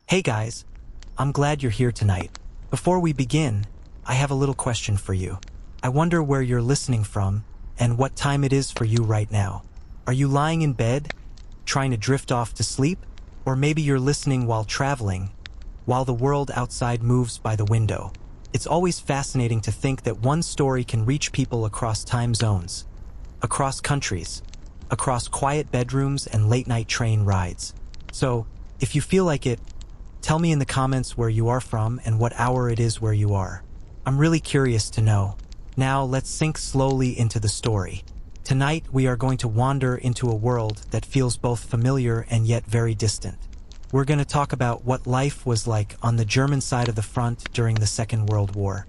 Hey guys, I'm glad you're here tonight. Before we begin, I have a little question for you. I wonder where you're listening from and what time it is for you right now. Are you lying in bed, trying to drift off to sleep? Or maybe you're listening while traveling, while the world outside moves by the window. It's always fascinating to think that one story can reach people across time zones, across countries, across quiet bedrooms and late-night train rides. So, if you feel like it, tell me in the comments where you are from and what hour it is where you are. I'm really curious to know. Now let's sink slowly into the story. Tonight we are going to wander into a world that feels both familiar and yet very distant. We're going to talk about what life was like on the German side of the front during the Second World War.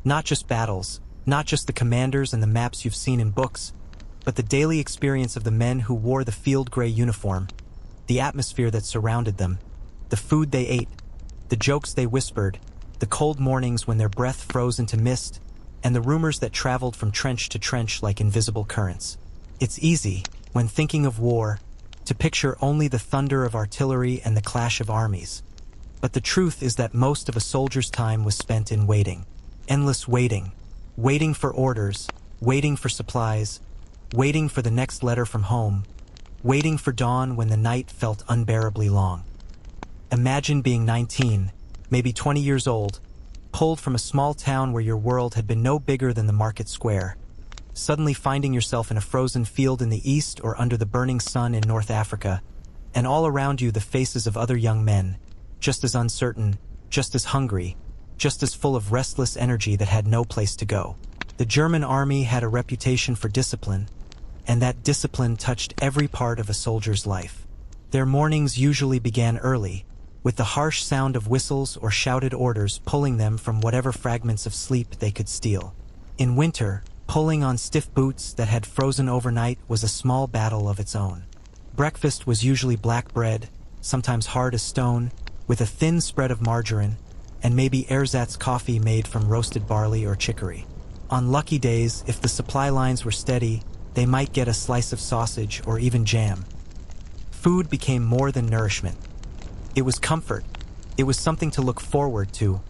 Not just battles, not just the commanders and the maps you've seen in books, but the daily experience of the men who wore the field gray uniform, the atmosphere that surrounded them, the food they ate, the jokes they whispered, the cold mornings when their breath froze into mist, and the rumors that traveled from trench to trench like invisible currents. It's easy, when thinking of war, to picture only the thunder of artillery and the clash of armies. But the truth is that most of a soldier's time was spent in waiting. Endless waiting. Waiting for orders, waiting for supplies, waiting for the next letter from home, waiting for dawn when the night felt unbearably long. Imagine being 19, maybe 20 years old, pulled from a small town where your world had been no bigger than the market square, suddenly finding yourself in a frozen field in the east or under the burning sun in North Africa, and all around you the faces of other young men, just as uncertain, just as hungry, just as full of restless energy that had no place to go. The German army had a reputation for discipline, and that discipline touched every part of a soldier's life. Their mornings usually began early, with the harsh sound of whistles or shouted orders pulling them from whatever fragments of sleep they could steal. In winter, pulling on stiff boots that had frozen overnight was a small battle of its own. Breakfast was usually black bread, sometimes hard as stone, with a thin spread of margarine, and maybe ersatz coffee made from roasted barley or chicory. On lucky days, if the supply lines were steady, they might get a slice of sausage or even jam. Food became more than nourishment. It was comfort. It was something to look forward to,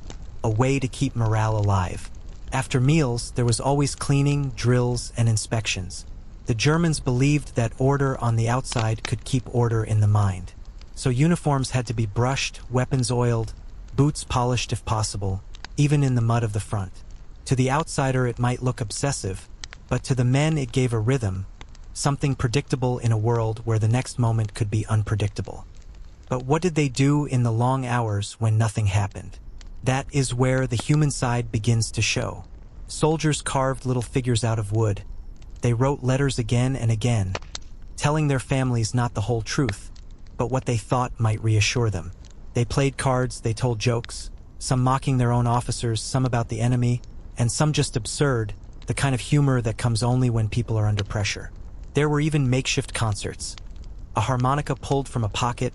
a way to keep morale alive. After meals, there was always cleaning, drills, and inspections. The Germans believed that order on the outside could keep order in the mind. So uniforms had to be brushed, weapons oiled, boots polished if possible, even in the mud of the front. To the outsider it might look obsessive, but to the men it gave a rhythm, something predictable in a world where the next moment could be unpredictable. But what did they do in the long hours when nothing happened? That is where the human side begins to show. Soldiers carved little figures out of wood. They wrote letters again and again, telling their families not the whole truth, but what they thought might reassure them. They played cards, they told jokes, some mocking their own officers, some about the enemy, and some just absurd, the kind of humor that comes only when people are under pressure. There were even makeshift concerts. A harmonica pulled from a pocket,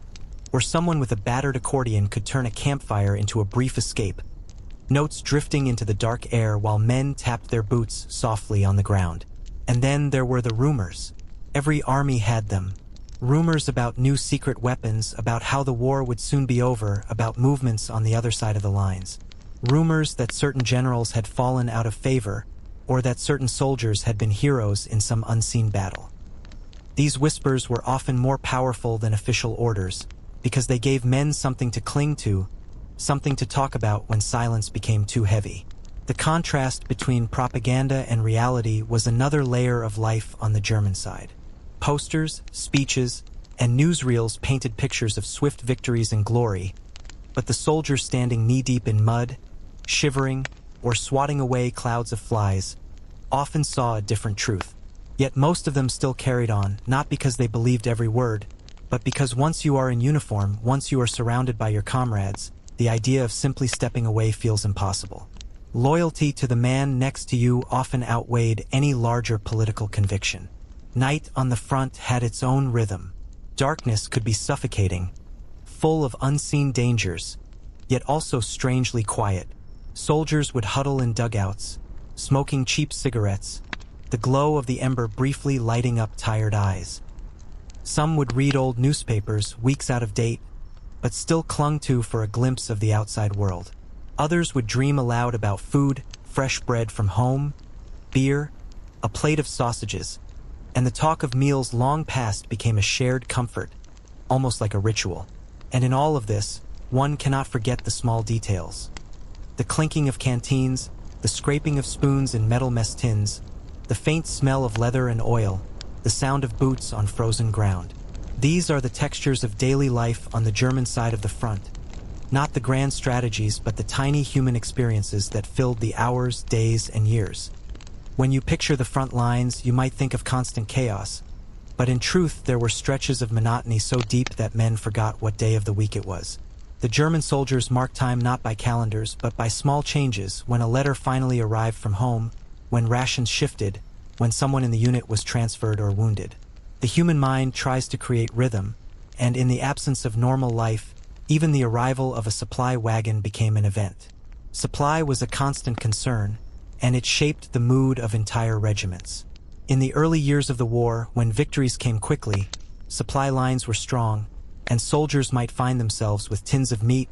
or someone with a battered accordion could turn a campfire into a brief escape, notes drifting into the dark air while men tapped their boots softly on the ground. And then there were the rumors. Every army had them. Rumors about new secret weapons, about how the war would soon be over, about movements on the other side of the lines. Rumors that certain generals had fallen out of favor, or that certain soldiers had been heroes in some unseen battle. These whispers were often more powerful than official orders, because they gave men something to cling to, something to talk about when silence became too heavy. The contrast between propaganda and reality was another layer of life on the German side. Posters, speeches, and newsreels painted pictures of swift victories and glory, but the soldiers standing knee-deep in mud, shivering, or swatting away clouds of flies, often saw a different truth. Yet most of them still carried on, not because they believed every word, but because once you are in uniform, once you are surrounded by your comrades, the idea of simply stepping away feels impossible. Loyalty to the man next to you often outweighed any larger political conviction. Night on the front had its own rhythm. Darkness could be suffocating, full of unseen dangers, yet also strangely quiet. Soldiers would huddle in dugouts, smoking cheap cigarettes, the glow of the ember briefly lighting up tired eyes. Some would read old newspapers, weeks out of date, but still clung to for a glimpse of the outside world. Others would dream aloud about food, fresh bread from home, beer, a plate of sausages, and the talk of meals long past became a shared comfort, almost like a ritual. And in all of this, one cannot forget the small details. The clinking of canteens, the scraping of spoons in metal mess tins, the faint smell of leather and oil, the sound of boots on frozen ground. These are the textures of daily life on the German side of the front. Not the grand strategies, but the tiny human experiences that filled the hours, days, and years. When you picture the front lines, you might think of constant chaos, but in truth there were stretches of monotony so deep that men forgot what day of the week it was. The German soldiers marked time not by calendars, but by small changes: when a letter finally arrived from home, when rations shifted, when someone in the unit was transferred or wounded. The human mind tries to create rhythm, and in the absence of normal life, even the arrival of a supply wagon became an event. Supply was a constant concern, and it shaped the mood of entire regiments. In the early years of the war, when victories came quickly, supply lines were strong, and soldiers might find themselves with tins of meat,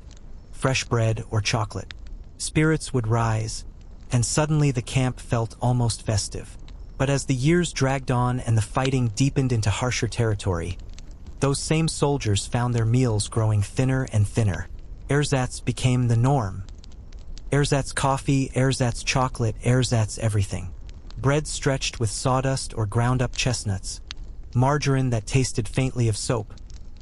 fresh bread, or chocolate. Spirits would rise, and suddenly the camp felt almost festive. But as the years dragged on and the fighting deepened into harsher territory, those same soldiers found their meals growing thinner and thinner. Ersatz became the norm. Ersatz coffee, ersatz chocolate, ersatz everything. Bread stretched with sawdust or ground-up chestnuts. Margarine that tasted faintly of soap.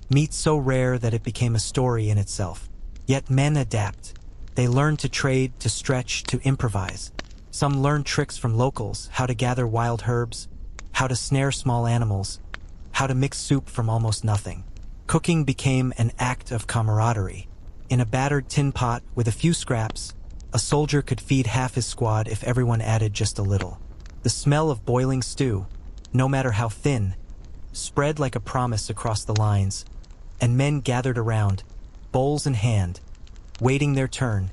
Meat so rare that it became a story in itself. Yet men adapt. They learn to trade, to stretch, to improvise. Some learn tricks from locals: how to gather wild herbs, how to snare small animals, how to mix soup from almost nothing. Cooking became an act of camaraderie. In a battered tin pot with a few scraps, a soldier could feed half his squad if everyone added just a little. The smell of boiling stew, no matter how thin, spread like a promise across the lines, and men gathered around, bowls in hand, waiting their turn,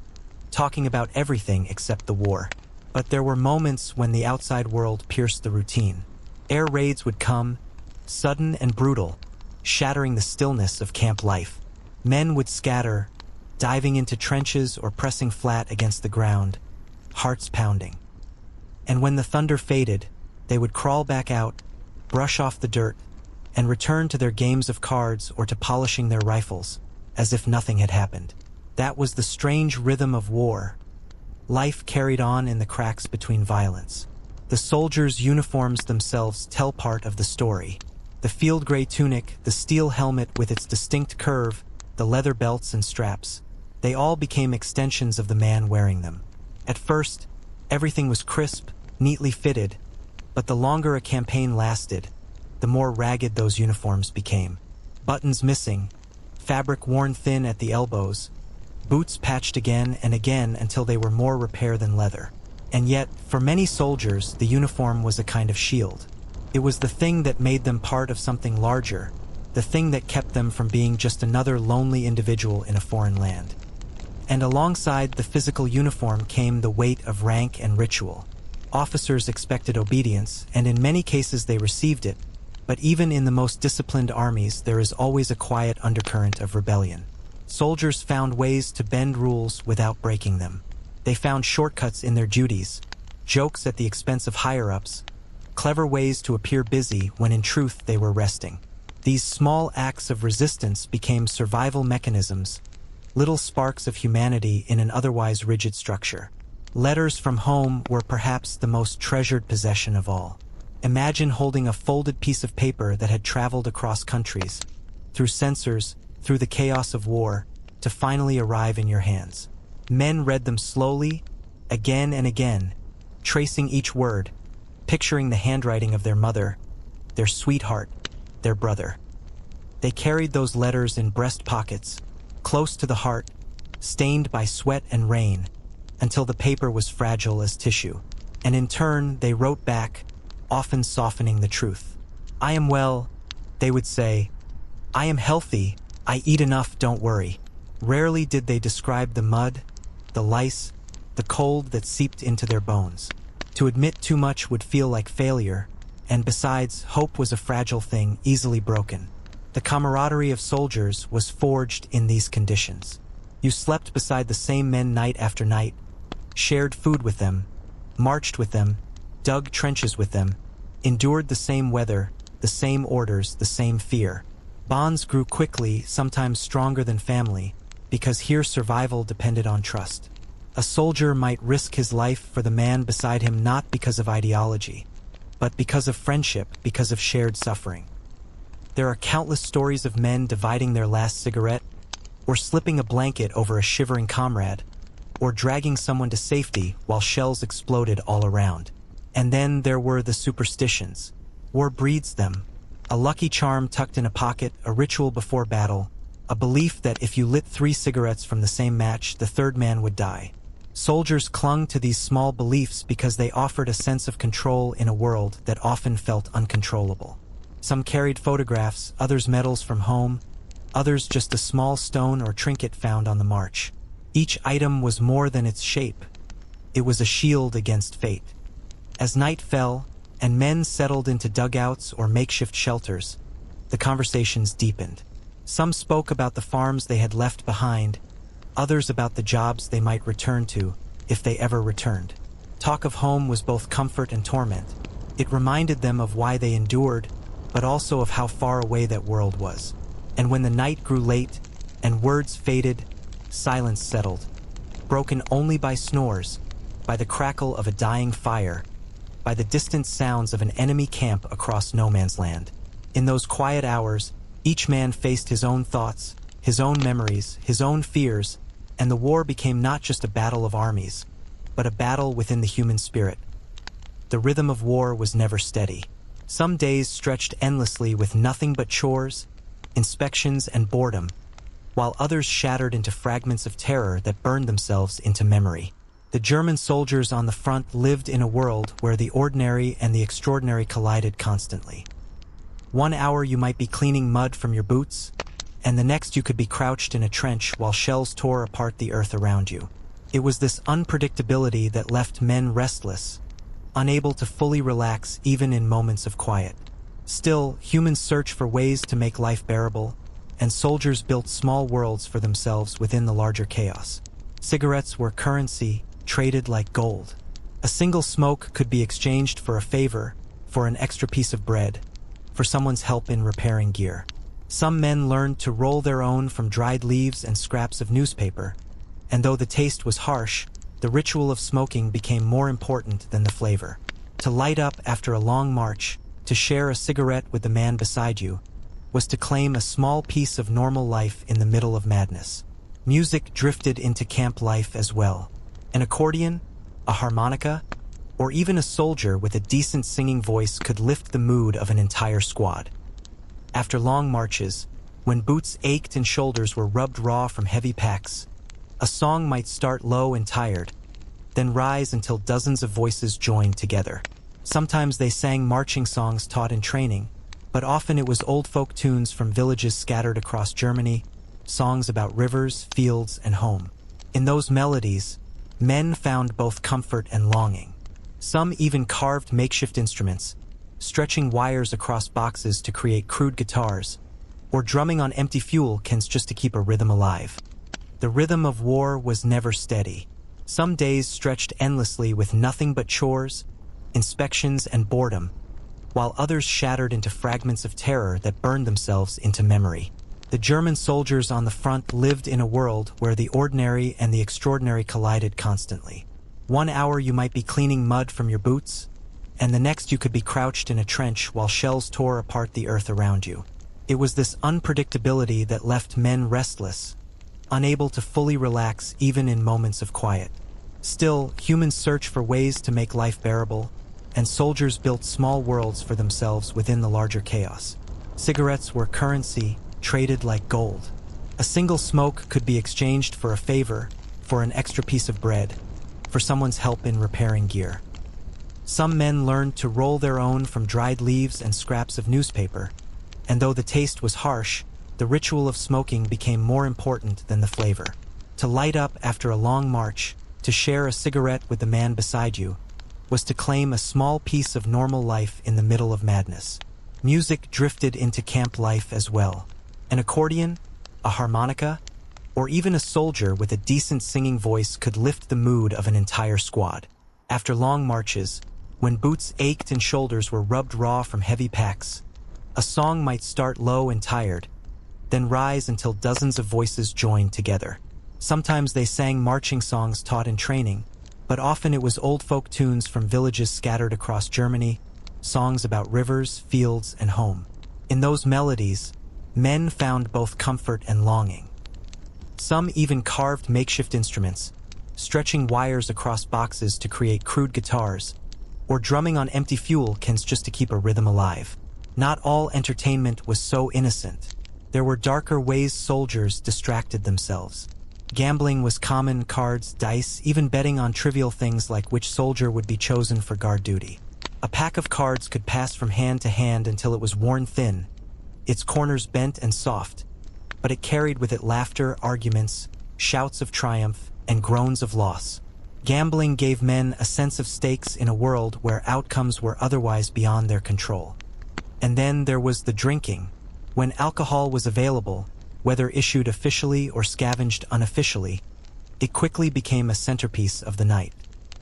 talking about everything except the war. But there were moments when the outside world pierced the routine. Air raids would come, sudden and brutal, shattering the stillness of camp life. Men would scatter, diving into trenches or pressing flat against the ground, hearts pounding. And when the thunder faded, they would crawl back out, brush off the dirt, and return to their games of cards or to polishing their rifles, as if nothing had happened. That was the strange rhythm of war. Life carried on in the cracks between violence. The soldiers' uniforms themselves tell part of the story. The field gray tunic, the steel helmet with its distinct curve, the leather belts and straps, they all became extensions of the man wearing them. At first, everything was crisp, neatly fitted, but the longer a campaign lasted, the more ragged those uniforms became. Buttons missing, fabric worn thin at the elbows, boots patched again and again until they were more repair than leather. And yet, for many soldiers, the uniform was a kind of shield. It was the thing that made them part of something larger, the thing that kept them from being just another lonely individual in a foreign land. And alongside the physical uniform came the weight of rank and ritual. Officers expected obedience, and in many cases they received it, but even in the most disciplined armies there is always a quiet undercurrent of rebellion. Soldiers found ways to bend rules without breaking them. They found shortcuts in their duties, jokes at the expense of higher-ups, clever ways to appear busy when in truth they were resting. These small acts of resistance became survival mechanisms, little sparks of humanity in an otherwise rigid structure. Letters from home were perhaps the most treasured possession of all. Imagine holding a folded piece of paper that had traveled across countries, through censors, through the chaos of war, to finally arrive in your hands. Men read them slowly, again and again, tracing each word, picturing the handwriting of their mother, their sweetheart, their brother. They carried those letters in breast pockets, close to the heart, stained by sweat and rain, until the paper was fragile as tissue. And in turn, they wrote back, often softening the truth. "I am well," they would say. "I am healthy. I eat enough, don't worry." Rarely did they describe the mud, the lice, the cold that seeped into their bones. To admit too much would feel like failure, and besides, hope was a fragile thing, easily broken. The camaraderie of soldiers was forged in these conditions. You slept beside the same men night after night, shared food with them, marched with them, dug trenches with them, endured the same weather, the same orders, the same fear. Bonds grew quickly, sometimes stronger than family, because here survival depended on trust. A soldier might risk his life for the man beside him not because of ideology, but because of friendship, because of shared suffering. There are countless stories of men dividing their last cigarette, or slipping a blanket over a shivering comrade, or dragging someone to safety while shells exploded all around. And then there were the superstitions. War breeds them. A lucky charm tucked in a pocket, a ritual before battle, a belief that if you lit 3 cigarettes from the same match, the third man would die. Soldiers clung to these small beliefs because they offered a sense of control in a world that often felt uncontrollable. Some carried photographs, others medals from home, others just a small stone or trinket found on the march. Each item was more than its shape. It was a shield against fate. As night fell, and men settled into dugouts or makeshift shelters, the conversations deepened. Some spoke about the farms they had left behind, others about the jobs they might return to, if they ever returned. Talk of home was both comfort and torment. It reminded them of why they endured, but also of how far away that world was. And when the night grew late, and words faded, silence settled, broken only by snores, by the crackle of a dying fire, by the distant sounds of an enemy camp across no man's land. In those quiet hours, each man faced his own thoughts, his own memories, his own fears, and the war became not just a battle of armies, but a battle within the human spirit. The rhythm of war was never steady. Some days stretched endlessly with nothing but chores, inspections, and boredom, while others shattered into fragments of terror that burned themselves into memory. The German soldiers on the front lived in a world where the ordinary and the extraordinary collided constantly. 1 hour you might be cleaning mud from your boots, and the next you could be crouched in a trench while shells tore apart the earth around you. It was this unpredictability that left men restless, unable to fully relax even in moments of quiet. Still, humans search for ways to make life bearable, and soldiers built small worlds for themselves within the larger chaos. Cigarettes were currency, traded like gold. A single smoke could be exchanged for a favor, for an extra piece of bread, for someone's help in repairing gear. Some men learned to roll their own from dried leaves and scraps of newspaper, and though the taste was harsh, the ritual of smoking became more important than the flavor. To light up after a long march, to share a cigarette with the man beside you, was to claim a small piece of normal life in the middle of madness. Music drifted into camp life as well. An accordion, a harmonica, or even a soldier with a decent singing voice could lift the mood of an entire squad. After long marches, when boots ached and shoulders were rubbed raw from heavy packs, a song might start low and tired, then rise until dozens of voices joined together. Sometimes they sang marching songs taught in training, but often it was old folk tunes from villages scattered across Germany, songs about rivers, fields, and home. In those melodies, men found both comfort and longing. Some even carved makeshift instruments, stretching wires across boxes to create crude guitars, or drumming on empty fuel cans just to keep a rhythm alive. The rhythm of war was never steady. Some days stretched endlessly with nothing but chores, inspections, and boredom, while others shattered into fragments of terror that burned themselves into memory. The German soldiers on the front lived in a world where the ordinary and the extraordinary collided constantly. 1 hour you might be cleaning mud from your boots, and the next you could be crouched in a trench while shells tore apart the earth around you. It was this unpredictability that left men restless, unable to fully relax even in moments of quiet. Still, humans search for ways to make life bearable, and soldiers built small worlds for themselves within the larger chaos. Cigarettes were currency, traded like gold. A single smoke could be exchanged for a favor, for an extra piece of bread, for someone's help in repairing gear. Some men learned to roll their own from dried leaves and scraps of newspaper, and though the taste was harsh, the ritual of smoking became more important than the flavor. To light up after a long march, to share a cigarette with the man beside you, was to claim a small piece of normal life in the middle of madness. Music drifted into camp life as well. An accordion, a harmonica, or even a soldier with a decent singing voice could lift the mood of an entire squad. After long marches, when boots ached and shoulders were rubbed raw from heavy packs, a song might start low and tired, then rise until dozens of voices joined together. Sometimes they sang marching songs taught in training, but often it was old folk tunes from villages scattered across Germany, songs about rivers, fields, and home. In those melodies, men found both comfort and longing. Some even carved makeshift instruments, stretching wires across boxes to create crude guitars, or drumming on empty fuel cans just to keep a rhythm alive. Not all entertainment was so innocent. There were darker ways soldiers distracted themselves. Gambling was common, cards, dice, even betting on trivial things like which soldier would be chosen for guard duty. A pack of cards could pass from hand to hand until it was worn thin, its corners bent and soft, but it carried with it laughter, arguments, shouts of triumph, and groans of loss. Gambling gave men a sense of stakes in a world where outcomes were otherwise beyond their control. And then there was the drinking. When alcohol was available, whether issued officially or scavenged unofficially, it quickly became a centerpiece of the night.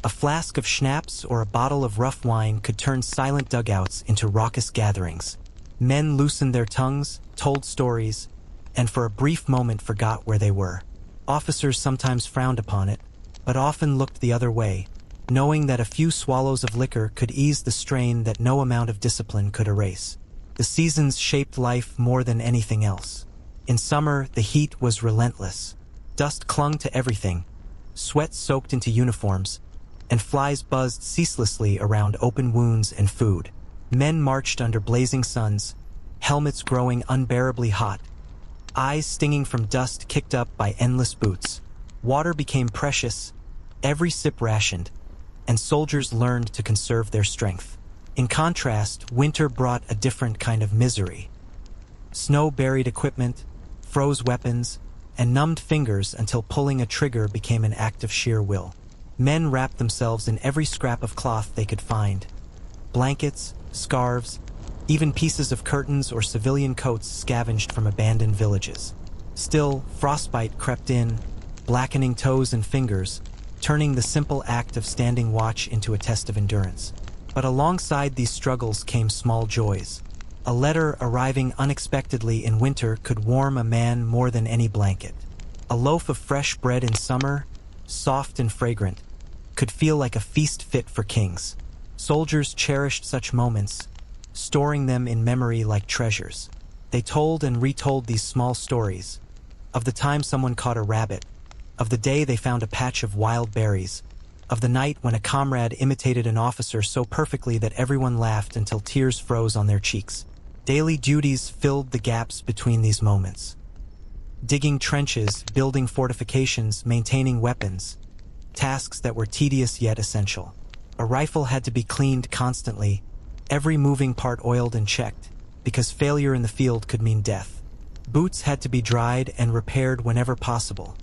A flask of schnapps or a bottle of rough wine could turn silent dugouts into raucous gatherings. Men loosened their tongues, told stories, and for a brief moment forgot where they were. Officers sometimes frowned upon it, but often looked the other way, knowing that a few swallows of liquor could ease the strain that no amount of discipline could erase. The seasons shaped life more than anything else. In summer, the heat was relentless. Dust clung to everything, sweat soaked into uniforms, and flies buzzed ceaselessly around open wounds and food. Men marched under blazing suns, helmets growing unbearably hot, eyes stinging from dust kicked up by endless boots. Water became precious, every sip rationed, and soldiers learned to conserve their strength. In contrast, winter brought a different kind of misery. Snow buried equipment, froze weapons, and numbed fingers until pulling a trigger became an act of sheer will. Men wrapped themselves in every scrap of cloth they could find. Blankets, scarves, even pieces of curtains or civilian coats scavenged from abandoned villages. Still, frostbite crept in, blackening toes and fingers, turning the simple act of standing watch into a test of endurance. But alongside these struggles came small joys. A letter arriving unexpectedly in winter could warm a man more than any blanket. A loaf of fresh bread in summer, soft and fragrant, could feel like a feast fit for kings. Soldiers cherished such moments, storing them in memory like treasures. They told and retold these small stories, of the time someone caught a rabbit, of the day they found a patch of wild berries, of the night when a comrade imitated an officer so perfectly that everyone laughed until tears froze on their cheeks. Daily duties filled the gaps between these moments. Digging trenches, building fortifications, maintaining weapons, tasks that were tedious yet essential. A rifle had to be cleaned constantly, every moving part oiled and checked, because failure in the field could mean death. Boots had to be dried and repaired whenever possible,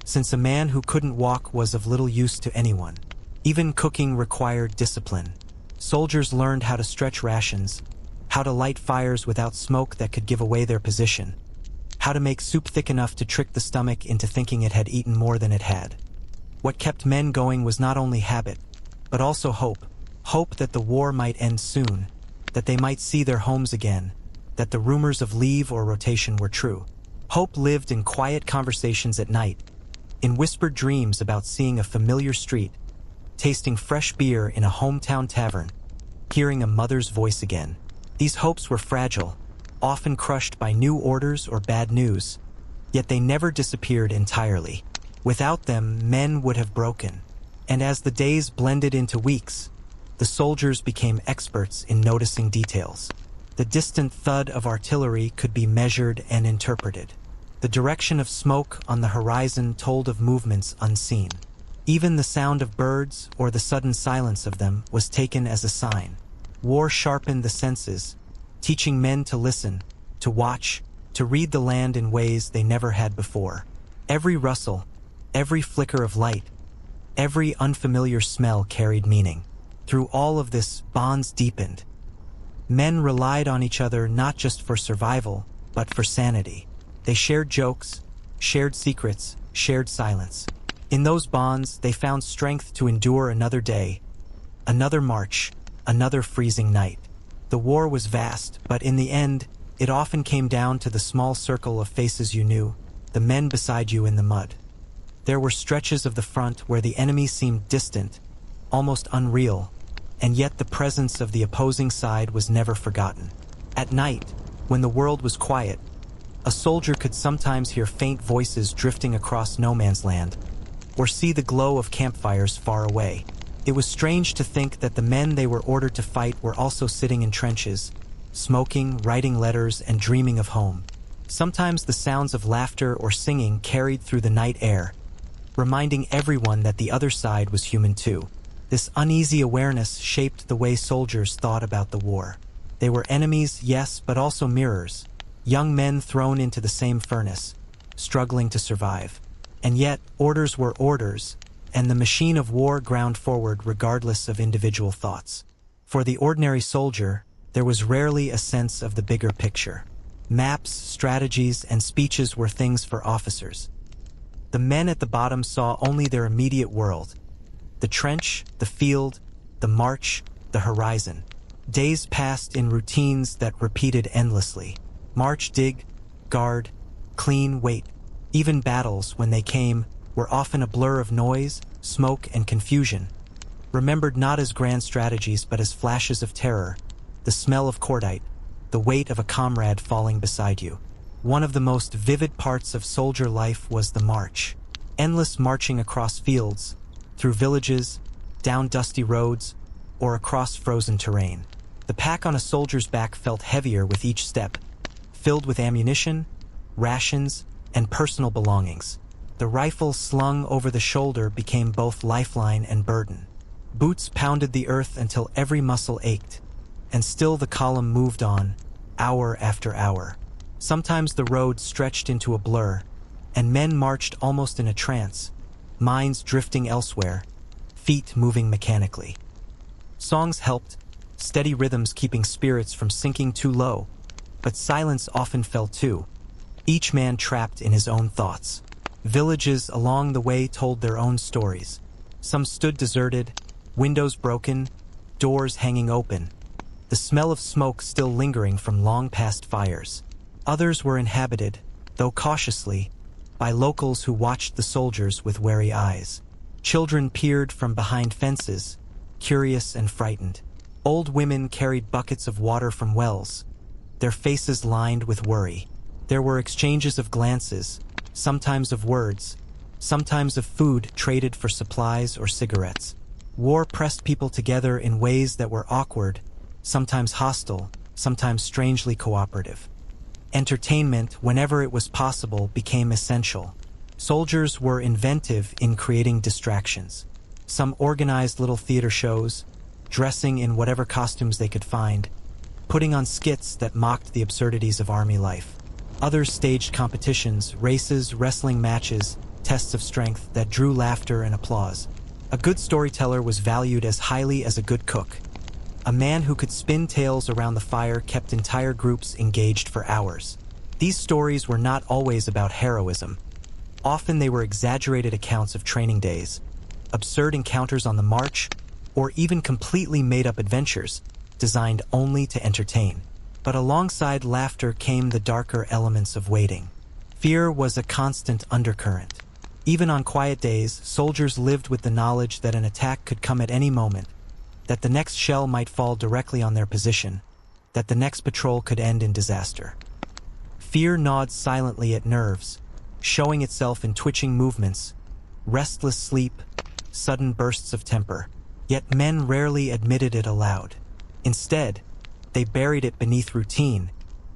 since a man who couldn't walk was of little use to anyone. Even cooking required discipline. Soldiers learned how to stretch rations, how to light fires without smoke that could give away their position, how to make soup thick enough to trick the stomach into thinking it had eaten more than it had. What kept men going was not only habit, but also hope. Hope that the war might end soon, that they might see their homes again, that the rumors of leave or rotation were true. Hope lived in quiet conversations at night, in whispered dreams about seeing a familiar street, tasting fresh beer in a hometown tavern, hearing a mother's voice again. These hopes were fragile, often crushed by new orders or bad news, yet they never disappeared entirely. Without them, men would have broken. And as the days blended into weeks, the soldiers became experts in noticing details. The distant thud of artillery could be measured and interpreted. The direction of smoke on the horizon told of movements unseen. Even the sound of birds or the sudden silence of them was taken as a sign. War sharpened the senses, teaching men to listen, to watch, to read the land in ways they never had before. Every rustle, every flicker of light, every unfamiliar smell carried meaning. Through all of this, bonds deepened. Men relied on each other not just for survival, but for sanity. They shared jokes, shared secrets, shared silence. In those bonds, they found strength to endure another day, another march, another freezing night. The war was vast, but in the end, it often came down to the small circle of faces you knew, the men beside you in the mud. There were stretches of the front where the enemy seemed distant, almost unreal, and yet the presence of the opposing side was never forgotten. At night, when the world was quiet, a soldier could sometimes hear faint voices drifting across no man's land, or see the glow of campfires far away. It was strange to think that the men they were ordered to fight were also sitting in trenches, smoking, writing letters, and dreaming of home. Sometimes the sounds of laughter or singing carried through the night air, reminding everyone that the other side was human too. This uneasy awareness shaped the way soldiers thought about the war. They were enemies, yes, but also mirrors. Young men thrown into the same furnace, struggling to survive. And yet, orders were orders, and the machine of war ground forward regardless of individual thoughts. For the ordinary soldier, there was rarely a sense of the bigger picture. Maps, strategies, and speeches were things for officers. The men at the bottom saw only their immediate world. The trench, the field, the march, the horizon. Days passed in routines that repeated endlessly. March, dig, guard, clean, wait. Even battles, when they came, were often a blur of noise, smoke, and confusion, remembered not as grand strategies but as flashes of terror, the smell of cordite, the weight of a comrade falling beside you. One of the most vivid parts of soldier life was the march. Endless marching across fields, through villages, down dusty roads, or across frozen terrain. The pack on a soldier's back felt heavier with each step, filled with ammunition, rations, and personal belongings. The rifle slung over the shoulder became both lifeline and burden. Boots pounded the earth until every muscle ached, and still the column moved on, hour after hour. Sometimes the road stretched into a blur, and men marched almost in a trance, minds drifting elsewhere, feet moving mechanically. Songs helped, steady rhythms keeping spirits from sinking too low, but silence often fell too, each man trapped in his own thoughts. Villages along the way told their own stories. Some stood deserted, windows broken, doors hanging open, the smell of smoke still lingering from long past fires. Others were inhabited, though cautiously, by locals who watched the soldiers with wary eyes. Children peered from behind fences, curious and frightened. Old women carried buckets of water from wells, their faces lined with worry. There were exchanges of glances, sometimes of words, sometimes of food traded for supplies or cigarettes. War pressed people together in ways that were awkward, sometimes hostile, sometimes strangely cooperative. Entertainment, whenever it was possible, became essential. Soldiers were inventive in creating distractions. Some organized little theater shows, dressing in whatever costumes they could find, putting on skits that mocked the absurdities of army life. Others staged competitions, races, wrestling matches, tests of strength that drew laughter and applause. A good storyteller was valued as highly as a good cook. A man who could spin tales around the fire kept entire groups engaged for hours. These stories were not always about heroism. Often they were exaggerated accounts of training days, absurd encounters on the march, or even completely made-up adventures designed only to entertain. But alongside laughter came the darker elements of waiting. Fear was a constant undercurrent. Even on quiet days, soldiers lived with the knowledge that an attack could come at any moment, that the next shell might fall directly on their position, that the next patrol could end in disaster. Fear gnawed silently at nerves, showing itself in twitching movements, restless sleep, sudden bursts of temper. Yet men rarely admitted it aloud. Instead, they buried it beneath routine,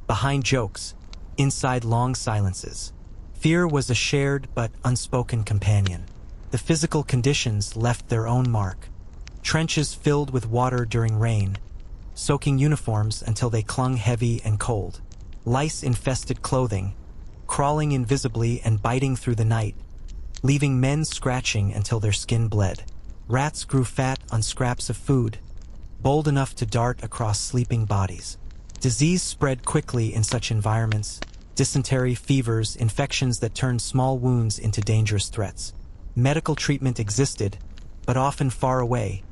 behind jokes, inside long silences. Fear was a shared but unspoken companion. The physical conditions left their own mark. Trenches filled with water during rain, soaking uniforms until they clung heavy and cold. Lice-infested clothing, crawling invisibly and biting through the night, leaving men scratching until their skin bled. Rats grew fat on scraps of food, bold enough to dart across sleeping bodies. Disease spread quickly in such environments: dysentery, fevers, infections that turned small wounds into dangerous threats. Medical treatment existed, but often far away,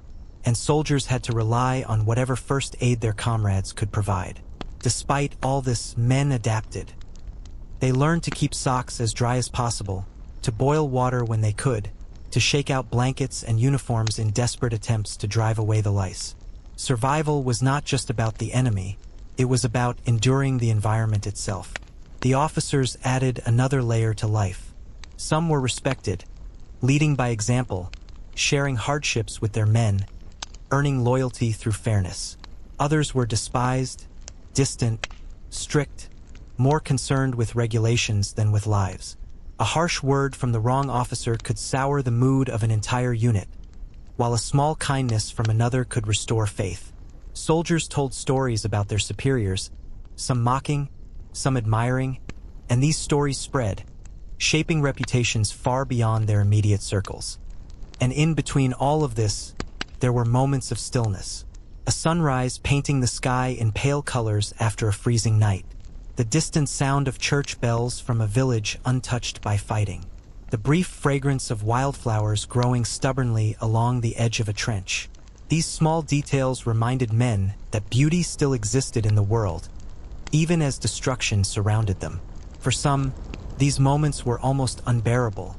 and soldiers had to rely on whatever first aid their comrades could provide. Despite all this, men adapted. They learned to keep socks as dry as possible, to boil water when they could, to shake out blankets and uniforms in desperate attempts to drive away the lice. Survival was not just about the enemy, it was about enduring the environment itself. The officers added another layer to life. Some were respected, leading by example, sharing hardships with their men, earning loyalty through fairness. Others were despised, distant, strict, more concerned with regulations than with lives. A harsh word from the wrong officer could sour the mood of an entire unit, while a small kindness from another could restore faith. Soldiers told stories about their superiors, some mocking, some admiring, and these stories spread, shaping reputations far beyond their immediate circles. And in between all of this, there were moments of stillness. A sunrise painting the sky in pale colors after a freezing night. The distant sound of church bells from a village untouched by fighting. The brief fragrance of wildflowers growing stubbornly along the edge of a trench. These small details reminded men that beauty still existed in the world, even as destruction surrounded them. For some, these moments were almost unbearable,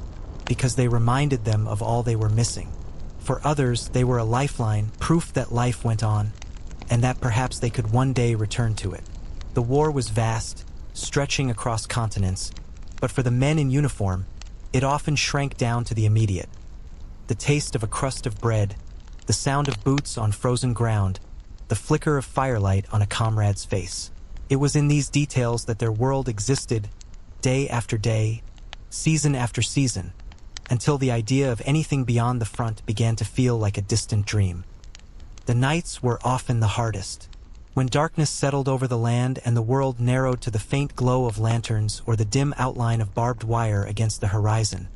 because they reminded them of all they were missing. For others, they were a lifeline, proof that life went on, and that perhaps they could one day return to it. The war was vast, stretching across continents, but for the men in uniform, it often shrank down to the immediate. The taste of a crust of bread, the sound of boots on frozen ground, the flicker of firelight on a comrade's face. It was in these details that their world existed, day after day, season after season, until the idea of anything beyond the front began to feel like a distant dream. The nights were often the hardest. When darkness settled over the land and the world narrowed to the faint glow of lanterns or the dim outline of barbed wire against the horizon,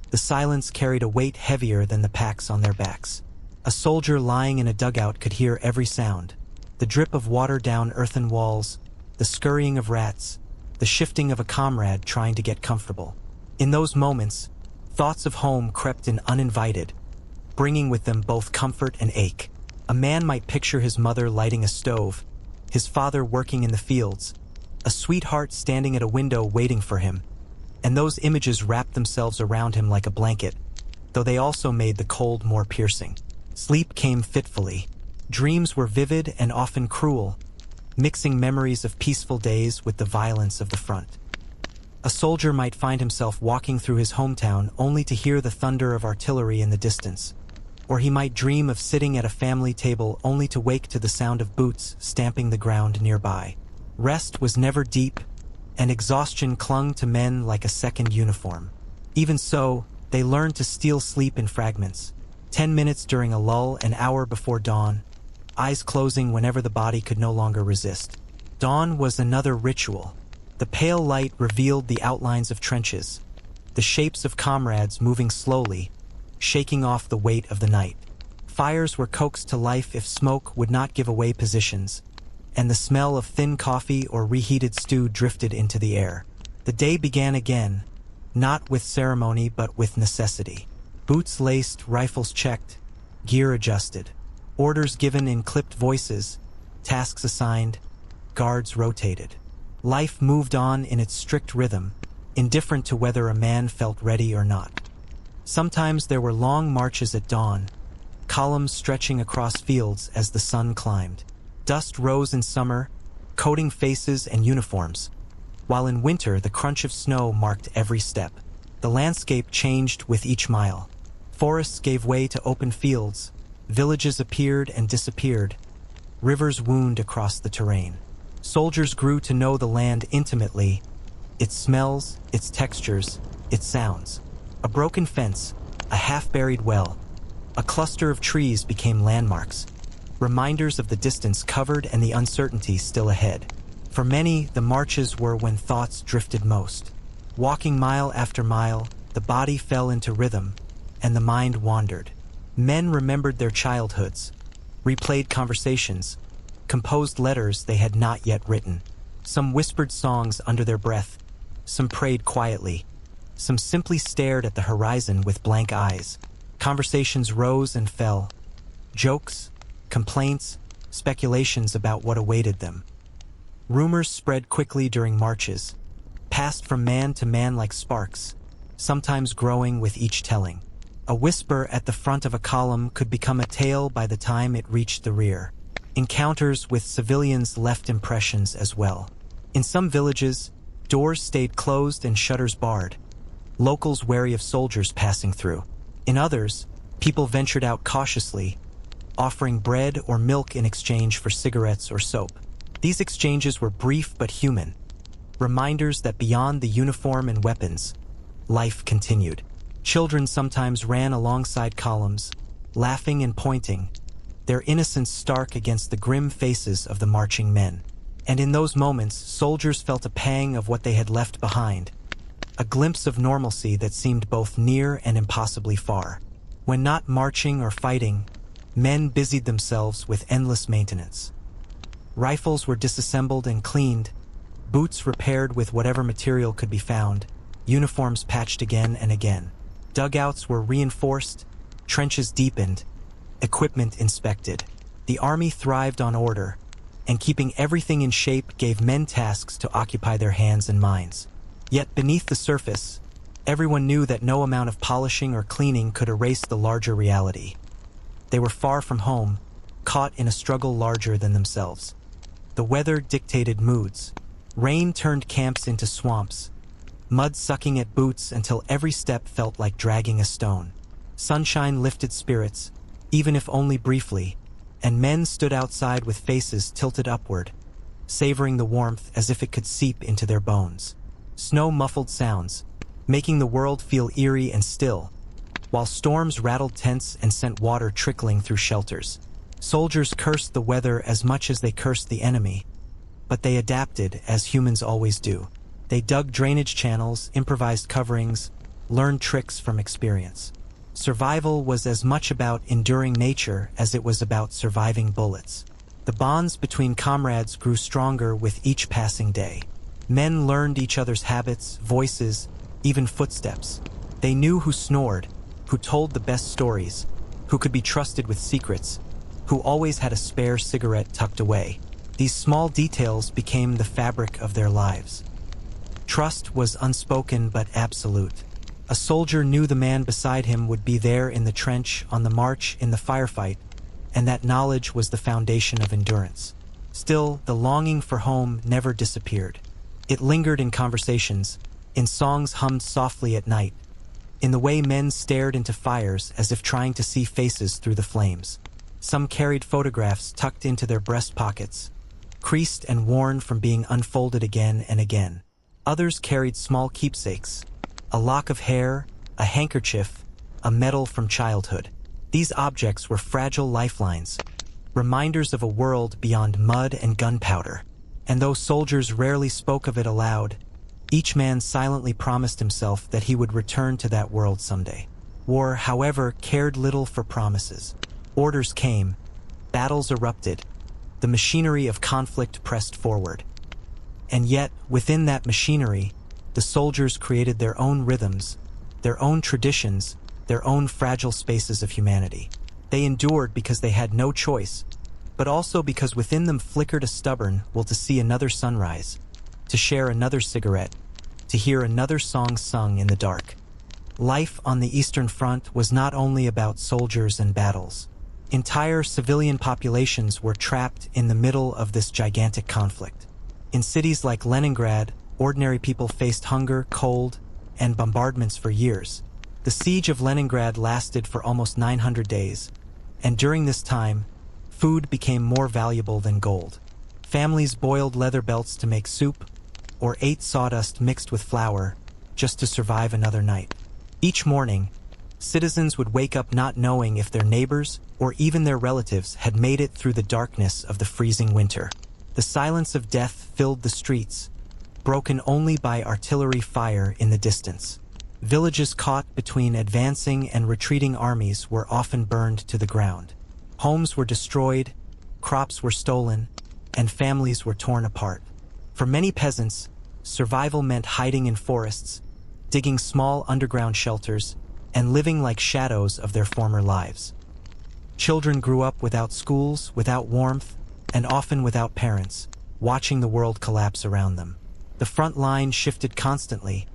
the silence carried a weight heavier than the packs on their backs. A soldier lying in a dugout could hear every sound: the drip of water down earthen walls, the scurrying of rats, the shifting of a comrade trying to get comfortable. In those moments, thoughts of home crept in uninvited, bringing with them both comfort and ache. A man might picture his mother lighting a stove, his father working in the fields, a sweetheart standing at a window waiting for him, and those images wrapped themselves around him like a blanket, though they also made the cold more piercing. Sleep came fitfully. Dreams were vivid and often cruel, mixing memories of peaceful days with the violence of the front. A soldier might find himself walking through his hometown only to hear the thunder of artillery in the distance, or he might dream of sitting at a family table only to wake to the sound of boots stamping the ground nearby. Rest was never deep, and exhaustion clung to men like a second uniform. Even so, they learned to steal sleep in fragments: 10 minutes during a lull, an hour before dawn, eyes closing whenever the body could no longer resist. Dawn was another ritual. The pale light revealed the outlines of trenches, the shapes of comrades moving slowly, shaking off the weight of the night. Fires were coaxed to life if smoke would not give away positions, and the smell of thin coffee or reheated stew drifted into the air. The day began again, not with ceremony but with necessity. Boots laced, rifles checked, gear adjusted, orders given in clipped voices, tasks assigned, guards rotated. Life moved on in its strict rhythm, indifferent to whether a man felt ready or not. Sometimes there were long marches at dawn, columns stretching across fields as the sun climbed. Dust rose in summer, coating faces and uniforms, while in winter the crunch of snow marked every step. The landscape changed with each mile. Forests gave way to open fields, villages appeared and disappeared, rivers wound across the terrain. Soldiers grew to know the land intimately, its smells, its textures, its sounds. A broken fence, a half-buried well, a cluster of trees became landmarks, reminders of the distance covered and the uncertainty still ahead. For many, the marches were when thoughts drifted most. Walking mile after mile, the body fell into rhythm, and the mind wandered. Men remembered their childhoods, replayed conversations, composed letters they had not yet written. Some whispered songs under their breath, some prayed quietly, some simply stared at the horizon with blank eyes. Conversations rose and fell. Jokes, complaints, speculations about what awaited them. Rumors spread quickly during marches, passed from man to man like sparks, sometimes growing with each telling. A whisper at the front of a column could become a tale by the time it reached the rear. Encounters with civilians left impressions as well. In some villages, doors stayed closed and shutters barred, locals wary of soldiers passing through. In others, people ventured out cautiously, offering bread or milk in exchange for cigarettes or soap. These exchanges were brief but human, reminders that beyond the uniform and weapons, life continued. Children sometimes ran alongside columns, laughing and pointing, their innocence stark against the grim faces of the marching men. And in those moments, soldiers felt a pang of what they had left behind, a glimpse of normalcy that seemed both near and impossibly far. When not marching or fighting, men busied themselves with endless maintenance. Rifles were disassembled and cleaned, boots repaired with whatever material could be found, uniforms patched again and again. Dugouts were reinforced, trenches deepened, equipment inspected. The army thrived on order, and keeping everything in shape gave men tasks to occupy their hands and minds. Yet beneath the surface, everyone knew that no amount of polishing or cleaning could erase the larger reality. They were far from home, caught in a struggle larger than themselves. The weather dictated moods. Rain turned camps into swamps, mud sucking at boots until every step felt like dragging a stone. Sunshine lifted spirits, even if only briefly, and men stood outside with faces tilted upward, savoring the warmth as if it could seep into their bones. Snow muffled sounds, making the world feel eerie and still, while storms rattled tents and sent water trickling through shelters. Soldiers cursed the weather as much as they cursed the enemy, but they adapted as humans always do. They dug drainage channels, improvised coverings, learned tricks from experience. Survival was as much about enduring nature as it was about surviving bullets. The bonds between comrades grew stronger with each passing day. Men learned each other's habits, voices, even footsteps. They knew who snored, who told the best stories, who could be trusted with secrets, who always had a spare cigarette tucked away. These small details became the fabric of their lives. Trust was unspoken but absolute. A soldier knew the man beside him would be there in the trench, on the march, in the firefight, and that knowledge was the foundation of endurance. Still, the longing for home never disappeared. It lingered in conversations, in songs hummed softly at night, in the way men stared into fires as if trying to see faces through the flames. Some carried photographs tucked into their breast pockets, creased and worn from being unfolded again and again. Others carried small keepsakes, a lock of hair, a handkerchief, a medal from childhood. These objects were fragile lifelines, reminders of a world beyond mud and gunpowder. And though soldiers rarely spoke of it aloud, each man silently promised himself that he would return to that world someday. War, however, cared little for promises. Orders came, battles erupted, the machinery of conflict pressed forward. And yet, within that machinery, the soldiers created their own rhythms, their own traditions, their own fragile spaces of humanity. They endured because they had no choice, but also because within them flickered a stubborn will to see another sunrise, to share another cigarette, to hear another song sung in the dark. Life on the Eastern Front was not only about soldiers and battles. Entire civilian populations were trapped in the middle of this gigantic conflict. In cities like Leningrad, ordinary people faced hunger, cold, and bombardments for years. The siege of Leningrad lasted for almost 900 days, and during this time, food became more valuable than gold. Families boiled leather belts to make soup, or ate sawdust mixed with flour, just to survive another night. Each morning, citizens would wake up not knowing if their neighbors or even their relatives had made it through the darkness of the freezing winter. The silence of death filled the streets, broken only by artillery fire in the distance. Villages caught between advancing and retreating armies were often burned to the ground. Homes were destroyed, crops were stolen, and families were torn apart. For many peasants, survival meant hiding in forests, digging small underground shelters, and living like shadows of their former lives. Children grew up without schools, without warmth, and often without parents, watching the world collapse around them. The front line shifted constantly,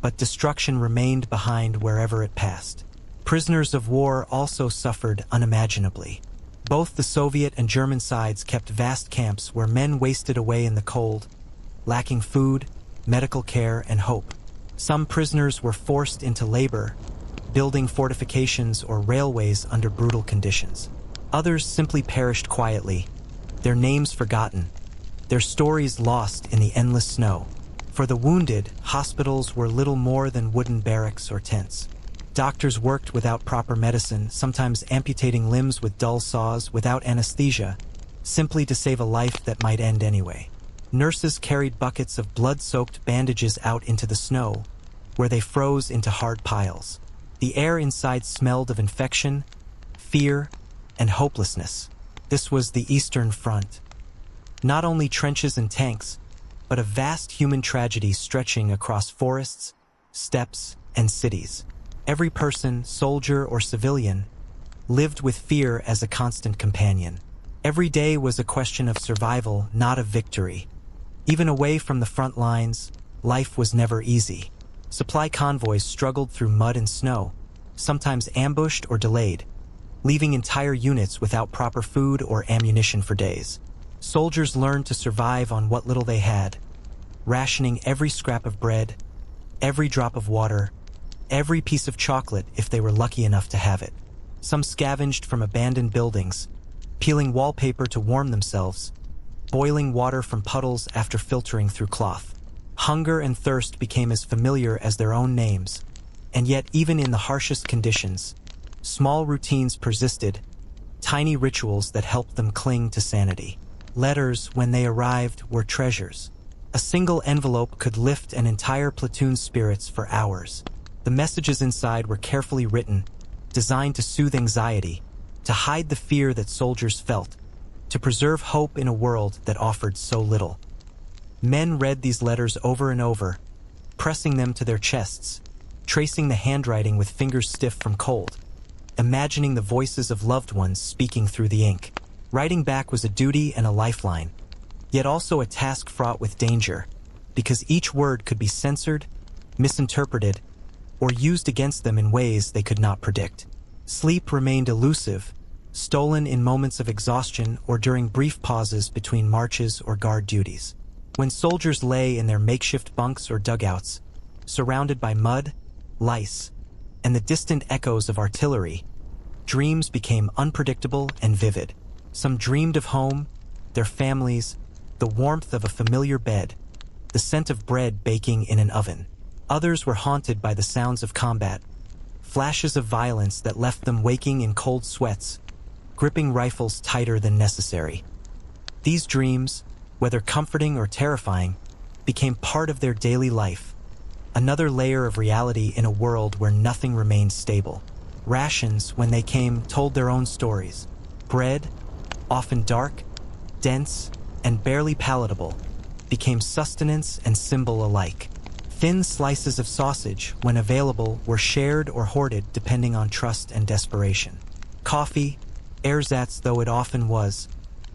but destruction remained behind wherever it passed. Prisoners of war also suffered unimaginably. Both the Soviet and German sides kept vast camps where men wasted away in the cold, lacking food, medical care, and hope. Some prisoners were forced into labor, building fortifications or railways under brutal conditions. Others simply perished quietly, their names forgotten, their stories lost in the endless snow. For the wounded, hospitals were little more than wooden barracks or tents. Doctors worked without proper medicine, sometimes amputating limbs with dull saws without anesthesia, simply to save a life that might end anyway. Nurses carried buckets of blood-soaked bandages out into the snow, where they froze into hard piles. The air inside smelled of infection, fear, and hopelessness. This was the Eastern Front. Not only trenches and tanks, but a vast human tragedy stretching across forests, steppes, and cities. Every person, soldier or civilian, lived with fear as a constant companion. Every day was a question of survival, not of victory. Even away from the front lines, life was never easy. Supply convoys struggled through mud and snow, sometimes ambushed or delayed, leaving entire units without proper food or ammunition for days. Soldiers learned to survive on what little they had, rationing every scrap of bread, every drop of water, every piece of chocolate if they were lucky enough to have it. Some scavenged from abandoned buildings, peeling wallpaper to warm themselves, boiling water from puddles after filtering through cloth. Hunger and thirst became as familiar as their own names, and yet even in the harshest conditions, small routines persisted, tiny rituals that helped them cling to sanity. Letters, when they arrived, were treasures. A single envelope could lift an entire platoon's spirits for hours. The messages inside were carefully written, designed to soothe anxiety, to hide the fear that soldiers felt, to preserve hope in a world that offered so little. Men read these letters over and over, pressing them to their chests, tracing the handwriting with fingers stiff from cold, imagining the voices of loved ones speaking through the ink. Writing back was a duty and a lifeline, yet also a task fraught with danger, because each word could be censored, misinterpreted, or used against them in ways they could not predict. Sleep remained elusive, stolen in moments of exhaustion or during brief pauses between marches or guard duties. When soldiers lay in their makeshift bunks or dugouts, surrounded by mud, lice, and the distant echoes of artillery, dreams became unpredictable and vivid. Some dreamed of home, their families, the warmth of a familiar bed, the scent of bread baking in an oven. Others were haunted by the sounds of combat, flashes of violence that left them waking in cold sweats, gripping rifles tighter than necessary. These dreams, whether comforting or terrifying, became part of their daily life, another layer of reality in a world where nothing remained stable. Rations, when they came, told their own stories. Bread, often dark, dense, and barely palatable, became sustenance and symbol alike. Thin slices of sausage, when available, were shared or hoarded depending on trust and desperation. Coffee, ersatz though it often was,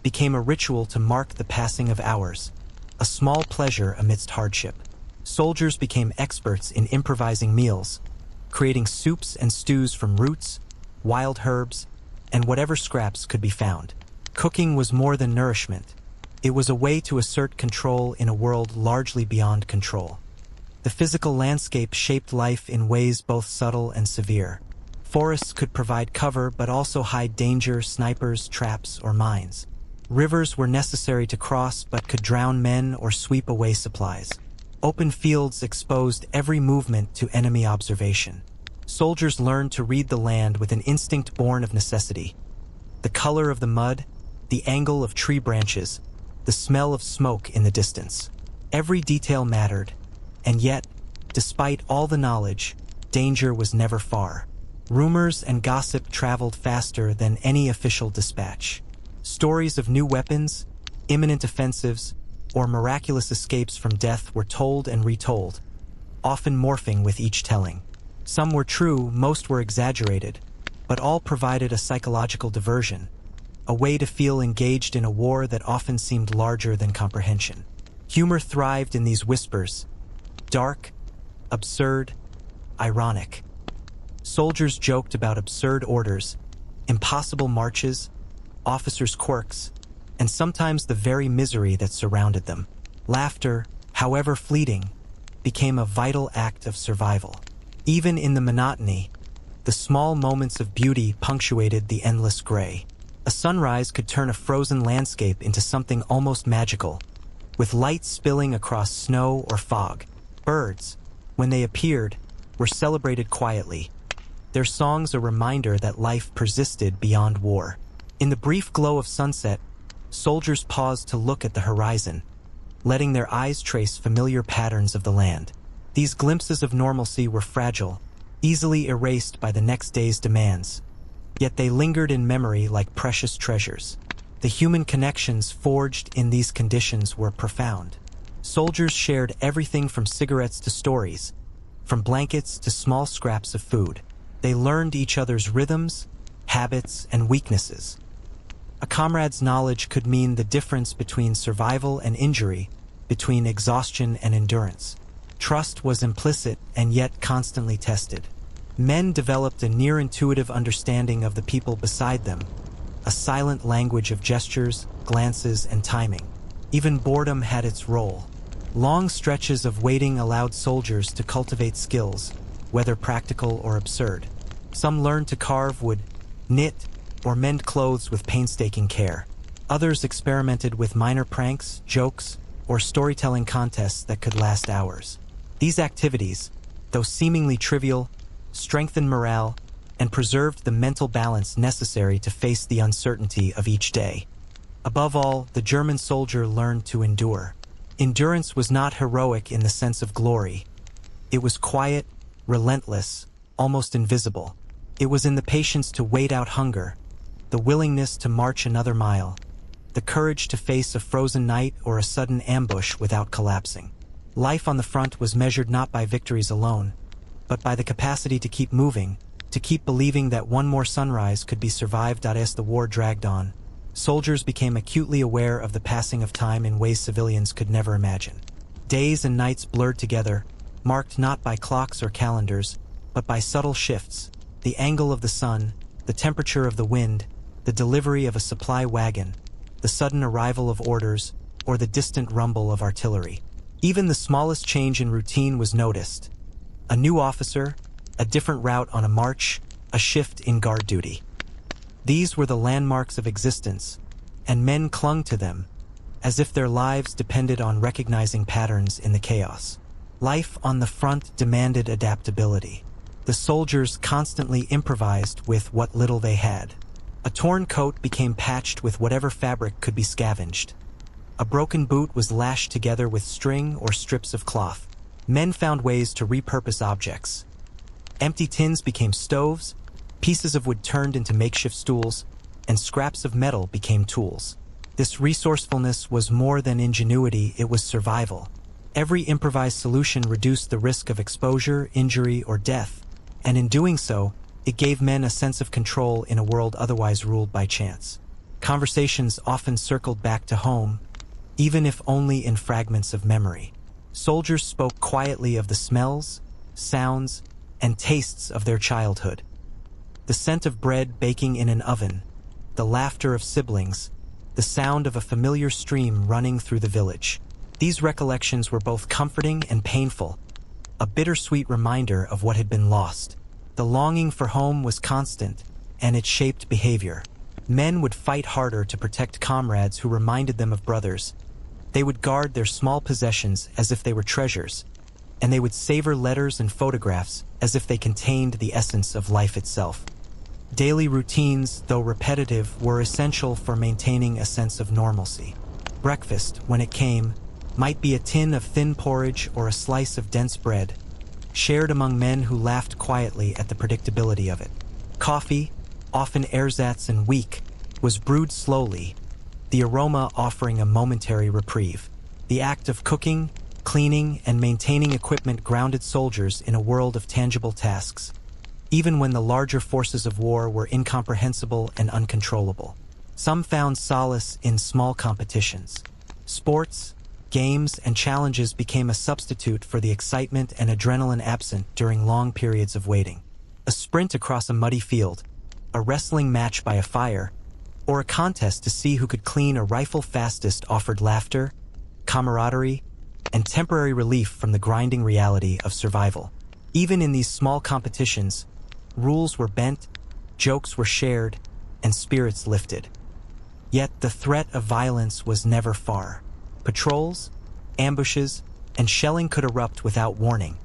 became a ritual to mark the passing of hours, a small pleasure amidst hardship. Soldiers became experts in improvising meals, creating soups and stews from roots, wild herbs, and whatever scraps could be found. Cooking was more than nourishment. It was a way to assert control in a world largely beyond control. The physical landscape shaped life in ways both subtle and severe. Forests could provide cover but also hide danger, snipers, traps, or mines. Rivers were necessary to cross but could drown men or sweep away supplies. Open fields exposed every movement to enemy observation. Soldiers learned to read the land with an instinct born of necessity. The color of the mud, the angle of tree branches, the smell of smoke in the distance. Every detail mattered, and yet, despite all the knowledge, danger was never far. Rumors and gossip traveled faster than any official dispatch. Stories of new weapons, imminent offensives, or miraculous escapes from death were told and retold, often morphing with each telling. Some were true, most were exaggerated, but all provided a psychological diversion, a way to feel engaged in a war that often seemed larger than comprehension. Humor thrived in these whispers, dark, absurd, ironic. Soldiers joked about absurd orders, impossible marches, officers' quirks, and sometimes the very misery that surrounded them. Laughter, however fleeting, became a vital act of survival. Even in the monotony, the small moments of beauty punctuated the endless gray. A sunrise could turn a frozen landscape into something almost magical, with light spilling across snow or fog. Birds, when they appeared, were celebrated quietly, their songs a reminder that life persisted beyond war. In the brief glow of sunset, soldiers paused to look at the horizon, letting their eyes trace familiar patterns of the land. These glimpses of normalcy were fragile, easily erased by the next day's demands, yet they lingered in memory like precious treasures. The human connections forged in these conditions were profound. Soldiers shared everything from cigarettes to stories, from blankets to small scraps of food. They learned each other's rhythms, habits, and weaknesses. A comrade's knowledge could mean the difference between survival and injury, between exhaustion and endurance. Trust was implicit and yet constantly tested. Men developed a near-intuitive understanding of the people beside them, a silent language of gestures, glances, and timing. Even boredom had its role. Long stretches of waiting allowed soldiers to cultivate skills, whether practical or absurd. Some learned to carve wood, knit, or mend clothes with painstaking care. Others experimented with minor pranks, jokes, or storytelling contests that could last hours. These activities, though seemingly trivial, strengthened morale and preserved the mental balance necessary to face the uncertainty of each day. Above all, the German soldier learned to endure. Endurance was not heroic in the sense of glory. It was quiet, relentless, almost invisible. It was in the patience to wait out hunger, the willingness to march another mile, the courage to face a frozen night or a sudden ambush without collapsing. Life on the front was measured not by victories alone, but by the capacity to keep moving, to keep believing that one more sunrise could be survived as the war dragged on. Soldiers became acutely aware of the passing of time in ways civilians could never imagine. Days and nights blurred together, marked not by clocks or calendars, but by subtle shifts: the angle of the sun, the temperature of the wind, the delivery of a supply wagon, the sudden arrival of orders, or the distant rumble of artillery. Even the smallest change in routine was noticed. A new officer, a different route on a march, a shift in guard duty. These were the landmarks of existence, and men clung to them, as if their lives depended on recognizing patterns in the chaos. Life on the front demanded adaptability. The soldiers constantly improvised with what little they had. A torn coat became patched with whatever fabric could be scavenged. A broken boot was lashed together with string or strips of cloth. Men found ways to repurpose objects. Empty tins became stoves, pieces of wood turned into makeshift stools, and scraps of metal became tools. This resourcefulness was more than ingenuity, it was survival. Every improvised solution reduced the risk of exposure, injury, or death, and in doing so, it gave men a sense of control in a world otherwise ruled by chance. Conversations often circled back to home, even if only in fragments of memory. Soldiers spoke quietly of the smells, sounds, and tastes of their childhood. The scent of bread baking in an oven, the laughter of siblings, the sound of a familiar stream running through the village. These recollections were both comforting and painful, a bittersweet reminder of what had been lost. The longing for home was constant, and it shaped behavior. Men would fight harder to protect comrades who reminded them of brothers. They would guard their small possessions as if they were treasures, and they would savor letters and photographs as if they contained the essence of life itself. Daily routines, though repetitive, were essential for maintaining a sense of normalcy. Breakfast, when it came, might be a tin of thin porridge or a slice of dense bread, shared among men who laughed quietly at the predictability of it. Coffee, often ersatz and weak, was brewed slowly, the aroma offering a momentary reprieve. The act of cooking, cleaning, and maintaining equipment grounded soldiers in a world of tangible tasks, even when the larger forces of war were incomprehensible and uncontrollable. Some found solace in small competitions. Sports, games, and challenges became a substitute for the excitement and adrenaline absent during long periods of waiting. A sprint across a muddy field, a wrestling match by a fire, or a contest to see who could clean a rifle fastest offered laughter, camaraderie, and temporary relief from the grinding reality of survival. Even in these small competitions, rules were bent, jokes were shared, and spirits lifted. Yet the threat of violence was never far. Patrols, ambushes, and shelling could erupt without warning,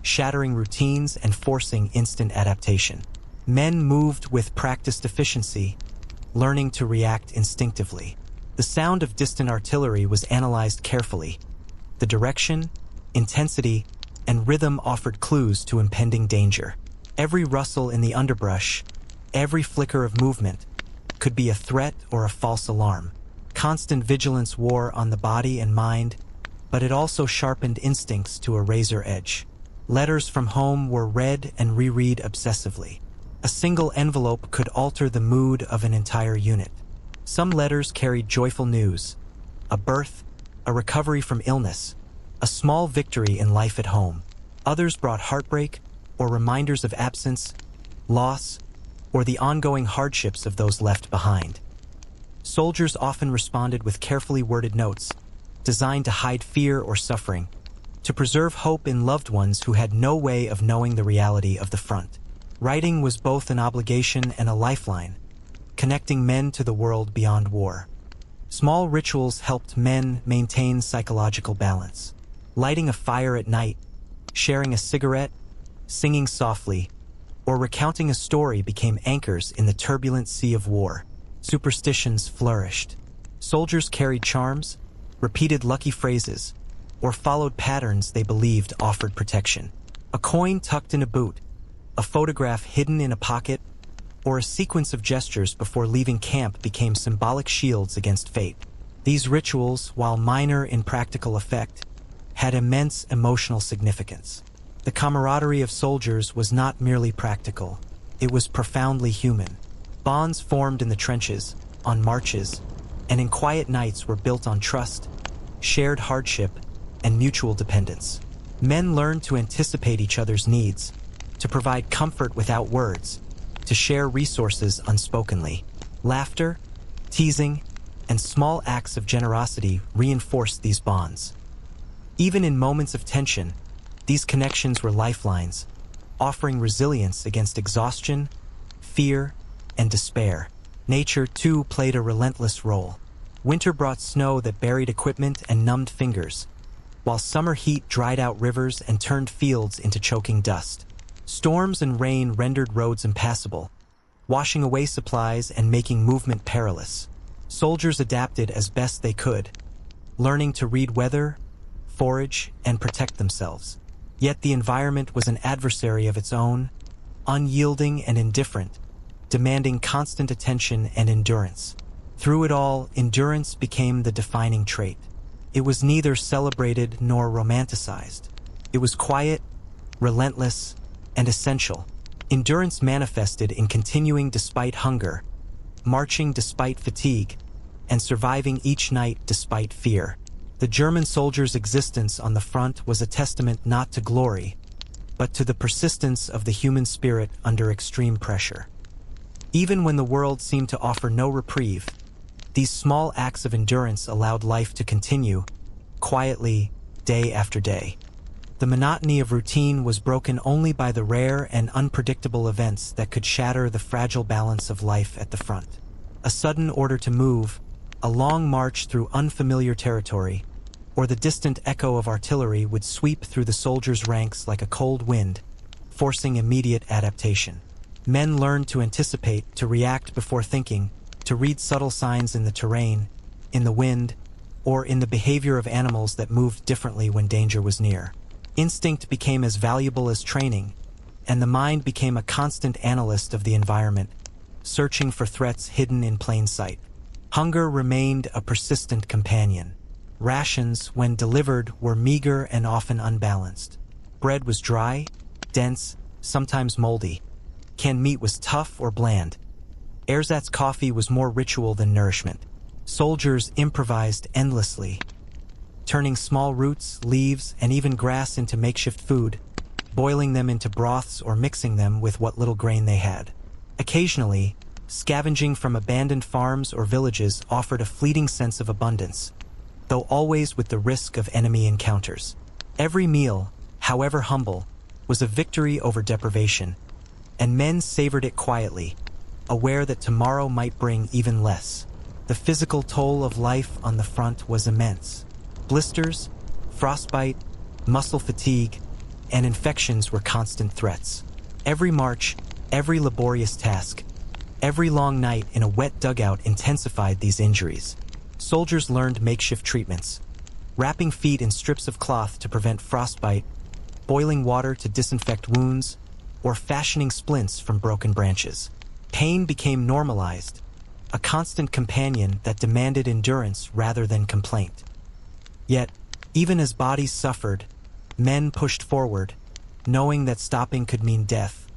shattering routines and forcing instant adaptation. Men moved with practiced efficiency, learning to react instinctively. The sound of distant artillery was analyzed carefully. The direction, intensity, and rhythm offered clues to impending danger. Every rustle in the underbrush, every flicker of movement, could be a threat or a false alarm. Constant vigilance wore on the body and mind, but it also sharpened instincts to a razor edge. Letters from home were read and reread obsessively. A single envelope could alter the mood of an entire unit. Some letters carried joyful news, a birth, a recovery from illness, a small victory in life at home. Others brought heartbreak or reminders of absence, loss, or the ongoing hardships of those left behind. Soldiers often responded with carefully worded notes, designed to hide fear or suffering, to preserve hope in loved ones who had no way of knowing the reality of the front. Writing was both an obligation and a lifeline, connecting men to the world beyond war. Small rituals helped men maintain psychological balance. Lighting a fire at night, sharing a cigarette, singing softly, or recounting a story became anchors in the turbulent sea of war. Superstitions flourished. Soldiers carried charms, repeated lucky phrases, or followed patterns they believed offered protection. A coin tucked in a boot, a photograph hidden in a pocket, or a sequence of gestures before leaving camp became symbolic shields against fate. These rituals, while minor in practical effect, had immense emotional significance. The camaraderie of soldiers was not merely practical, it was profoundly human. Bonds formed in the trenches, on marches, and in quiet nights were built on trust, shared hardship, and mutual dependence. Men learned to anticipate each other's needs, to provide comfort without words, to share resources unspokenly. Laughter, teasing, and small acts of generosity reinforced these bonds. Even in moments of tension, these connections were lifelines, offering resilience against exhaustion, fear, and despair. Nature, too, played a relentless role. Winter brought snow that buried equipment and numbed fingers, while summer heat dried out rivers and turned fields into choking dust. Storms and rain rendered roads impassable, washing away supplies and making movement perilous. Soldiers adapted as best they could, learning to read weather, forage, and protect themselves. Yet the environment was an adversary of its own, unyielding and indifferent, demanding constant attention and endurance. Through it all, endurance became the defining trait. It was neither celebrated nor romanticized. It was quiet, relentless, and essential. Endurance manifested in continuing despite hunger, marching despite fatigue, and surviving each night despite fear. The German soldiers' existence on the front was a testament not to glory, but to the persistence of the human spirit under extreme pressure. Even when the world seemed to offer no reprieve, these small acts of endurance allowed life to continue, quietly, day after day. The monotony of routine was broken only by the rare and unpredictable events that could shatter the fragile balance of life at the front. A sudden order to move, a long march through unfamiliar territory, or the distant echo of artillery would sweep through the soldiers' ranks like a cold wind, forcing immediate adaptation. Men learned to anticipate, to react before thinking, to read subtle signs in the terrain, in the wind, or in the behavior of animals that moved differently when danger was near. Instinct became as valuable as training, and the mind became a constant analyst of the environment, searching for threats hidden in plain sight. Hunger remained a persistent companion. Rations, when delivered, were meager and often unbalanced. Bread was dry, dense, sometimes moldy. Canned meat was tough or bland. Ersatz coffee was more ritual than nourishment. Soldiers improvised endlessly, turning small roots, leaves, and even grass into makeshift food, boiling them into broths or mixing them with what little grain they had. Occasionally, scavenging from abandoned farms or villages offered a fleeting sense of abundance, though always with the risk of enemy encounters. Every meal, however humble, was a victory over deprivation, and men savored it quietly, aware that tomorrow might bring even less. The physical toll of life on the front was immense. Blisters, frostbite, muscle fatigue, and infections were constant threats. Every march, every laborious task, every long night in a wet dugout intensified these injuries. Soldiers learned makeshift treatments, wrapping feet in strips of cloth to prevent frostbite, boiling water to disinfect wounds, or fashioning splints from broken branches. Pain became normalized, a constant companion that demanded endurance rather than complaint. Yet, even as bodies suffered, men pushed forward, knowing that stopping could mean death,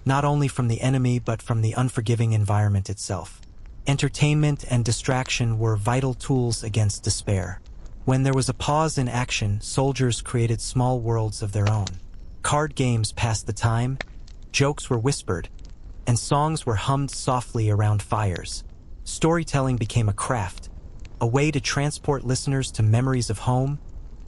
not only from the enemy but from the unforgiving environment itself. Entertainment and distraction were vital tools against despair. When there was a pause in action, soldiers created small worlds of their own. Card games passed the time, jokes were whispered, and songs were hummed softly around fires. Storytelling became a craft, a way to transport listeners to memories of home,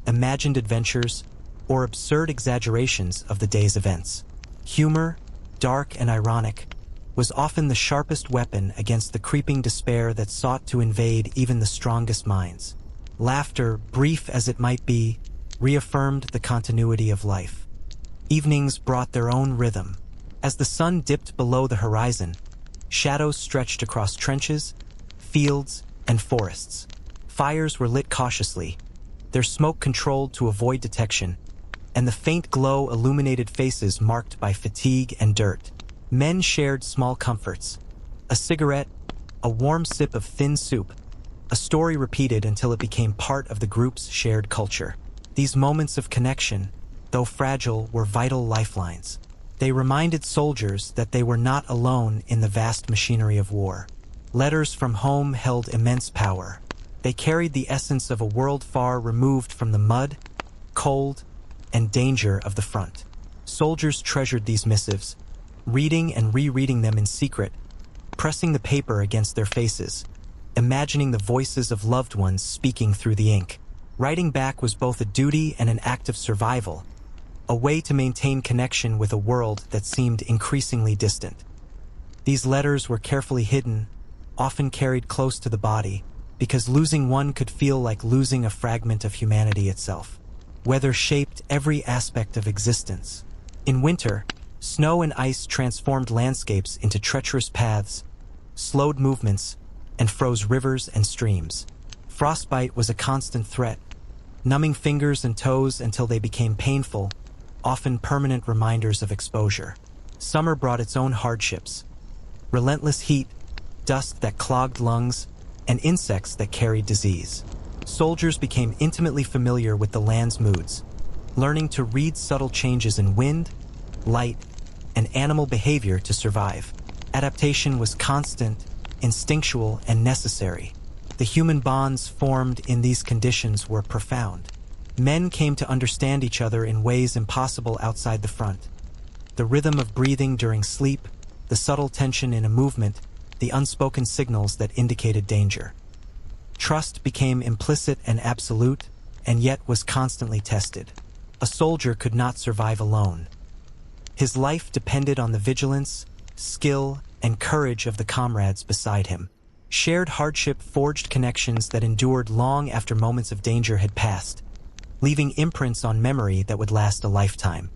imagined adventures, or absurd exaggerations of the day's events. Humor, dark and ironic, was often the sharpest weapon against the creeping despair that sought to invade even the strongest minds. Laughter, brief as it might be, reaffirmed the continuity of life. Evenings brought their own rhythm. As the sun dipped below the horizon, shadows stretched across trenches, fields, and forests. Fires were lit cautiously, their smoke controlled to avoid detection, and the faint glow illuminated faces marked by fatigue and dirt. Men shared small comforts: a cigarette, a warm sip of thin soup, a story repeated until it became part of the group's shared culture. These moments of connection, though fragile, were vital lifelines. They reminded soldiers that they were not alone in the vast machinery of war. Letters from home held immense power. They carried the essence of a world far removed from the mud, cold, and danger of the front. Soldiers treasured these missives, reading and rereading them in secret, pressing the paper against their faces, imagining the voices of loved ones speaking through the ink. Writing back was both a duty and an act of survival, a way to maintain connection with a world that seemed increasingly distant. These letters were carefully hidden, often carried close to the body, because losing one could feel like losing a fragment of humanity itself. Weather shaped every aspect of existence. In winter, snow and ice transformed landscapes into treacherous paths, slowed movements, and froze rivers and streams. Frostbite was a constant threat, numbing fingers and toes until they became painful, often permanent reminders of exposure. Summer brought its own hardships: relentless heat, dust that clogged lungs, and insects that carried disease. Soldiers became intimately familiar with the land's moods, learning to read subtle changes in wind, light, and animal behavior to survive. Adaptation was constant, instinctual, and necessary. The human bonds formed in these conditions were profound. Men came to understand each other in ways impossible outside the front. The rhythm of breathing during sleep, the subtle tension in a movement, the unspoken signals that indicated danger. Trust became implicit and absolute, and yet was constantly tested. A soldier could not survive alone. His life depended on the vigilance, skill, and courage of the comrades beside him. Shared hardship forged connections that endured long after moments of danger had passed, leaving imprints on memory that would last a lifetime.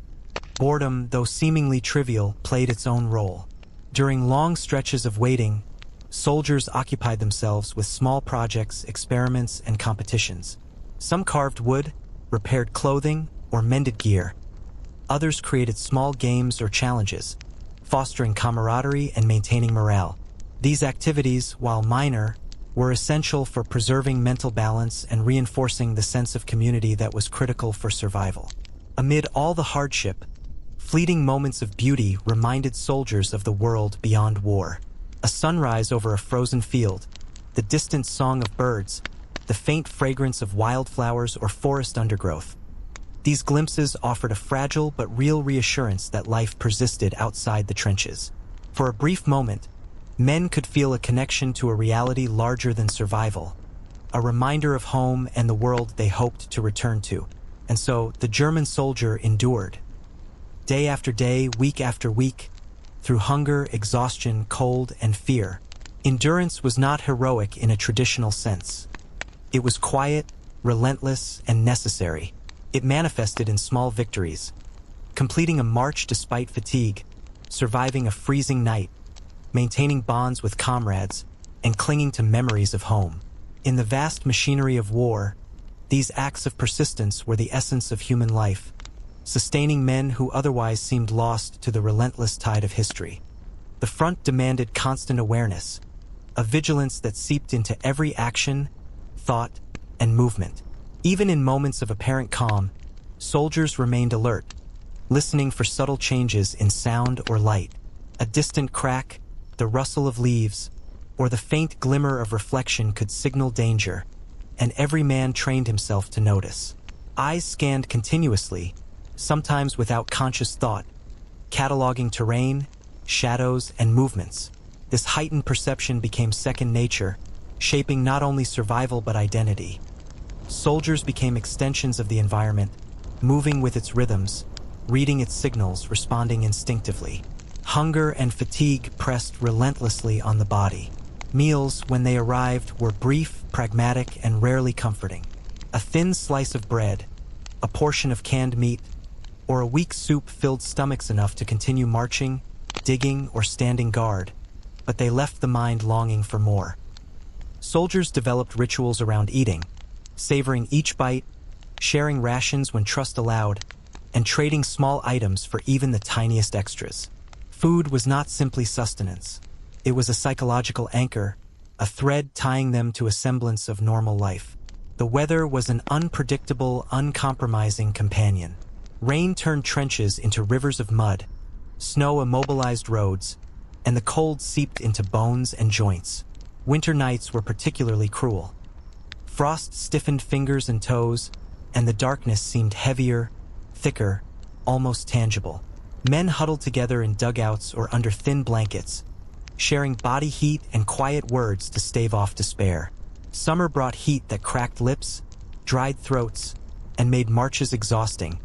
Boredom, though seemingly trivial, played its own role. During long stretches of waiting, soldiers occupied themselves with small projects, experiments, and competitions. Some carved wood, repaired clothing, or mended gear. Others created small games or challenges, fostering camaraderie and maintaining morale. These activities, while minor, were essential for preserving mental balance and reinforcing the sense of community that was critical for survival. Amid all the hardship, fleeting moments of beauty reminded soldiers of the world beyond war. A sunrise over a frozen field, the distant song of birds, the faint fragrance of wildflowers or forest undergrowth. These glimpses offered a fragile but real reassurance that life persisted outside the trenches. For a brief moment, men could feel a connection to a reality larger than survival, a reminder of home and the world they hoped to return to. And so, the German soldier endured. Day after day, week after week, through hunger, exhaustion, cold, and fear. Endurance was not heroic in a traditional sense. It was quiet, relentless, and necessary. It manifested in small victories, completing a march despite fatigue, surviving a freezing night, maintaining bonds with comrades, and clinging to memories of home. In the vast machinery of war, these acts of persistence were the essence of human life, sustaining men who otherwise seemed lost to the relentless tide of history. The front demanded constant awareness, a vigilance that seeped into every action, thought, and movement. Even in moments of apparent calm, soldiers remained alert, listening for subtle changes in sound or light. A distant crack, the rustle of leaves, or the faint glimmer of reflection could signal danger, and every man trained himself to notice. Eyes scanned continuously, sometimes without conscious thought, cataloging terrain, shadows, and movements. This heightened perception became second nature, shaping not only survival but identity. Soldiers became extensions of the environment, moving with its rhythms, reading its signals, responding instinctively. Hunger and fatigue pressed relentlessly on the body. Meals, when they arrived, were brief, pragmatic, and rarely comforting. A thin slice of bread, a portion of canned meat, or a weak soup filled stomachs enough to continue marching, digging, or standing guard, but they left the mind longing for more. Soldiers developed rituals around eating, savoring each bite, sharing rations when trust allowed, and trading small items for even the tiniest extras. Food was not simply sustenance. It was a psychological anchor, a thread tying them to a semblance of normal life. The weather was an unpredictable, uncompromising companion. Rain turned trenches into rivers of mud, snow immobilized roads, and the cold seeped into bones and joints. Winter nights were particularly cruel. Frost stiffened fingers and toes, and the darkness seemed heavier, thicker, almost tangible. Men huddled together in dugouts or under thin blankets, sharing body heat and quiet words to stave off despair. Summer brought heat that cracked lips, dried throats, and made marches exhausting,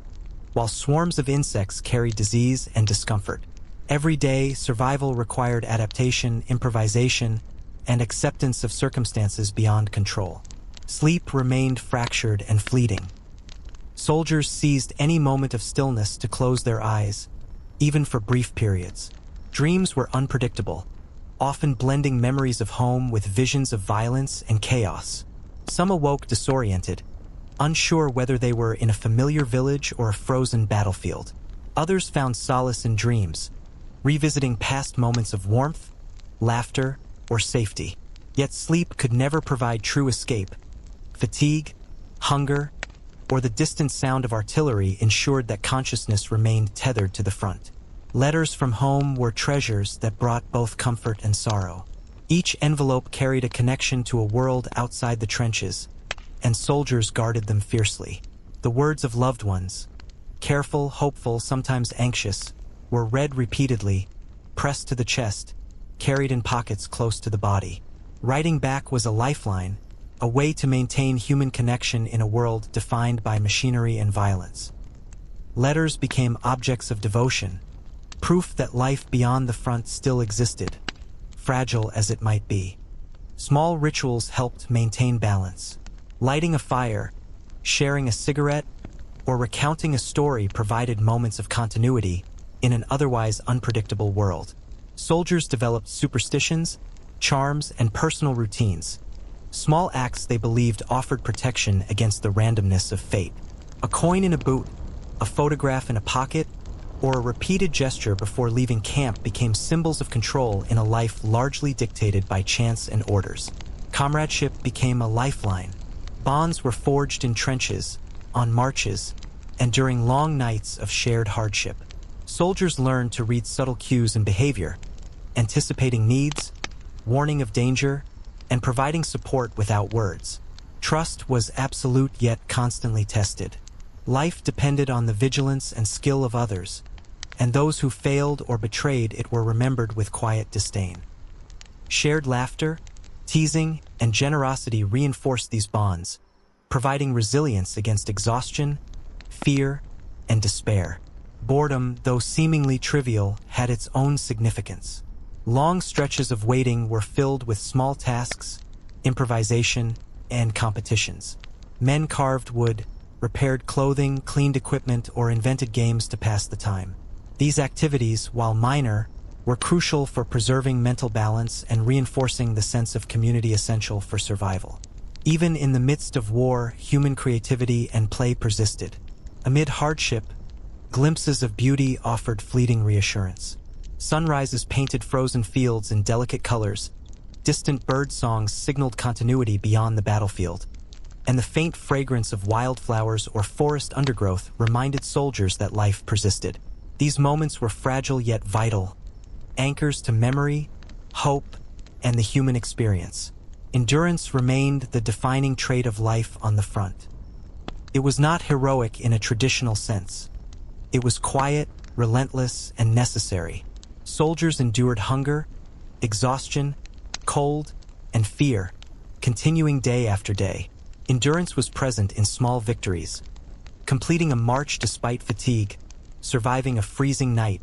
while swarms of insects carried disease and discomfort. Every day, survival required adaptation, improvisation, and acceptance of circumstances beyond control. Sleep remained fractured and fleeting. Soldiers seized any moment of stillness to close their eyes, even for brief periods. Dreams were unpredictable, often blending memories of home with visions of violence and chaos. Some awoke disoriented, unsure whether they were in a familiar village or a frozen battlefield. Others found solace in dreams, revisiting past moments of warmth, laughter, or safety. Yet sleep could never provide true escape. Fatigue, hunger, or the distant sound of artillery ensured that consciousness remained tethered to the front. Letters from home were treasures that brought both comfort and sorrow. Each envelope carried a connection to a world outside the trenches, and soldiers guarded them fiercely. The words of loved ones, careful, hopeful, sometimes anxious, were read repeatedly, pressed to the chest, carried in pockets close to the body. Writing back was a lifeline, a way to maintain human connection in a world defined by machinery and violence. Letters became objects of devotion, proof that life beyond the front still existed, fragile as it might be. Small rituals helped maintain balance. Lighting a fire, sharing a cigarette, or recounting a story provided moments of continuity in an otherwise unpredictable world. Soldiers developed superstitions, charms, and personal routines, small acts they believed offered protection against the randomness of fate. A coin in a boot, a photograph in a pocket, or a repeated gesture before leaving camp became symbols of control in a life largely dictated by chance and orders. Comradeship became a lifeline. Bonds were forged in trenches, on marches, and during long nights of shared hardship. Soldiers learned to read subtle cues in behavior, anticipating needs, warning of danger, and providing support without words. Trust was absolute yet constantly tested. Life depended on the vigilance and skill of others, and those who failed or betrayed it were remembered with quiet disdain. Shared laughter, teasing, and generosity reinforced these bonds, providing resilience against exhaustion, fear, and despair. Boredom, though seemingly trivial, had its own significance. Long stretches of waiting were filled with small tasks, improvisation, and competitions. Men carved wood, repaired clothing, cleaned equipment, or invented games to pass the time. These activities, while minor, were crucial for preserving mental balance and reinforcing the sense of community essential for survival. Even in the midst of war, human creativity and play persisted. Amid hardship, glimpses of beauty offered fleeting reassurance. Sunrises painted frozen fields in delicate colors, distant bird songs signaled continuity beyond the battlefield, and the faint fragrance of wildflowers or forest undergrowth reminded soldiers that life persisted. These moments were fragile yet vital, anchors to memory, hope, and the human experience. Endurance remained the defining trait of life on the front. It was not heroic in a traditional sense. It was quiet, relentless, and necessary. Soldiers endured hunger, exhaustion, cold, and fear, continuing day after day. Endurance was present in small victories, completing a march despite fatigue, surviving a freezing night,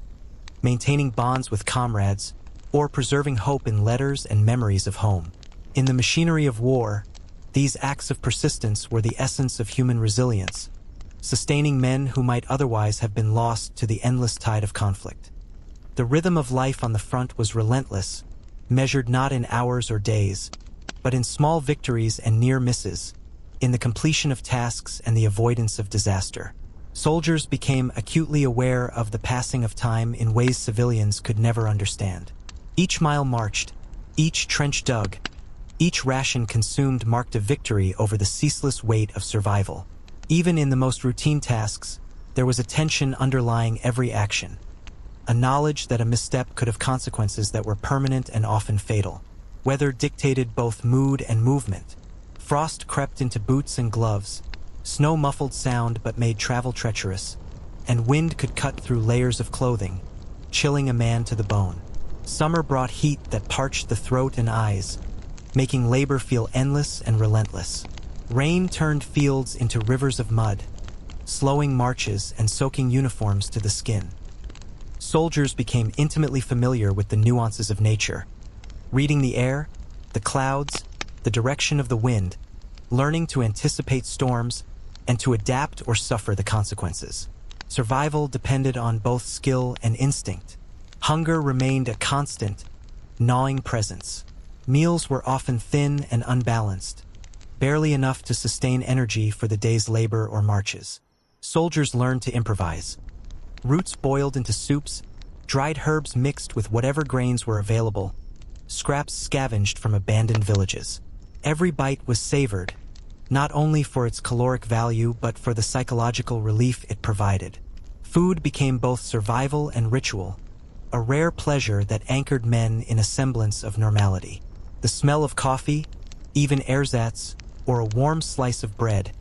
maintaining bonds with comrades, or preserving hope in letters and memories of home. In the machinery of war, these acts of persistence were the essence of human resilience, sustaining men who might otherwise have been lost to the endless tide of conflict. The rhythm of life on the front was relentless, measured not in hours or days, but in small victories and near misses, in the completion of tasks and the avoidance of disaster. Soldiers became acutely aware of the passing of time in ways civilians could never understand. Each mile marched, each trench dug, each ration consumed marked a victory over the ceaseless weight of survival. Even in the most routine tasks, there was a tension underlying every action, a knowledge that a misstep could have consequences that were permanent and often fatal. Weather dictated both mood and movement. Frost crept into boots and gloves, snow muffled sound but made travel treacherous, and wind could cut through layers of clothing, chilling a man to the bone. Summer brought heat that parched the throat and eyes, making labor feel endless and relentless. Rain turned fields into rivers of mud, slowing marches and soaking uniforms to the skin. Soldiers became intimately familiar with the nuances of nature, reading the air, the clouds, the direction of the wind, learning to anticipate storms, and to adapt or suffer the consequences. Survival depended on both skill and instinct. Hunger remained a constant, gnawing presence. Meals were often thin and unbalanced, barely enough to sustain energy for the day's labor or marches. Soldiers learned to improvise. Roots boiled into soups, dried herbs mixed with whatever grains were available, scraps scavenged from abandoned villages. Every bite was savored, not only for its caloric value but for the psychological relief it provided. Food became both survival and ritual, a rare pleasure that anchored men in a semblance of normality. The smell of coffee, even ersatz, or a warm slice of bread,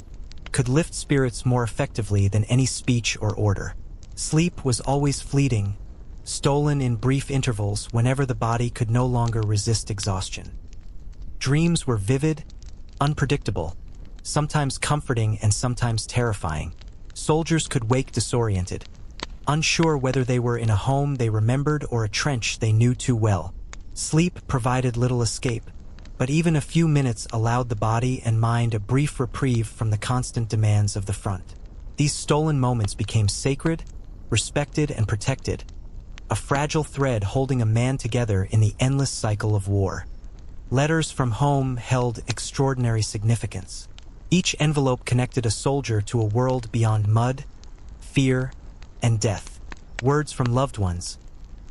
could lift spirits more effectively than any speech or order. Sleep was always fleeting, stolen in brief intervals whenever the body could no longer resist exhaustion. Dreams were vivid, unpredictable, sometimes comforting and sometimes terrifying. Soldiers could wake disoriented, unsure whether they were in a home they remembered or a trench they knew too well. Sleep provided little escape, but even a few minutes allowed the body and mind a brief reprieve from the constant demands of the front. These stolen moments became sacred, respected, and protected, a fragile thread holding a man together in the endless cycle of war. Letters from home held extraordinary significance. Each envelope connected a soldier to a world beyond mud, fear, and death. Words from loved ones,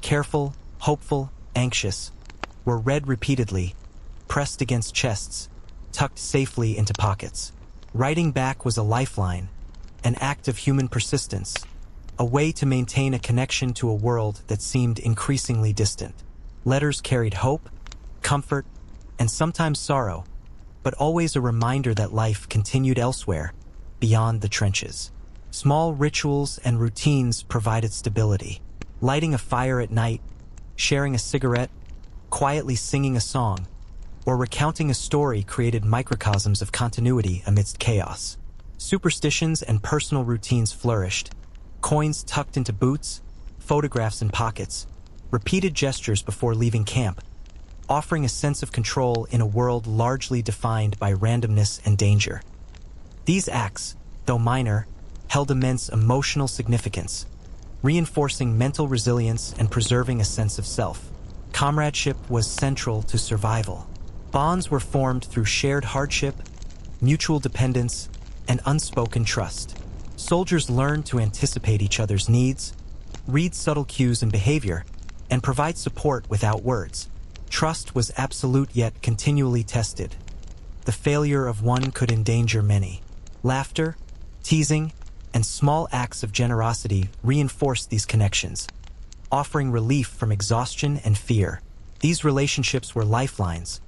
careful, hopeful, anxious, were read repeatedly, pressed against chests, tucked safely into pockets. Writing back was a lifeline, an act of human persistence, a way to maintain a connection to a world that seemed increasingly distant. Letters carried hope, comfort, and sometimes sorrow, but always a reminder that life continued elsewhere, beyond the trenches. Small rituals and routines provided stability. Lighting a fire at night, sharing a cigarette, quietly singing a song, or recounting a story created microcosms of continuity amidst chaos. Superstitions and personal routines flourished, coins tucked into boots, photographs in pockets, repeated gestures before leaving camp, offering a sense of control in a world largely defined by randomness and danger. These acts, though minor, held immense emotional significance, reinforcing mental resilience and preserving a sense of self. Comradeship was central to survival. Bonds were formed through shared hardship, mutual dependence, and unspoken trust. Soldiers learned to anticipate each other's needs, read subtle cues in behavior, and provide support without words. Trust was absolute yet continually tested. The failure of one could endanger many. Laughter, teasing, and small acts of generosity reinforced these connections, offering relief from exhaustion and fear. These relationships were lifelines,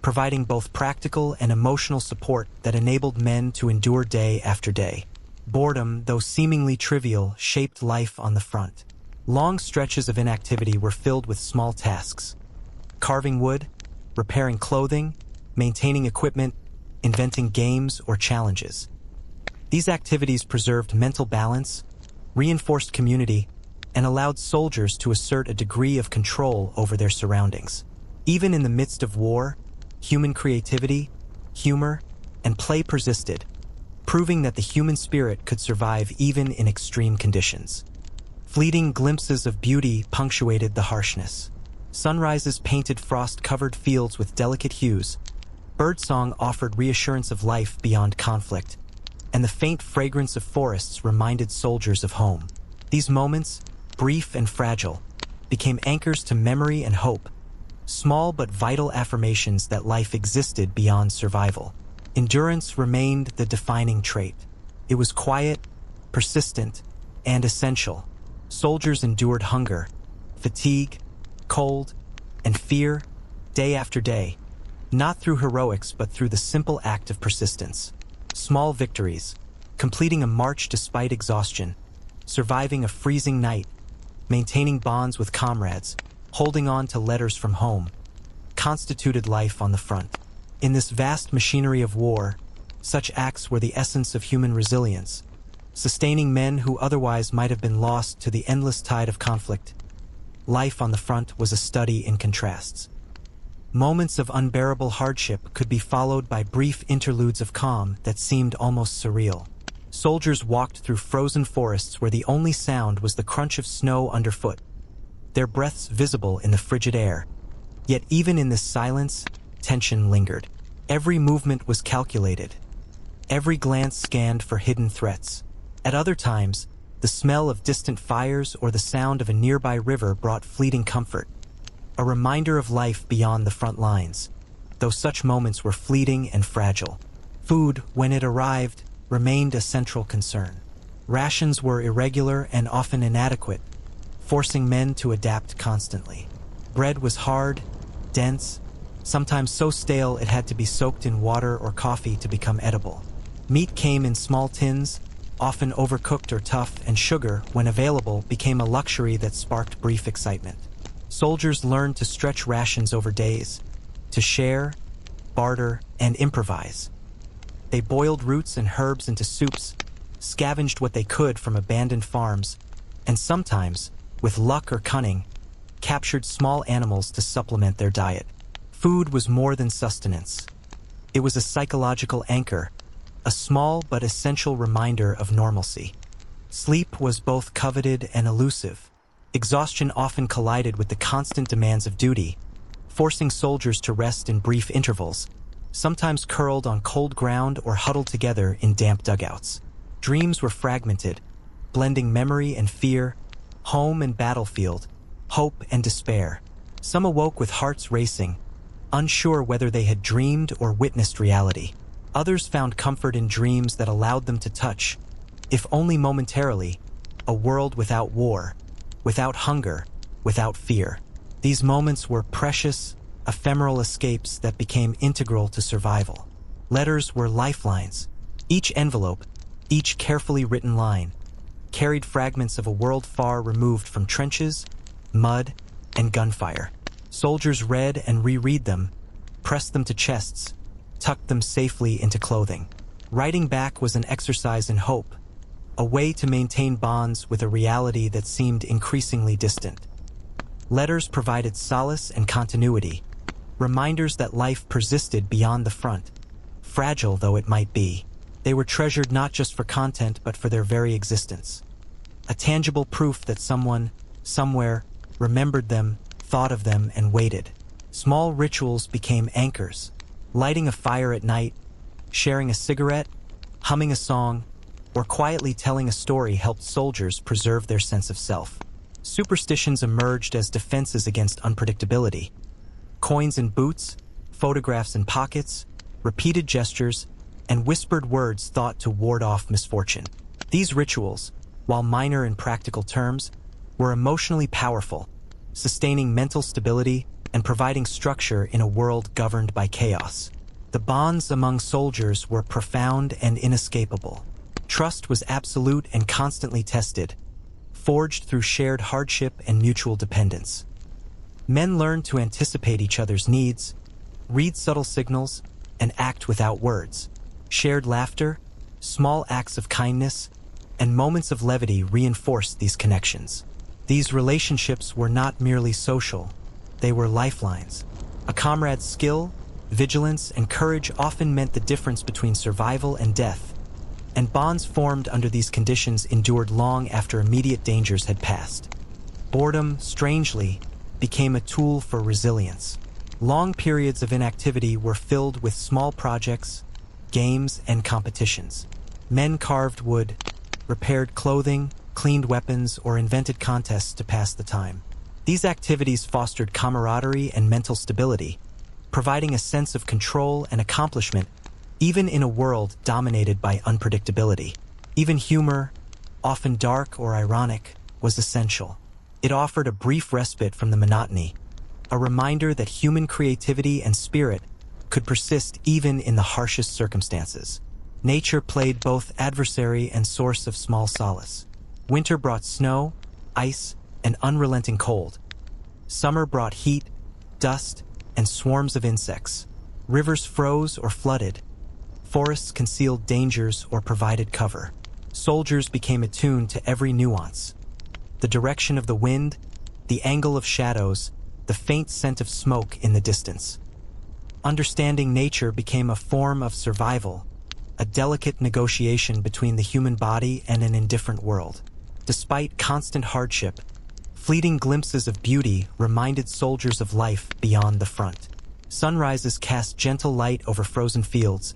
providing both practical and emotional support that enabled men to endure day after day. Boredom, though seemingly trivial, shaped life on the front. Long stretches of inactivity were filled with small tasks: carving wood, repairing clothing, maintaining equipment, inventing games or challenges. These activities preserved mental balance, reinforced community, and allowed soldiers to assert a degree of control over their surroundings. Even in the midst of war, human creativity, humor, and play persisted, proving that the human spirit could survive even in extreme conditions. Fleeting glimpses of beauty punctuated the harshness. Sunrises painted frost-covered fields with delicate hues, birdsong offered reassurance of life beyond conflict, and the faint fragrance of forests reminded soldiers of home. These moments, brief and fragile, became anchors to memory and hope, small but vital affirmations that life existed beyond survival. Endurance remained the defining trait. It was quiet, persistent, and essential. Soldiers endured hunger, fatigue, cold, and fear day after day, not through heroics but through the simple act of persistence. Small victories, completing a march despite exhaustion, surviving a freezing night, maintaining bonds with comrades, holding on to letters from home, constituted life on the front. In this vast machinery of war, such acts were the essence of human resilience, sustaining men who otherwise might have been lost to the endless tide of conflict. Life on the front was a study in contrasts. Moments of unbearable hardship could be followed by brief interludes of calm that seemed almost surreal. Soldiers walked through frozen forests where the only sound was the crunch of snow underfoot, their breaths visible in the frigid air. Yet even in this silence, tension lingered. Every movement was calculated. Every glance scanned for hidden threats. At other times, the smell of distant fires or the sound of a nearby river brought fleeting comfort, a reminder of life beyond the front lines, though such moments were fleeting and fragile. Food, when it arrived, remained a central concern. Rations were irregular and often inadequate, forcing men to adapt constantly. Bread was hard, dense, sometimes so stale it had to be soaked in water or coffee to become edible. Meat came in small tins, often overcooked or tough, and sugar, when available, became a luxury that sparked brief excitement. Soldiers learned to stretch rations over days, to share, barter, and improvise. They boiled roots and herbs into soups, scavenged what they could from abandoned farms, and sometimes, with luck or cunning, captured small animals to supplement their diet. Food was more than sustenance. It was a psychological anchor, a small but essential reminder of normalcy. Sleep was both coveted and elusive. Exhaustion often collided with the constant demands of duty, forcing soldiers to rest in brief intervals, sometimes curled on cold ground or huddled together in damp dugouts. Dreams were fragmented, blending memory and fear, home and battlefield, hope and despair. Some awoke with hearts racing, unsure whether they had dreamed or witnessed reality. Others found comfort in dreams that allowed them to touch, if only momentarily, a world without war, without hunger, without fear. These moments were precious, ephemeral escapes that became integral to survival. Letters were lifelines. Each envelope, each carefully written line, carried fragments of a world far removed from trenches, mud, and gunfire. Soldiers read and reread them, pressed them to chests, tucked them safely into clothing. Writing back was an exercise in hope, a way to maintain bonds with a reality that seemed increasingly distant. Letters provided solace and continuity, reminders that life persisted beyond the front, fragile though it might be. They were treasured not just for content but for their very existence. A tangible proof that someone, somewhere, remembered them, thought of them, and waited. Small rituals became anchors. Lighting a fire at night, sharing a cigarette, humming a song, or quietly telling a story helped soldiers preserve their sense of self. Superstitions emerged as defenses against unpredictability. Coins in boots, photographs in pockets, repeated gestures, and whispered words thought to ward off misfortune. These rituals, while minor in practical terms, were emotionally powerful, sustaining mental stability and providing structure in a world governed by chaos. The bonds among soldiers were profound and inescapable. Trust was absolute and constantly tested, forged through shared hardship and mutual dependence. Men learned to anticipate each other's needs, read subtle signals, and act without words. Shared laughter, small acts of kindness, and moments of levity reinforced these connections. These relationships were not merely social, they were lifelines. A comrade's skill, vigilance, and courage often meant the difference between survival and death, and bonds formed under these conditions endured long after immediate dangers had passed. Boredom, strangely, became a tool for resilience. Long periods of inactivity were filled with small projects, games, and competitions. Men carved wood, repaired clothing, cleaned weapons, or invented contests to pass the time. These activities fostered camaraderie and mental stability, providing a sense of control and accomplishment even in a world dominated by unpredictability. Even humor, often dark or ironic, was essential. It offered a brief respite from the monotony, a reminder that human creativity and spirit could persist even in the harshest circumstances. Nature played both adversary and source of small solace. Winter brought snow, ice, and unrelenting cold. Summer brought heat, dust, and swarms of insects. Rivers froze or flooded. Forests concealed dangers or provided cover. Soldiers became attuned to every nuance. The direction of the wind, the angle of shadows, the faint scent of smoke in the distance. Understanding nature became a form of survival, a delicate negotiation between the human body and an indifferent world. Despite constant hardship, fleeting glimpses of beauty reminded soldiers of life beyond the front. Sunrises cast gentle light over frozen fields,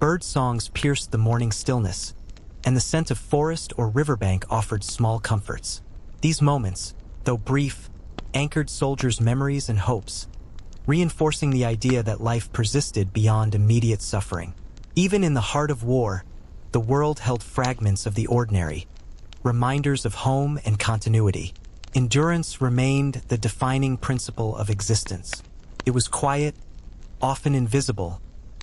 bird songs pierced the morning stillness, and the scent of forest or riverbank offered small comforts. These moments, though brief, anchored soldiers' memories and hopes, reinforcing the idea that life persisted beyond immediate suffering. Even in the heart of war, the world held fragments of the ordinary, reminders of home and continuity. Endurance remained the defining principle of existence. It was quiet, often invisible,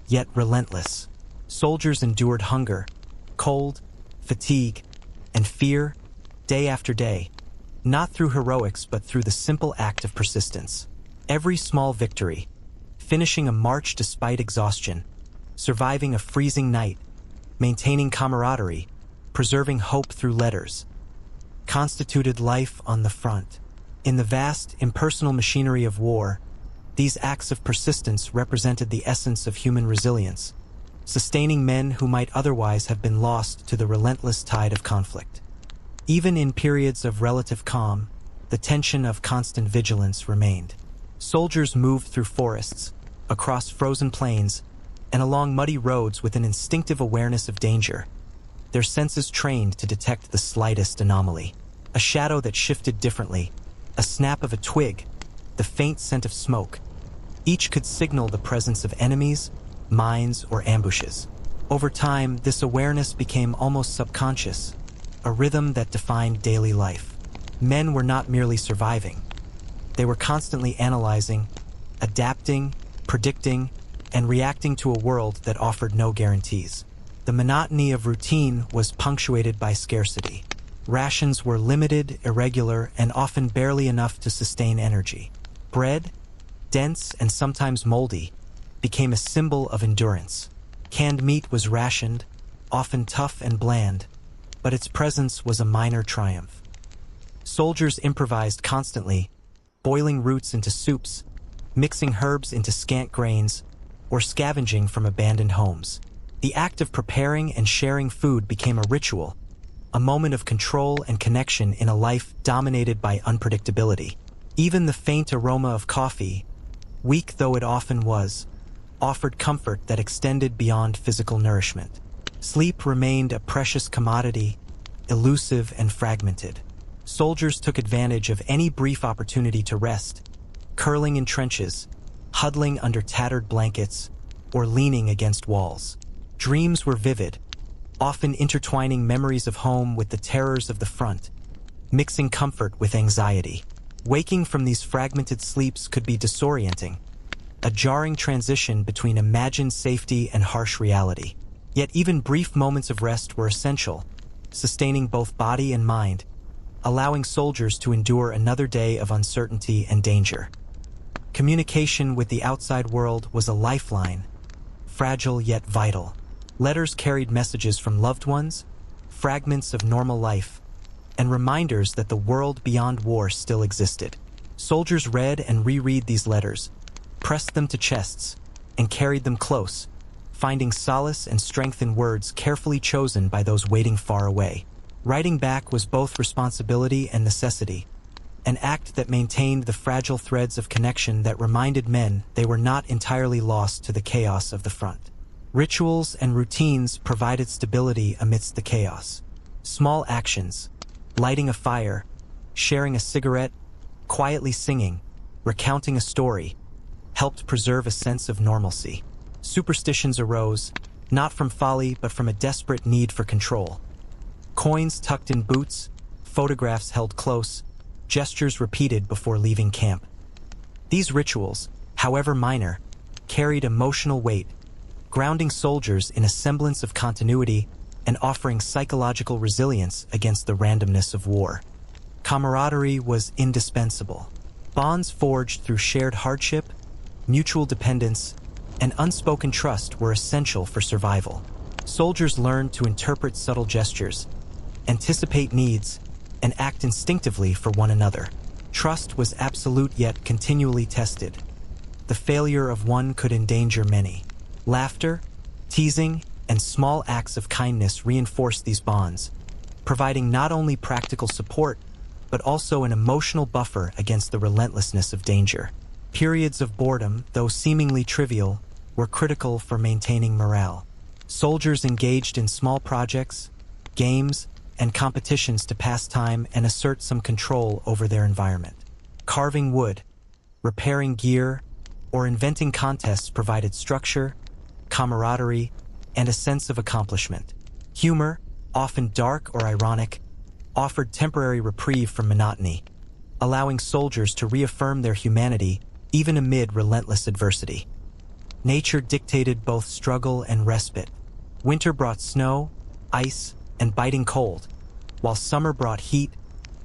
yet relentless. Soldiers endured hunger, cold, fatigue, and fear day after day, not through heroics but through the simple act of persistence. Every small victory, finishing a march despite exhaustion, surviving a freezing night, maintaining camaraderie, preserving hope through letters, constituted life on the front. In the vast, impersonal machinery of war, these acts of persistence represented the essence of human resilience, sustaining men who might otherwise have been lost to the relentless tide of conflict. Even in periods of relative calm, the tension of constant vigilance remained. Soldiers moved through forests, across frozen plains, and along muddy roads with an instinctive awareness of danger, their senses trained to detect the slightest anomaly. A shadow that shifted differently, a snap of a twig, the faint scent of smoke. Each could signal the presence of enemies, mines, or ambushes. Over time, this awareness became almost subconscious, a rhythm that defined daily life. Men were not merely surviving. They were constantly analyzing, adapting, predicting, and reacting to a world that offered no guarantees. The monotony of routine was punctuated by scarcity. Rations were limited, irregular, and often barely enough to sustain energy. Bread, dense and sometimes moldy, became a symbol of endurance. Canned meat was rationed, often tough and bland, but its presence was a minor triumph. Soldiers improvised constantly, boiling roots into soups, mixing herbs into scant grains, or scavenging from abandoned homes. The act of preparing and sharing food became a ritual, a moment of control and connection in a life dominated by unpredictability. Even the faint aroma of coffee, weak though it often was, offered comfort that extended beyond physical nourishment. Sleep remained a precious commodity, elusive and fragmented. Soldiers took advantage of any brief opportunity to rest, curling in trenches, huddling under tattered blankets, or leaning against walls. Dreams were vivid, often intertwining memories of home with the terrors of the front, mixing comfort with anxiety. Waking from these fragmented sleeps could be disorienting, a jarring transition between imagined safety and harsh reality. Yet even brief moments of rest were essential, sustaining both body and mind, allowing soldiers to endure another day of uncertainty and danger. Communication with the outside world was a lifeline, fragile yet vital. Letters carried messages from loved ones, fragments of normal life, and reminders that the world beyond war still existed. Soldiers read and reread these letters, pressed them to chests, and carried them close, finding solace and strength in words carefully chosen by those waiting far away. Writing back was both responsibility and necessity, an act that maintained the fragile threads of connection that reminded men they were not entirely lost to the chaos of the front. Rituals and routines provided stability amidst the chaos. Small actions, lighting a fire, sharing a cigarette, quietly singing, recounting a story, helped preserve a sense of normalcy. Superstitions arose, not from folly but from a desperate need for control. Coins tucked in boots, photographs held close, gestures repeated before leaving camp. These rituals, however minor, carried emotional weight, grounding soldiers in a semblance of continuity and offering psychological resilience against the randomness of war. Camaraderie was indispensable. Bonds forged through shared hardship, mutual dependence, and unspoken trust were essential for survival. Soldiers learned to interpret subtle gestures, anticipate needs, and act instinctively for one another. Trust was absolute yet continually tested. The failure of one could endanger many. Laughter, teasing, and small acts of kindness reinforced these bonds, providing not only practical support, but also an emotional buffer against the relentlessness of danger. Periods of boredom, though seemingly trivial, were critical for maintaining morale. Soldiers engaged in small projects, games, and competitions to pass time and assert some control over their environment. Carving wood, repairing gear, or inventing contests provided structure, camaraderie, and a sense of accomplishment. Humor, often dark or ironic, offered temporary reprieve from monotony, allowing soldiers to reaffirm their humanity even amid relentless adversity. Nature dictated both struggle and respite. Winter brought snow, ice, and biting cold, while summer brought heat,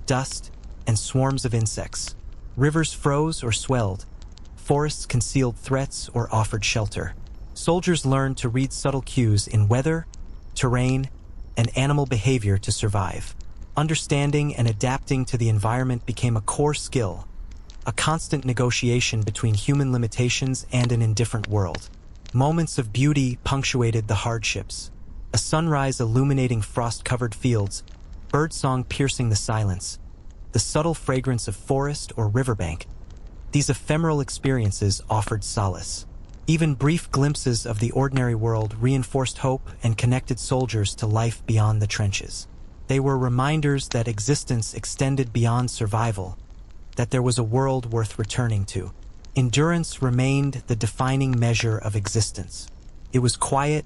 dust, and swarms of insects. Rivers froze or swelled, forests concealed threats or offered shelter. Soldiers learned to read subtle cues in weather, terrain, and animal behavior to survive. Understanding and adapting to the environment became a core skill, a constant negotiation between human limitations and an indifferent world. Moments of beauty punctuated the hardships. A sunrise illuminating frost-covered fields, birdsong piercing the silence, the subtle fragrance of forest or riverbank. These ephemeral experiences offered solace. Even brief glimpses of the ordinary world reinforced hope and connected soldiers to life beyond the trenches. They were reminders that existence extended beyond survival, that there was a world worth returning to. Endurance remained the defining measure of existence. It was quiet,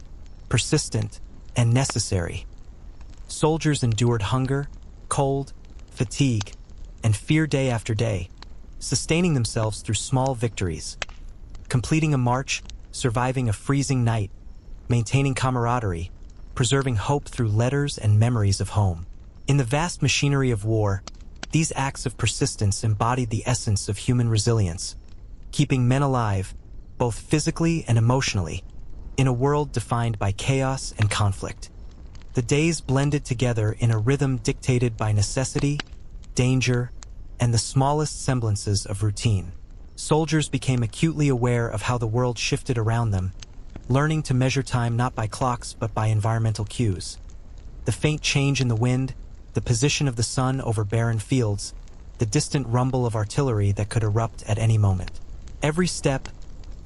persistent, and necessary. Soldiers endured hunger, cold, fatigue, and fear day after day, sustaining themselves through small victories, completing a march, surviving a freezing night, maintaining camaraderie, preserving hope through letters and memories of home. In the vast machinery of war, these acts of persistence embodied the essence of human resilience, keeping men alive, both physically and emotionally, in a world defined by chaos and conflict. The days blended together in a rhythm dictated by necessity, danger, and the smallest semblances of routine. Soldiers became acutely aware of how the world shifted around them, learning to measure time not by clocks but by environmental cues. The faint change in the wind, the position of the sun over barren fields, the distant rumble of artillery that could erupt at any moment. Every step,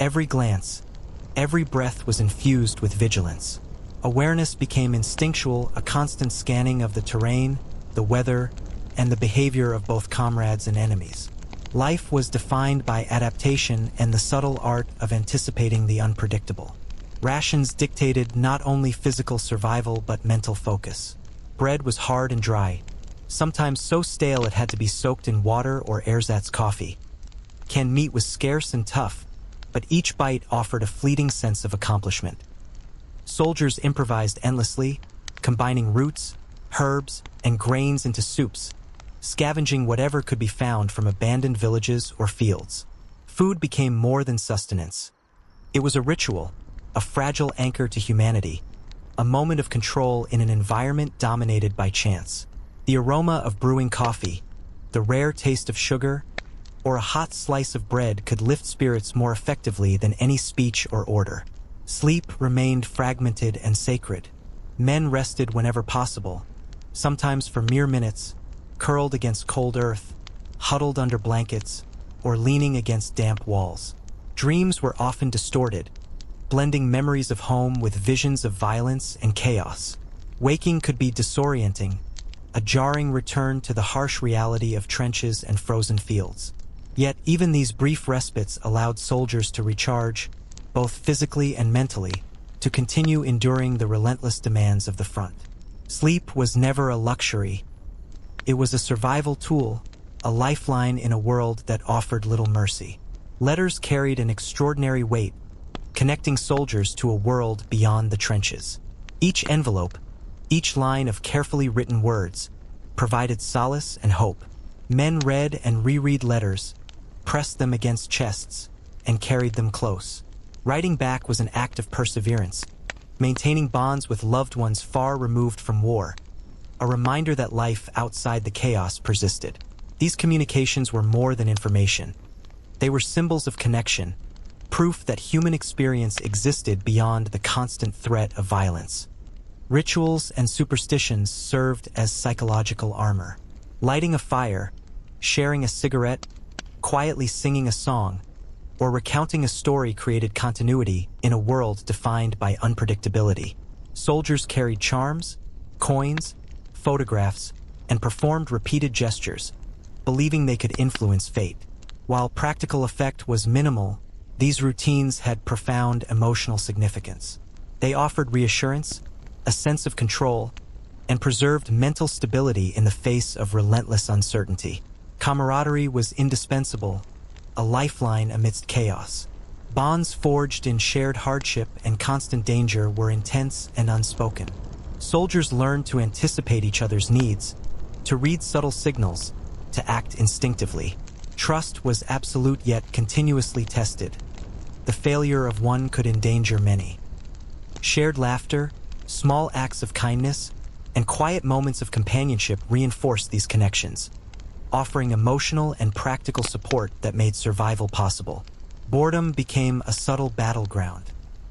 every glance, every breath was infused with vigilance. Awareness became instinctual, a constant scanning of the terrain, the weather, and the behavior of both comrades and enemies. Life was defined by adaptation and the subtle art of anticipating the unpredictable. Rations dictated not only physical survival but mental focus. Bread was hard and dry, sometimes so stale it had to be soaked in water or ersatz coffee. Canned meat was scarce and tough, but each bite offered a fleeting sense of accomplishment. Soldiers improvised endlessly, combining roots, herbs, and grains into soups, scavenging whatever could be found from abandoned villages or fields. Food became more than sustenance. It was a ritual, a fragile anchor to humanity, a moment of control in an environment dominated by chance. The aroma of brewing coffee, the rare taste of sugar, or a hot slice of bread could lift spirits more effectively than any speech or order. Sleep remained fragmented and sacred. Men rested whenever possible, sometimes for mere minutes, curled against cold earth, huddled under blankets, or leaning against damp walls. Dreams were often distorted, blending memories of home with visions of violence and chaos. Waking could be disorienting, a jarring return to the harsh reality of trenches and frozen fields. Yet even these brief respites allowed soldiers to recharge, both physically and mentally, to continue enduring the relentless demands of the front. Sleep was never a luxury. It was a survival tool, a lifeline in a world that offered little mercy. Letters carried an extraordinary weight, connecting soldiers to a world beyond the trenches. Each envelope, each line of carefully written words, provided solace and hope. Men read and reread letters, pressed them against chests, and carried them close. Writing back was an act of perseverance, maintaining bonds with loved ones far removed from war, a reminder that life outside the chaos persisted. These communications were more than information. They were symbols of connection, proof that human experience existed beyond the constant threat of violence. Rituals and superstitions served as psychological armor. Lighting a fire, sharing a cigarette, quietly singing a song, or recounting a story created continuity in a world defined by unpredictability. Soldiers carried charms, coins, photographs, and performed repeated gestures, believing they could influence fate. While practical effect was minimal, these routines had profound emotional significance. They offered reassurance, a sense of control, and preserved mental stability in the face of relentless uncertainty. Camaraderie was indispensable, a lifeline amidst chaos. Bonds forged in shared hardship and constant danger were intense and unspoken. Soldiers learned to anticipate each other's needs, to read subtle signals, to act instinctively. Trust was absolute yet continuously tested. The failure of one could endanger many. Shared laughter, small acts of kindness, and quiet moments of companionship reinforced these connections, offering emotional and practical support that made survival possible. Boredom became a subtle battleground.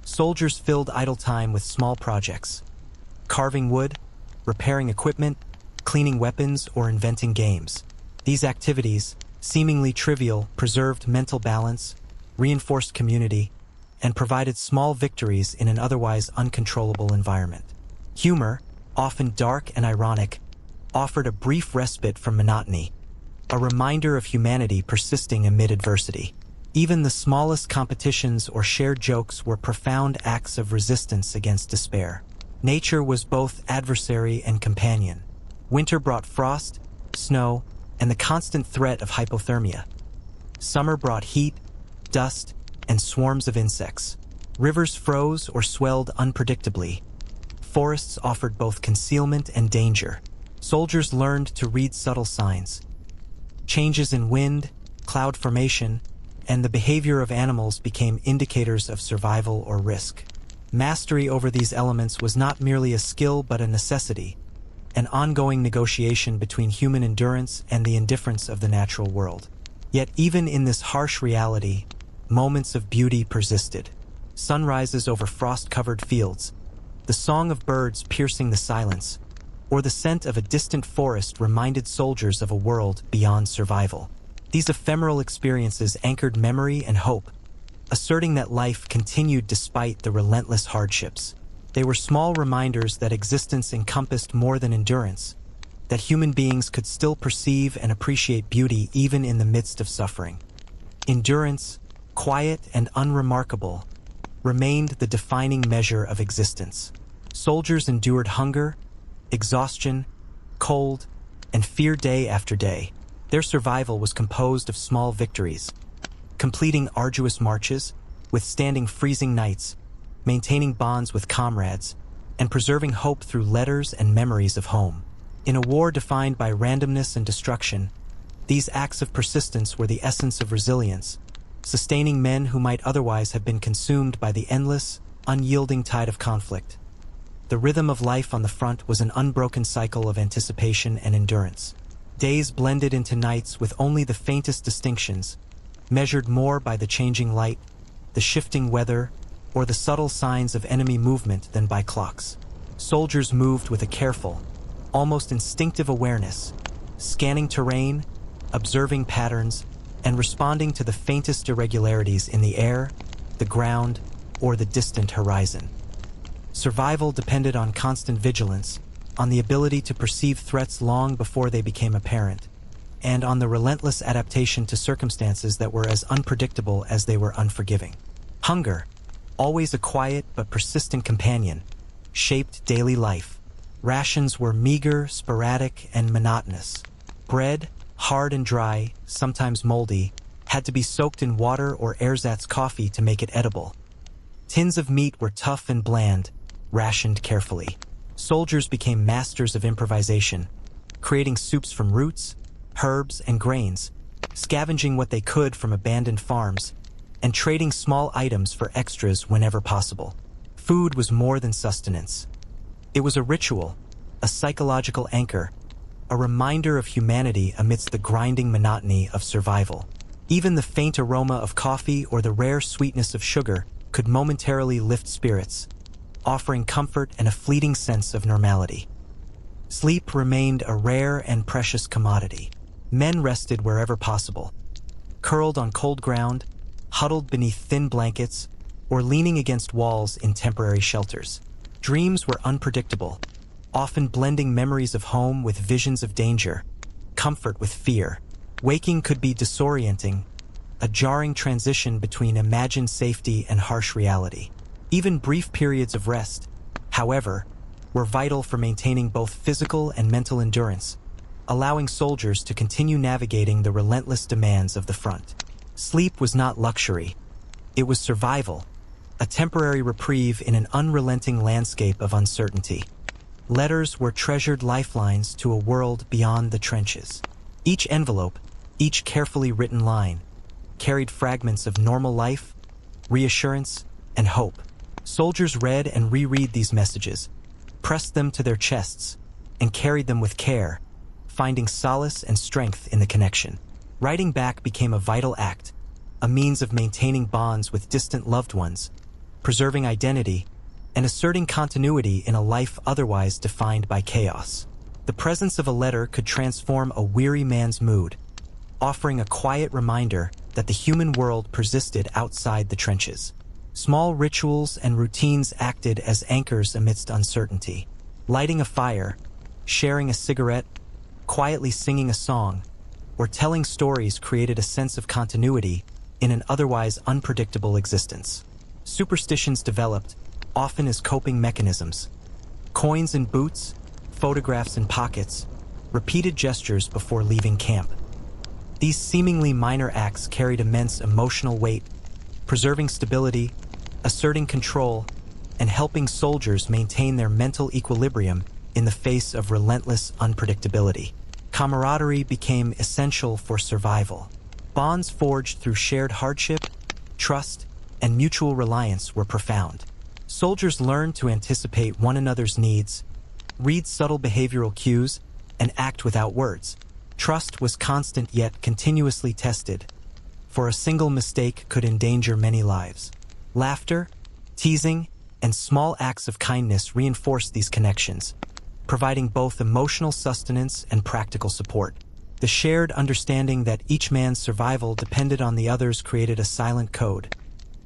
Soldiers filled idle time with small projects, carving wood, repairing equipment, cleaning weapons, or inventing games. These activities, seemingly trivial, preserved mental balance, reinforced community, and provided small victories in an otherwise uncontrollable environment. Humor, often dark and ironic, offered a brief respite from monotony, a reminder of humanity persisting amid adversity. Even the smallest competitions or shared jokes were profound acts of resistance against despair. Nature was both adversary and companion. Winter brought frost, snow, and the constant threat of hypothermia. Summer brought heat, dust, and swarms of insects. Rivers froze or swelled unpredictably. Forests offered both concealment and danger. Soldiers learned to read subtle signs. Changes in wind, cloud formation, and the behavior of animals became indicators of survival or risk. Mastery over these elements was not merely a skill but a necessity, an ongoing negotiation between human endurance and the indifference of the natural world. Yet even in this harsh reality, moments of beauty persisted. Sunrises over frost-covered fields, the song of birds piercing the silence, or the scent of a distant forest reminded soldiers of a world beyond survival. These ephemeral experiences anchored memory and hope, asserting that life continued despite the relentless hardships. They were small reminders that existence encompassed more than endurance, that human beings could still perceive and appreciate beauty even in the midst of suffering. Endurance, quiet and unremarkable, remained the defining measure of existence. Soldiers endured hunger, exhaustion, cold, and fear day after day. Their survival was composed of small victories, completing arduous marches, withstanding freezing nights, maintaining bonds with comrades, and preserving hope through letters and memories of home. In a war defined by randomness and destruction, these acts of persistence were the essence of resilience, sustaining men who might otherwise have been consumed by the endless, unyielding tide of conflict. The rhythm of life on the front was an unbroken cycle of anticipation and endurance. Days blended into nights with only the faintest distinctions, measured more by the changing light, the shifting weather, or the subtle signs of enemy movement than by clocks. Soldiers moved with a careful, almost instinctive awareness, scanning terrain, observing patterns, and responding to the faintest irregularities in the air, the ground, or the distant horizon. Survival depended on constant vigilance, on the ability to perceive threats long before they became apparent, and on the relentless adaptation to circumstances that were as unpredictable as they were unforgiving. Hunger, always a quiet but persistent companion, shaped daily life. Rations were meager, sporadic, and monotonous. Bread, hard and dry, sometimes moldy, had to be soaked in water or ersatz coffee to make it edible. Tins of meat were tough and bland, rationed carefully. Soldiers became masters of improvisation, creating soups from roots, herbs, and grains, scavenging what they could from abandoned farms, and trading small items for extras whenever possible. Food was more than sustenance. It was a ritual, a psychological anchor, a reminder of humanity amidst the grinding monotony of survival. Even the faint aroma of coffee or the rare sweetness of sugar could momentarily lift spirits, offering comfort and a fleeting sense of normality. Sleep remained a rare and precious commodity. Men rested wherever possible, curled on cold ground, huddled beneath thin blankets, or leaning against walls in temporary shelters. Dreams were unpredictable, often blending memories of home with visions of danger, comfort with fear. Waking could be disorienting, a jarring transition between imagined safety and harsh reality. Even brief periods of rest, however, were vital for maintaining both physical and mental endurance, allowing soldiers to continue navigating the relentless demands of the front. Sleep was not luxury. It was survival, a temporary reprieve in an unrelenting landscape of uncertainty. Letters were treasured lifelines to a world beyond the trenches. Each envelope, each carefully written line, carried fragments of normal life, reassurance, and hope. Soldiers read and reread these messages, pressed them to their chests, and carried them with care, finding solace and strength in the connection. Writing back became a vital act, a means of maintaining bonds with distant loved ones, preserving identity, and asserting continuity in a life otherwise defined by chaos. The presence of a letter could transform a weary man's mood, offering a quiet reminder that the human world persisted outside the trenches. Small rituals and routines acted as anchors amidst uncertainty. Lighting a fire, sharing a cigarette, quietly singing a song, or telling stories created a sense of continuity in an otherwise unpredictable existence. Superstitions developed, often as coping mechanisms. Coins in boots, photographs in pockets, repeated gestures before leaving camp. These seemingly minor acts carried immense emotional weight, preserving stability, asserting control, and helping soldiers maintain their mental equilibrium in the face of relentless unpredictability. Camaraderie became essential for survival. Bonds forged through shared hardship, trust, and mutual reliance were profound. Soldiers learned to anticipate one another's needs, read subtle behavioral cues, and act without words. Trust was constant yet continuously tested, for a single mistake could endanger many lives. Laughter, teasing, and small acts of kindness reinforced these connections, providing both emotional sustenance and practical support. The shared understanding that each man's survival depended on the other's created a silent code,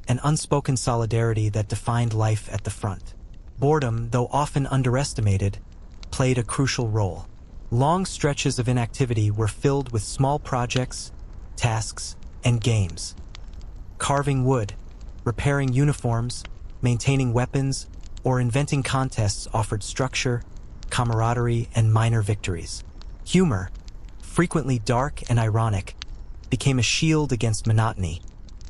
an unspoken solidarity that defined life at the front. Boredom, though often underestimated, played a crucial role. Long stretches of inactivity were filled with small projects, tasks, and games. Carving wood, repairing uniforms, maintaining weapons, or inventing contests offered structure, camaraderie, and minor victories. Humor, frequently dark and ironic, became a shield against monotony,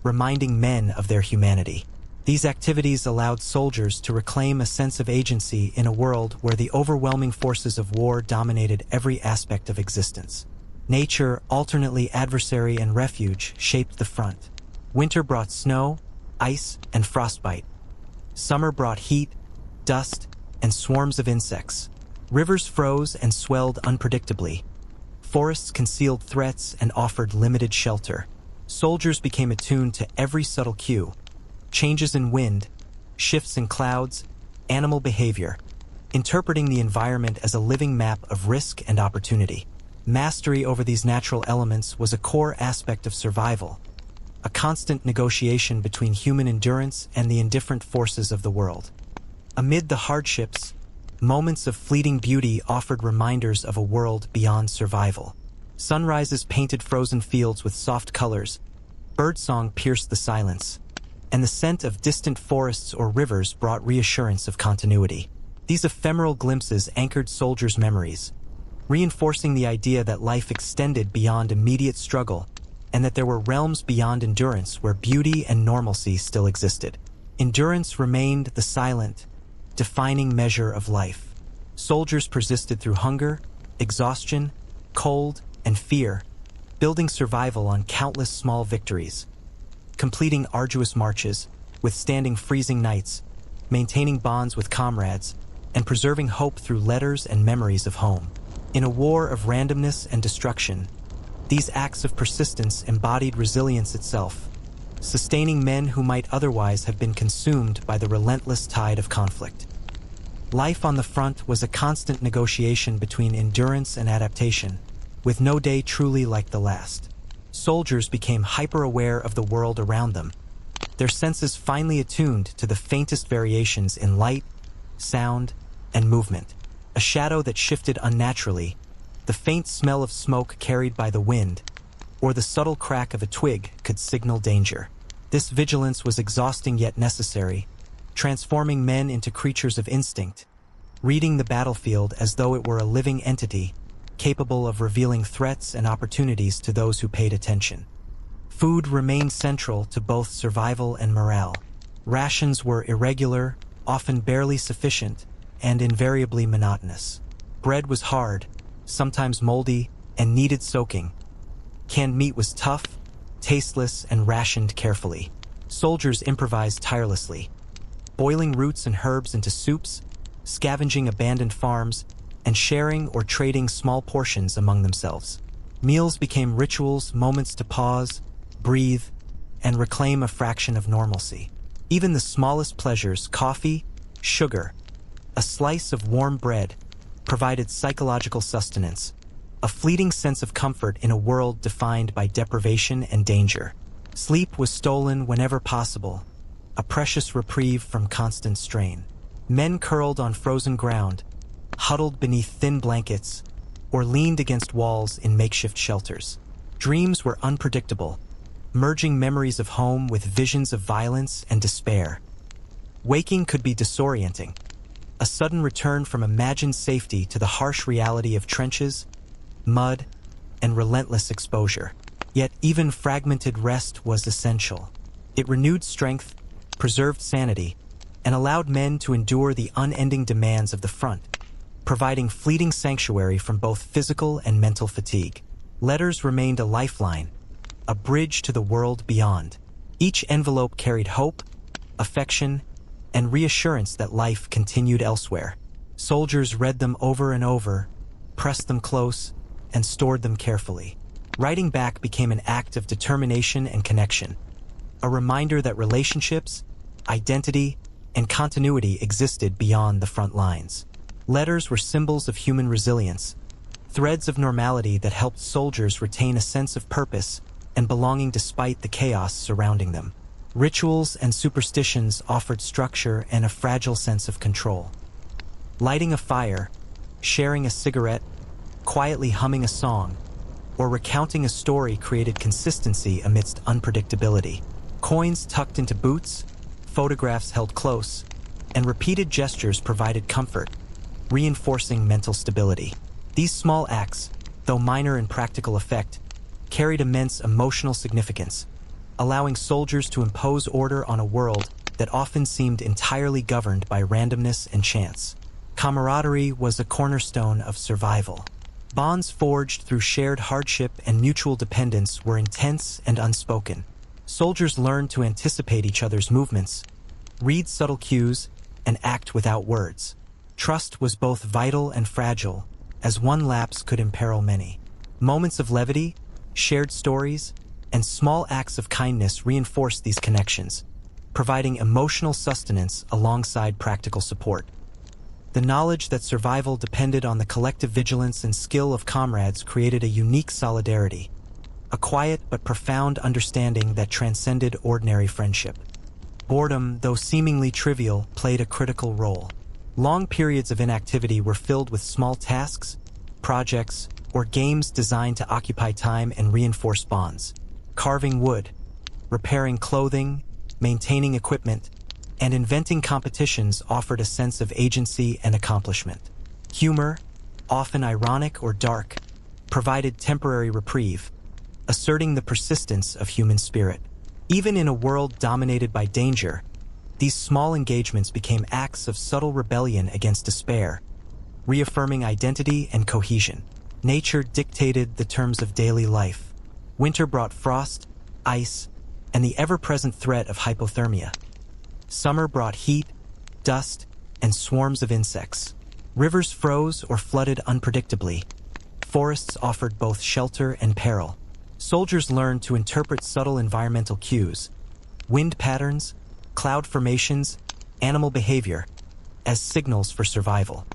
reminding men of their humanity. These activities allowed soldiers to reclaim a sense of agency in a world where the overwhelming forces of war dominated every aspect of existence. Nature, alternately adversary and refuge, shaped the front. Winter brought snow, ice, and frostbite. Summer brought heat, dust, and swarms of insects. Rivers froze and swelled unpredictably. Forests concealed threats and offered limited shelter. Soldiers became attuned to every subtle cue: changes in wind, shifts in clouds, animal behavior, interpreting the environment as a living map of risk and opportunity. Mastery over these natural elements was a core aspect of survival, a constant negotiation between human endurance and the indifferent forces of the world. Amid the hardships, moments of fleeting beauty offered reminders of a world beyond survival. Sunrises painted frozen fields with soft colors, birdsong pierced the silence, and the scent of distant forests or rivers brought reassurance of continuity. These ephemeral glimpses anchored soldiers' memories, reinforcing the idea that life extended beyond immediate struggle and that there were realms beyond endurance where beauty and normalcy still existed. Endurance remained the silent, defining measure of life. Soldiers persisted through hunger, exhaustion, cold, and fear, building survival on countless small victories, completing arduous marches, withstanding freezing nights, maintaining bonds with comrades, and preserving hope through letters and memories of home. In a war of randomness and destruction, these acts of persistence embodied resilience itself, sustaining men who might otherwise have been consumed by the relentless tide of conflict. Life on the front was a constant negotiation between endurance and adaptation, with no day truly like the last. Soldiers became hyper-aware of the world around them, their senses finely attuned to the faintest variations in light, sound, and movement. A shadow that shifted unnaturally, the faint smell of smoke carried by the wind, or the subtle crack of a twig could signal danger. This vigilance was exhausting yet necessary, transforming men into creatures of instinct, reading the battlefield as though it were a living entity, capable of revealing threats and opportunities to those who paid attention. Food remained central to both survival and morale. Rations were irregular, often barely sufficient, and invariably monotonous. Bread was hard, sometimes moldy, and needed soaking. Canned meat was tough, tasteless, and rationed carefully. Soldiers improvised tirelessly, boiling roots and herbs into soups, scavenging abandoned farms, and sharing or trading small portions among themselves. Meals became rituals, moments to pause, breathe, and reclaim a fraction of normalcy. Even the smallest pleasures, coffee, sugar, a slice of warm bread, provided psychological sustenance, a fleeting sense of comfort in a world defined by deprivation and danger. Sleep was stolen whenever possible, a precious reprieve from constant strain. Men curled on frozen ground, huddled beneath thin blankets, or leaned against walls in makeshift shelters. Dreams were unpredictable, merging memories of home with visions of violence and despair. Waking could be disorienting, a sudden return from imagined safety to the harsh reality of trenches, mud, and relentless exposure. Yet even fragmented rest was essential. It renewed strength, preserved sanity, and allowed men to endure the unending demands of the front, providing fleeting sanctuary from both physical and mental fatigue. Letters remained a lifeline, a bridge to the world beyond. Each envelope carried hope, affection, and reassurance that life continued elsewhere. Soldiers read them over and over, pressed them close, and stored them carefully. Writing back became an act of determination and connection, a reminder that relationships, identity, and continuity existed beyond the front lines. Letters were symbols of human resilience, threads of normality that helped soldiers retain a sense of purpose and belonging despite the chaos surrounding them. Rituals and superstitions offered structure and a fragile sense of control. Lighting a fire, sharing a cigarette, quietly humming a song, or recounting a story created consistency amidst unpredictability. Coins tucked into boots, photographs held close, and repeated gestures provided comfort, reinforcing mental stability. These small acts, though minor in practical effect, carried immense emotional significance, allowing soldiers to impose order on a world that often seemed entirely governed by randomness and chance. Camaraderie was a cornerstone of survival. Bonds forged through shared hardship and mutual dependence were intense and unspoken. Soldiers learned to anticipate each other's movements, read subtle cues, and act without words. Trust was both vital and fragile, as one lapse could imperil many. Moments of levity, shared stories, and small acts of kindness reinforced these connections, providing emotional sustenance alongside practical support. The knowledge that survival depended on the collective vigilance and skill of comrades created a unique solidarity, a quiet but profound understanding that transcended ordinary friendship. Boredom, though seemingly trivial, played a critical role. Long periods of inactivity were filled with small tasks, projects, or games designed to occupy time and reinforce bonds. Carving wood, repairing clothing, maintaining equipment, and inventing competitions offered a sense of agency and accomplishment. Humor, often ironic or dark, provided temporary reprieve, asserting the persistence of human spirit. Even in a world dominated by danger, these small engagements became acts of subtle rebellion against despair, reaffirming identity and cohesion. Nature dictated the terms of daily life. Winter brought frost, ice, and the ever-present threat of hypothermia. Summer brought heat, dust, and swarms of insects. Rivers froze or flooded unpredictably. Forests offered both shelter and peril. Soldiers learned to interpret subtle environmental cues, wind patterns, cloud formations, animal behavior, as signals for survival.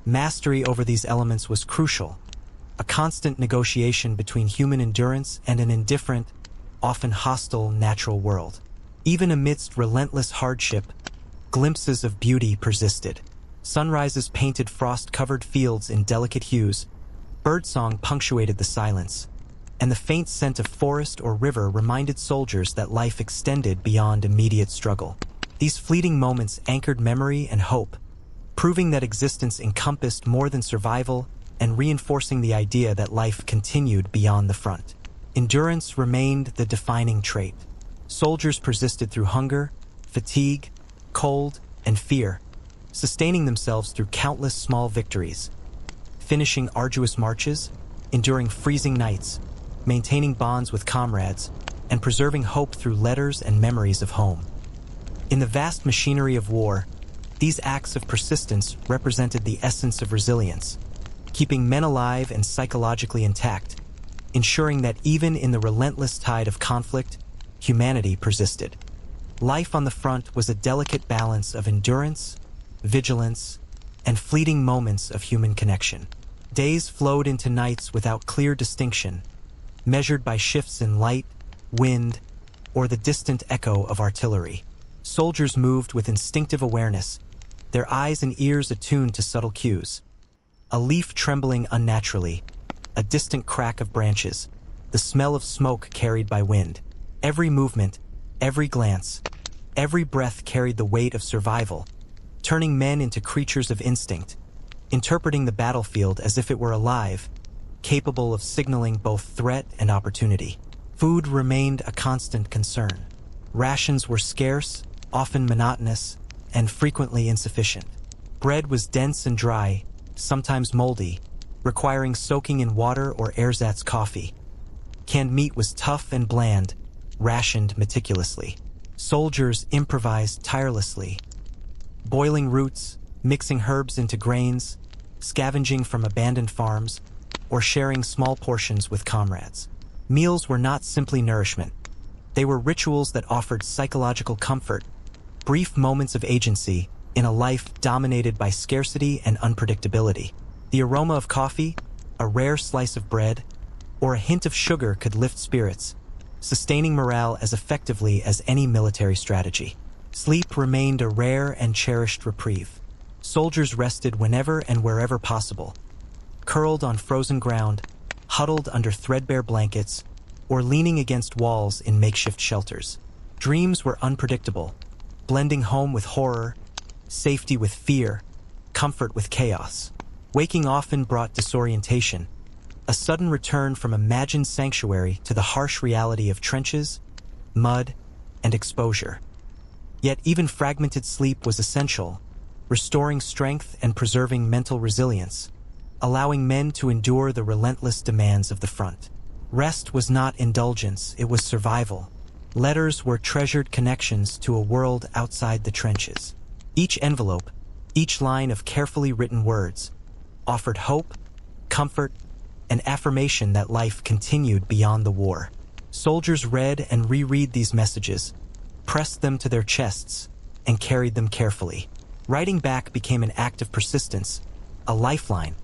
Mastery over these elements was crucial, a constant negotiation between human endurance and an indifferent, often hostile natural world. Even amidst relentless hardship, glimpses of beauty persisted. Sunrises painted frost-covered fields in delicate hues, birdsong punctuated the silence, and the faint scent of forest or river reminded soldiers that life extended beyond immediate struggle. These fleeting moments anchored memory and hope, proving that existence encompassed more than survival and reinforcing the idea that life continued beyond the front. Endurance remained the defining trait. Soldiers persisted through hunger, fatigue, cold, and fear, sustaining themselves through countless small victories, finishing arduous marches, enduring freezing nights, maintaining bonds with comrades, and preserving hope through letters and memories of home. In the vast machinery of war, these acts of persistence represented the essence of resilience, keeping men alive and psychologically intact, ensuring that even in the relentless tide of conflict, humanity persisted. Life on the front was a delicate balance of endurance, vigilance, and fleeting moments of human connection. Days flowed into nights without clear distinction, measured by shifts in light, wind, or the distant echo of artillery. Soldiers moved with instinctive awareness, their eyes and ears attuned to subtle cues. A leaf trembling unnaturally, a distant crack of branches, the smell of smoke carried by wind. Every movement, every glance, every breath carried the weight of survival, turning men into creatures of instinct, interpreting the battlefield as if it were alive, capable of signaling both threat and opportunity. Food remained a constant concern. Rations were scarce, often monotonous, and frequently insufficient. Bread was dense and dry, sometimes moldy, requiring soaking in water or ersatz coffee. Canned meat was tough and bland, rationed meticulously. Soldiers improvised tirelessly, boiling roots, mixing herbs into grains, scavenging from abandoned farms, or sharing small portions with comrades. Meals were not simply nourishment. They were rituals that offered psychological comfort, brief moments of agency in a life dominated by scarcity and unpredictability. The aroma of coffee, a rare slice of bread, or a hint of sugar could lift spirits, sustaining morale as effectively as any military strategy. Sleep remained a rare and cherished reprieve. Soldiers rested whenever and wherever possible, curled on frozen ground, huddled under threadbare blankets, or leaning against walls in makeshift shelters. Dreams were unpredictable, blending home with horror, safety with fear, comfort with chaos. Waking often brought disorientation, a sudden return from imagined sanctuary to the harsh reality of trenches, mud, and exposure. Yet even fragmented sleep was essential, restoring strength and preserving mental resilience, allowing men to endure the relentless demands of the front. Rest was not indulgence, it was survival. Letters were treasured connections to a world outside the trenches. Each envelope, each line of carefully written words, offered hope, comfort, and affirmation that life continued beyond the war. Soldiers read and reread these messages, pressed them to their chests, and carried them carefully. Writing back became an act of persistence, a lifeline,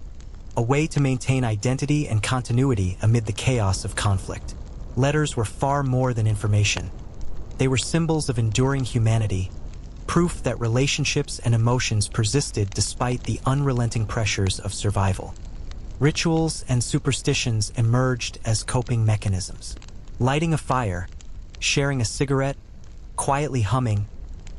a way to maintain identity and continuity amid the chaos of conflict. Letters were far more than information. They were symbols of enduring humanity, proof that relationships and emotions persisted despite the unrelenting pressures of survival. Rituals and superstitions emerged as coping mechanisms. Lighting a fire, sharing a cigarette, quietly humming,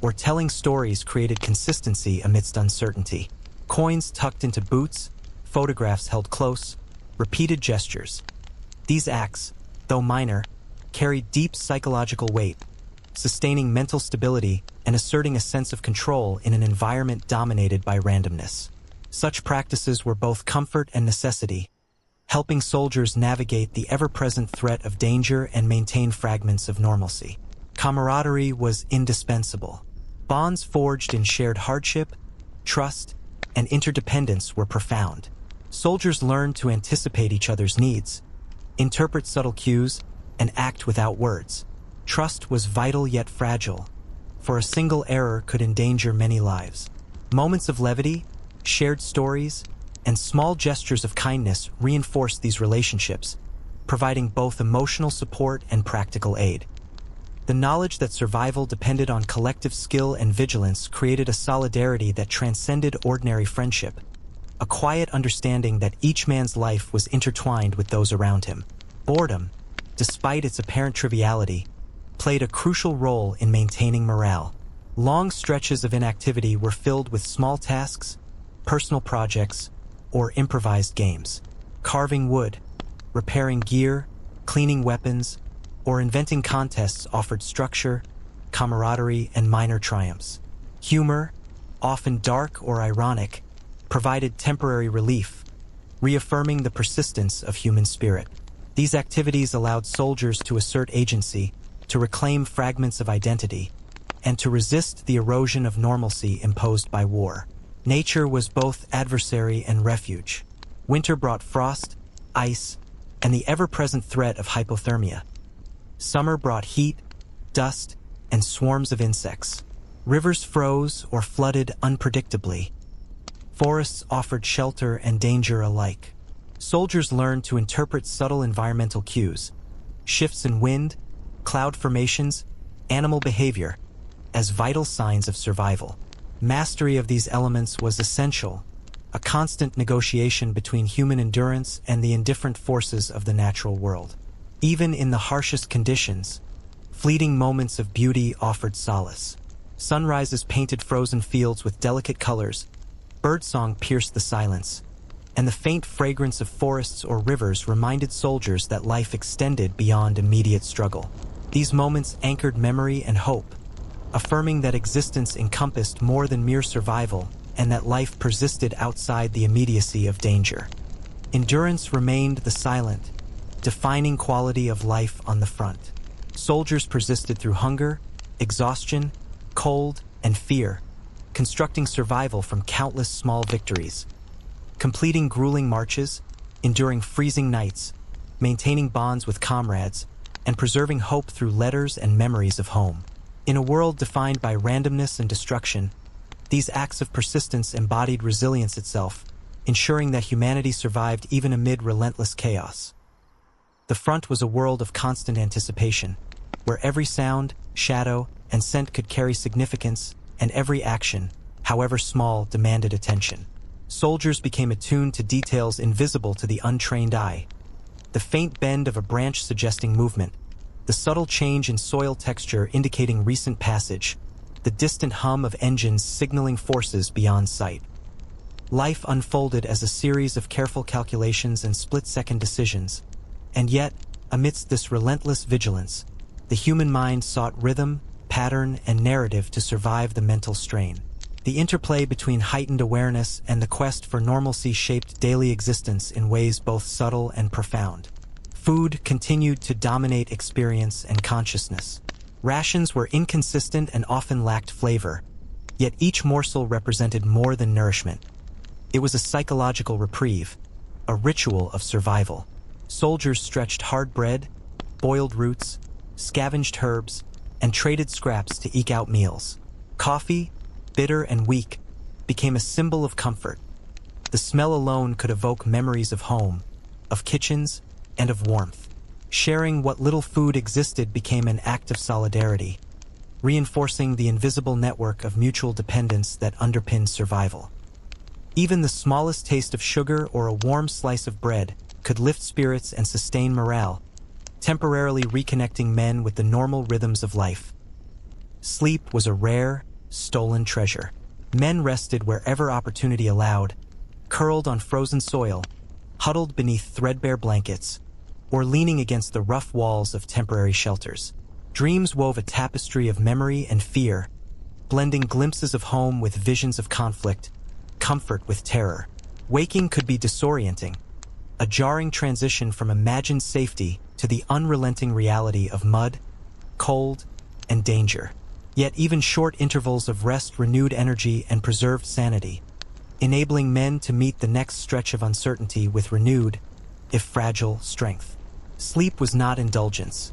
or telling stories created consistency amidst uncertainty. Coins tucked into boots, photographs held close, repeated gestures. These acts, though minor, carried deep psychological weight, sustaining mental stability and asserting a sense of control in an environment dominated by randomness. Such practices were both comfort and necessity, helping soldiers navigate the ever-present threat of danger and maintain fragments of normalcy. Camaraderie was indispensable. Bonds forged in shared hardship, trust, and interdependence were profound. Soldiers learned to anticipate each other's needs, interpret subtle cues, and act without words. Trust was vital yet fragile, for a single error could endanger many lives. Moments of levity, shared stories, and small gestures of kindness reinforced these relationships, providing both emotional support and practical aid. The knowledge that survival depended on collective skill and vigilance created a solidarity that transcended ordinary friendship, a quiet understanding that each man's life was intertwined with those around him. Boredom, despite its apparent triviality, played a crucial role in maintaining morale. Long stretches of inactivity were filled with small tasks, personal projects, or improvised games. Carving wood, repairing gear, cleaning weapons, or inventing contests offered structure, camaraderie, and minor triumphs. Humor, often dark or ironic, provided temporary relief, reaffirming the persistence of human spirit. These activities allowed soldiers to assert agency, to reclaim fragments of identity, and to resist the erosion of normalcy imposed by war. Nature was both adversary and refuge. Winter brought frost, ice, and the ever-present threat of hypothermia. Summer brought heat, dust, and swarms of insects. Rivers froze or flooded unpredictably. Forests offered shelter and danger alike. Soldiers learned to interpret subtle environmental cues, shifts in wind, cloud formations, animal behavior, as vital signs of survival. Mastery of these elements was essential, a constant negotiation between human endurance and the indifferent forces of the natural world. Even in the harshest conditions, fleeting moments of beauty offered solace. Sunrises painted frozen fields with delicate colors, birdsong pierced the silence, and the faint fragrance of forests or rivers reminded soldiers that life extended beyond immediate struggle. These moments anchored memory and hope, affirming that existence encompassed more than mere survival and that life persisted outside the immediacy of danger. Endurance remained the silent, defining quality of life on the front. Soldiers persisted through hunger, exhaustion, cold, and fear, constructing survival from countless small victories. Completing grueling marches, enduring freezing nights, maintaining bonds with comrades, and preserving hope through letters and memories of home. In a world defined by randomness and destruction, these acts of persistence embodied resilience itself, ensuring that humanity survived even amid relentless chaos. The front was a world of constant anticipation, where every sound, shadow, and scent could carry significance, and every action, however small, demanded attention. Soldiers became attuned to details invisible to the untrained eye. The faint bend of a branch suggesting movement, the subtle change in soil texture indicating recent passage, the distant hum of engines signaling forces beyond sight. Life unfolded as a series of careful calculations and split-second decisions, and yet, amidst this relentless vigilance, the human mind sought rhythm, pattern, and narrative to survive the mental strain. The interplay between heightened awareness and the quest for normalcy shaped daily existence in ways both subtle and profound. Food continued to dominate experience and consciousness. Rations were inconsistent and often lacked flavor, yet each morsel represented more than nourishment. It was a psychological reprieve, a ritual of survival. Soldiers stretched hard bread, boiled roots, scavenged herbs, and traded scraps to eke out meals. Coffee, bitter and weak, became a symbol of comfort. The smell alone could evoke memories of home, of kitchens, and of warmth. Sharing what little food existed became an act of solidarity, reinforcing the invisible network of mutual dependence that underpinned survival. Even the smallest taste of sugar or a warm slice of bread could lift spirits and sustain morale, temporarily reconnecting men with the normal rhythms of life. Sleep was a rare, stolen treasure. Men rested wherever opportunity allowed, curled on frozen soil, huddled beneath threadbare blankets, or leaning against the rough walls of temporary shelters. Dreams wove a tapestry of memory and fear, blending glimpses of home with visions of conflict, comfort with terror. Waking could be disorienting, a jarring transition from imagined safety to the unrelenting reality of mud, cold, and danger. Yet even short intervals of rest renewed energy and preserved sanity, enabling men to meet the next stretch of uncertainty with renewed, if fragile, strength. Sleep was not indulgence.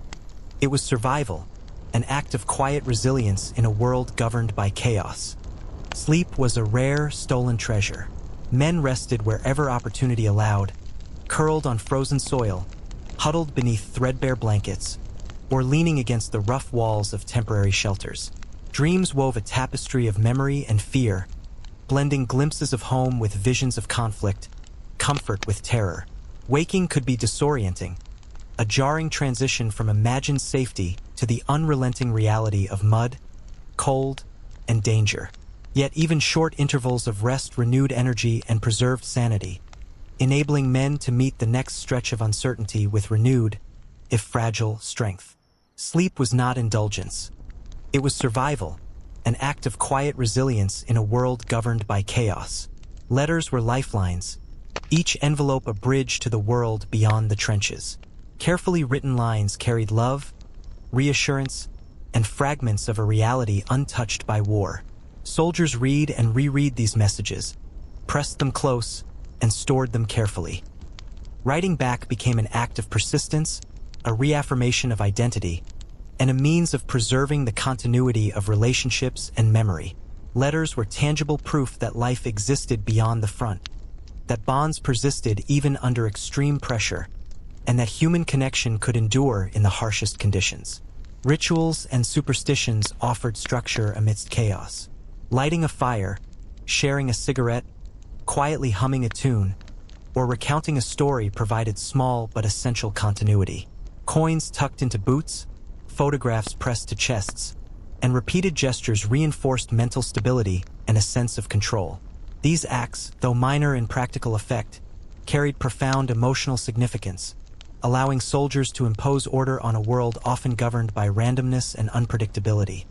It was survival, an act of quiet resilience in a world governed by chaos. Sleep was a rare, stolen treasure. Men rested wherever opportunity allowed, curled on frozen soil, huddled beneath threadbare blankets, or leaning against the rough walls of temporary shelters. Dreams wove a tapestry of memory and fear, blending glimpses of home with visions of conflict, comfort with terror. Waking could be disorienting, a jarring transition from imagined safety to the unrelenting reality of mud, cold, and danger. Yet even short intervals of rest renewed energy and preserved sanity, enabling men to meet the next stretch of uncertainty with renewed, if fragile, strength. Sleep was not indulgence. It was survival, an act of quiet resilience in a world governed by chaos. Letters were lifelines, each envelope a bridge to the world beyond the trenches. Carefully written lines carried love, reassurance, and fragments of a reality untouched by war. Soldiers read and reread these messages, pressed them close, and stored them carefully. Writing back became an act of persistence, a reaffirmation of identity, and a means of preserving the continuity of relationships and memory. Letters were tangible proof that life existed beyond the front, that bonds persisted even under extreme pressure, and that human connection could endure in the harshest conditions. Rituals and superstitions offered structure amidst chaos. Lighting a fire, sharing a cigarette, quietly humming a tune, or recounting a story provided small but essential continuity. Coins tucked into boots, photographs pressed to chests, and repeated gestures reinforced mental stability and a sense of control. These acts, though minor in practical effect, carried profound emotional significance, allowing soldiers to impose order on a world often governed by randomness and unpredictability.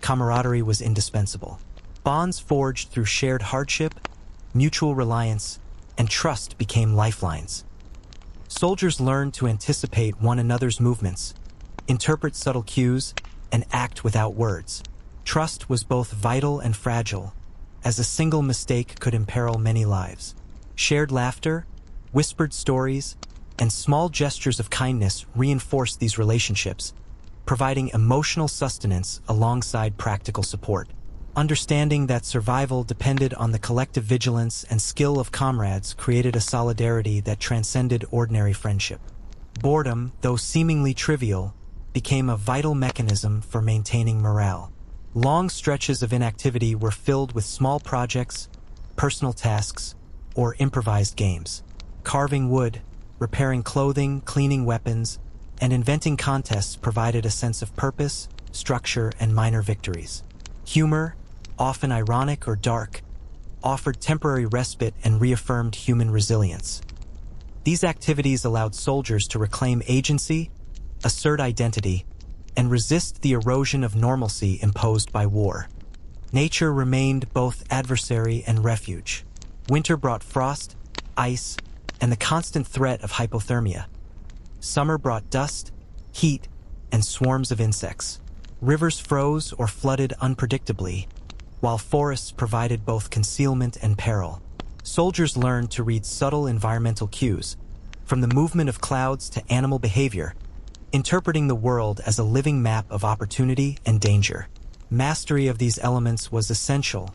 Camaraderie was indispensable. Bonds forged through shared hardship, mutual reliance, and trust became lifelines. Soldiers learned to anticipate one another's movements, interpret subtle cues, and act without words. Trust was both vital and fragile, as a single mistake could imperil many lives. Shared laughter, whispered stories, and small gestures of kindness reinforced these relationships, providing emotional sustenance alongside practical support. Understanding that survival depended on the collective vigilance and skill of comrades created a solidarity that transcended ordinary friendship. Boredom, though seemingly trivial, became a vital mechanism for maintaining morale. Long stretches of inactivity were filled with small projects, personal tasks, or improvised games. Carving wood, repairing clothing, cleaning weapons, and inventing contests provided a sense of purpose, structure, and minor victories. Humor, often ironic or dark, offered temporary respite and reaffirmed human resilience. These activities allowed soldiers to reclaim agency, assert identity, and resist the erosion of normalcy imposed by war. Nature remained both adversary and refuge. Winter brought frost, ice, and the constant threat of hypothermia. Summer brought dust, heat, and swarms of insects. Rivers froze or flooded unpredictably, while forests provided both concealment and peril. Soldiers learned to read subtle environmental cues, from the movement of clouds to animal behavior, interpreting the world as a living map of opportunity and danger. Mastery of these elements was essential,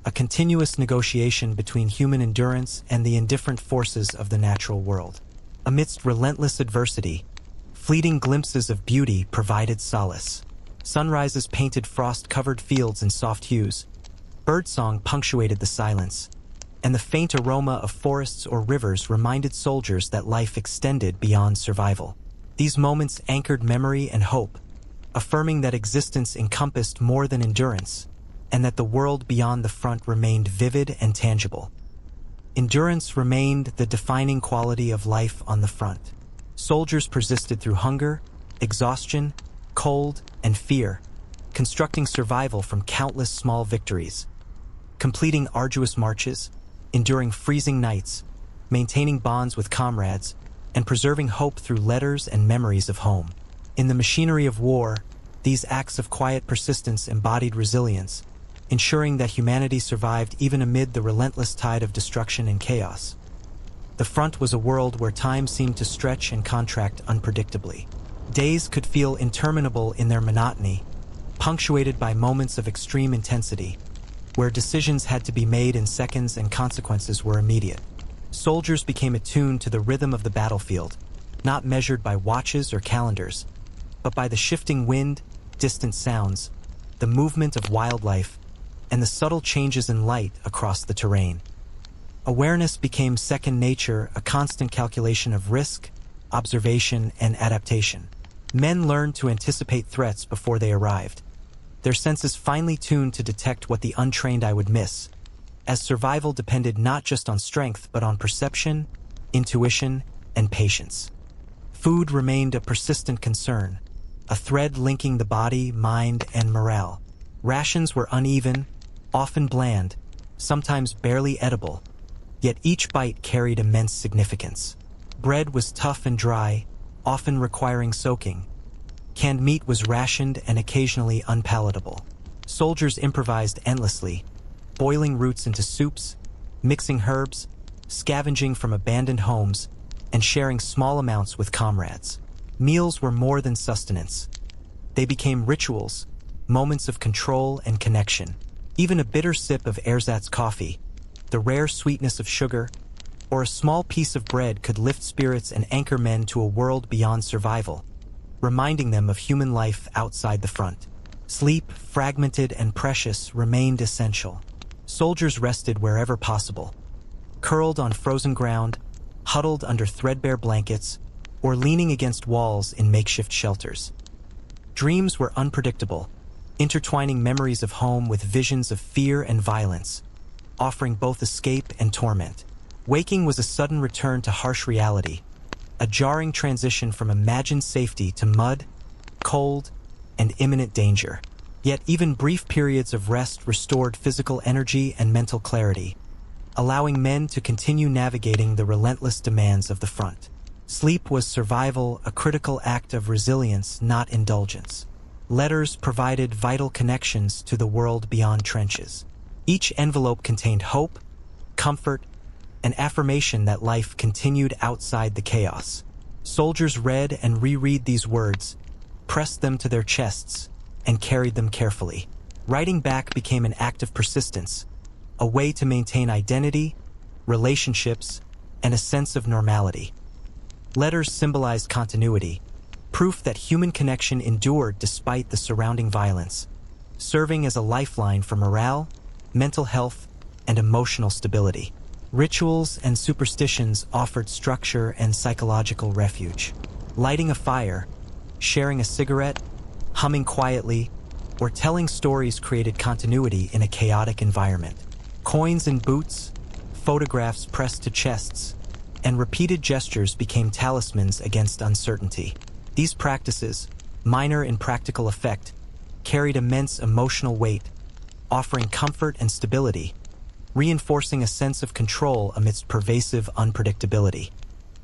a continuous negotiation between human endurance and the indifferent forces of the natural world. Amidst relentless adversity, fleeting glimpses of beauty provided solace. Sunrises painted frost-covered fields in soft hues, birdsong punctuated the silence, and the faint aroma of forests or rivers reminded soldiers that life extended beyond survival. These moments anchored memory and hope, affirming that existence encompassed more than endurance, and that the world beyond the front remained vivid and tangible. Endurance remained the defining quality of life on the front. Soldiers persisted through hunger, exhaustion, cold, and fear, constructing survival from countless small victories. Completing arduous marches, enduring freezing nights, maintaining bonds with comrades, and preserving hope through letters and memories of home. In the machinery of war, these acts of quiet persistence embodied resilience, ensuring that humanity survived even amid the relentless tide of destruction and chaos. The front was a world where time seemed to stretch and contract unpredictably. Days could feel interminable in their monotony, punctuated by moments of extreme intensity, where decisions had to be made in seconds and consequences were immediate. Soldiers became attuned to the rhythm of the battlefield, not measured by watches or calendars, but by the shifting wind, distant sounds, the movement of wildlife, and the subtle changes in light across the terrain. Awareness became second nature, a constant calculation of risk, observation, and adaptation. Men learned to anticipate threats before they arrived, their senses finely tuned to detect what the untrained eye would miss, as survival depended not just on strength but on perception, intuition, and patience. Food remained a persistent concern, a thread linking the body, mind, and morale. Rations were uneven, often bland, sometimes barely edible, yet each bite carried immense significance. Bread was tough and dry, often requiring soaking. Canned meat was rationed and occasionally unpalatable. Soldiers improvised endlessly, boiling roots into soups, mixing herbs, scavenging from abandoned homes, and sharing small amounts with comrades. Meals were more than sustenance. They became rituals, moments of control and connection. Even a bitter sip of ersatz coffee, the rare sweetness of sugar, or a small piece of bread could lift spirits and anchor men to a world beyond survival. reminding them of human life outside the front. Sleep, fragmented and precious, remained essential. Soldiers rested wherever possible, curled on frozen ground, huddled under threadbare blankets, or leaning against walls in makeshift shelters. Dreams were unpredictable, intertwining memories of home with visions of fear and violence, offering both escape and torment. Waking was a sudden return to harsh reality, a jarring transition from imagined safety to mud, cold, and imminent danger. Yet even brief periods of rest restored physical energy and mental clarity, allowing men to continue navigating the relentless demands of the front. Sleep was survival, a critical act of resilience, not indulgence. Letters provided vital connections to the world beyond trenches. Each envelope contained hope, comfort, and affirmation that life continued outside the chaos. Soldiers read and reread these words, pressed them to their chests, and carried them carefully. Writing back became an act of persistence, a way to maintain identity, relationships, and a sense of normality. Letters symbolized continuity, proof that human connection endured despite the surrounding violence, serving as a lifeline for morale, mental health, and emotional stability. Rituals and superstitions offered structure and psychological refuge. Lighting a fire, sharing a cigarette, humming quietly, or telling stories created continuity in a chaotic environment. Coins in boots, photographs pressed to chests, and repeated gestures became talismans against uncertainty. These practices, minor in practical effect, carried immense emotional weight, offering comfort and stability, reinforcing a sense of control amidst pervasive unpredictability.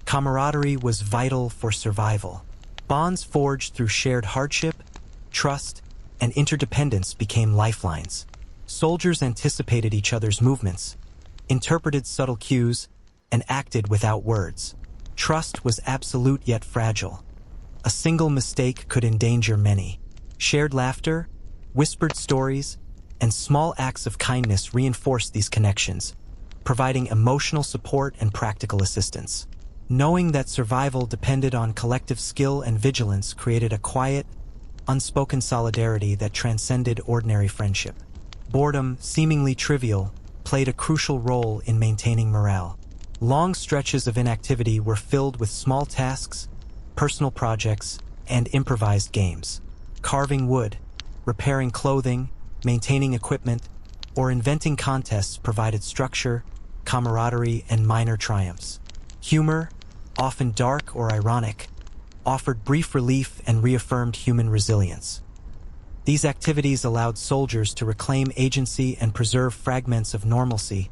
Camaraderie was vital for survival. Bonds forged through shared hardship, trust, and interdependence became lifelines. Soldiers anticipated each other's movements, interpreted subtle cues, and acted without words. Trust was absolute yet fragile. A single mistake could endanger many. Shared laughter, whispered stories, and small acts of kindness reinforced these connections, providing emotional support and practical assistance. Knowing that survival depended on collective skill and vigilance created a quiet, unspoken solidarity that transcended ordinary friendship. Boredom, seemingly trivial, played a crucial role in maintaining morale. Long stretches of inactivity were filled with small tasks, personal projects, and improvised games. Carving wood, repairing clothing, maintaining equipment, or inventing contests provided structure, camaraderie, and minor triumphs. Humor, often dark or ironic, offered brief relief and reaffirmed human resilience. These activities allowed soldiers to reclaim agency and preserve fragments of normalcy,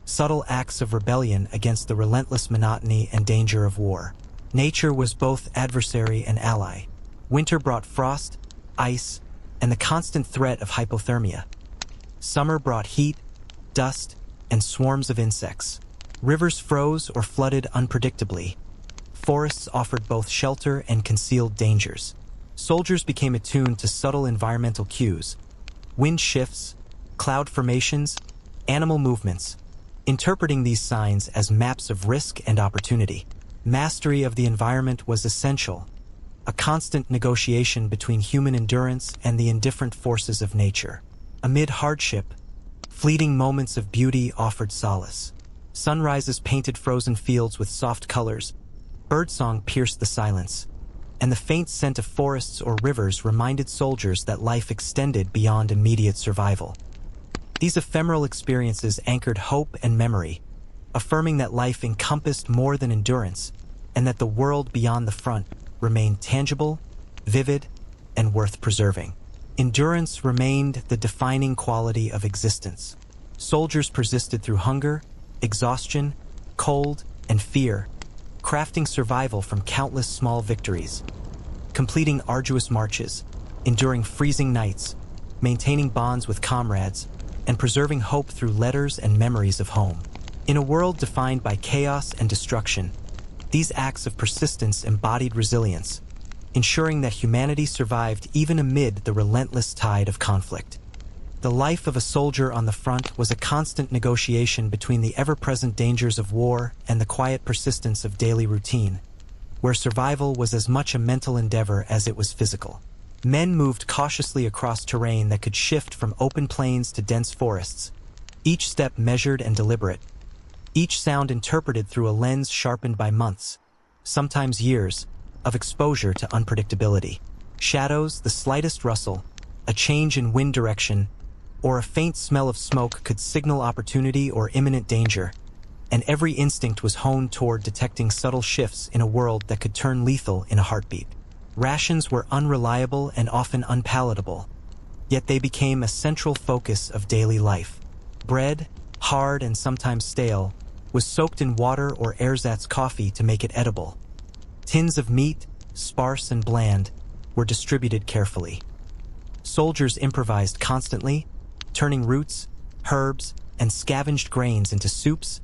subtle acts of rebellion against the relentless monotony and danger of war. Nature was both adversary and ally. Winter brought frost, ice, and the constant threat of hypothermia. Summer brought heat, dust, and swarms of insects. Rivers froze or flooded unpredictably. Forests offered both shelter and concealed dangers. Soldiers became attuned to subtle environmental cues, wind shifts, cloud formations, animal movements, interpreting these signs as maps of risk and opportunity. Mastery of the environment was essential, a constant negotiation between human endurance and the indifferent forces of nature. Amid hardship, fleeting moments of beauty offered solace. Sunrises painted frozen fields with soft colors, birdsong pierced the silence, and the faint scent of forests or rivers reminded soldiers that life extended beyond immediate survival. These ephemeral experiences anchored hope and memory, affirming that life encompassed more than endurance, and that the world beyond the front remained tangible, vivid, and worth preserving. Endurance remained the defining quality of existence. Soldiers persisted through hunger, exhaustion, cold, and fear, crafting survival from countless small victories, completing arduous marches, enduring freezing nights, maintaining bonds with comrades, and preserving hope through letters and memories of home. In a world defined by chaos and destruction, these acts of persistence embodied resilience, ensuring that humanity survived even amid the relentless tide of conflict. The life of a soldier on the front was a constant negotiation between the ever-present dangers of war and the quiet persistence of daily routine, where survival was as much a mental endeavor as it was physical. Men moved cautiously across terrain that could shift from open plains to dense forests, each step measured and deliberate, each sound interpreted through a lens sharpened by months, sometimes years, of exposure to unpredictability. Shadows, the slightest rustle, a change in wind direction, or a faint smell of smoke could signal opportunity or imminent danger, and every instinct was honed toward detecting subtle shifts in a world that could turn lethal in a heartbeat. Rations were unreliable and often unpalatable, yet they became a central focus of daily life. Bread, hard and sometimes stale, was soaked in water or ersatz coffee to make it edible. Tins of meat, sparse and bland, were distributed carefully. Soldiers improvised constantly, turning roots, herbs, and scavenged grains into soups,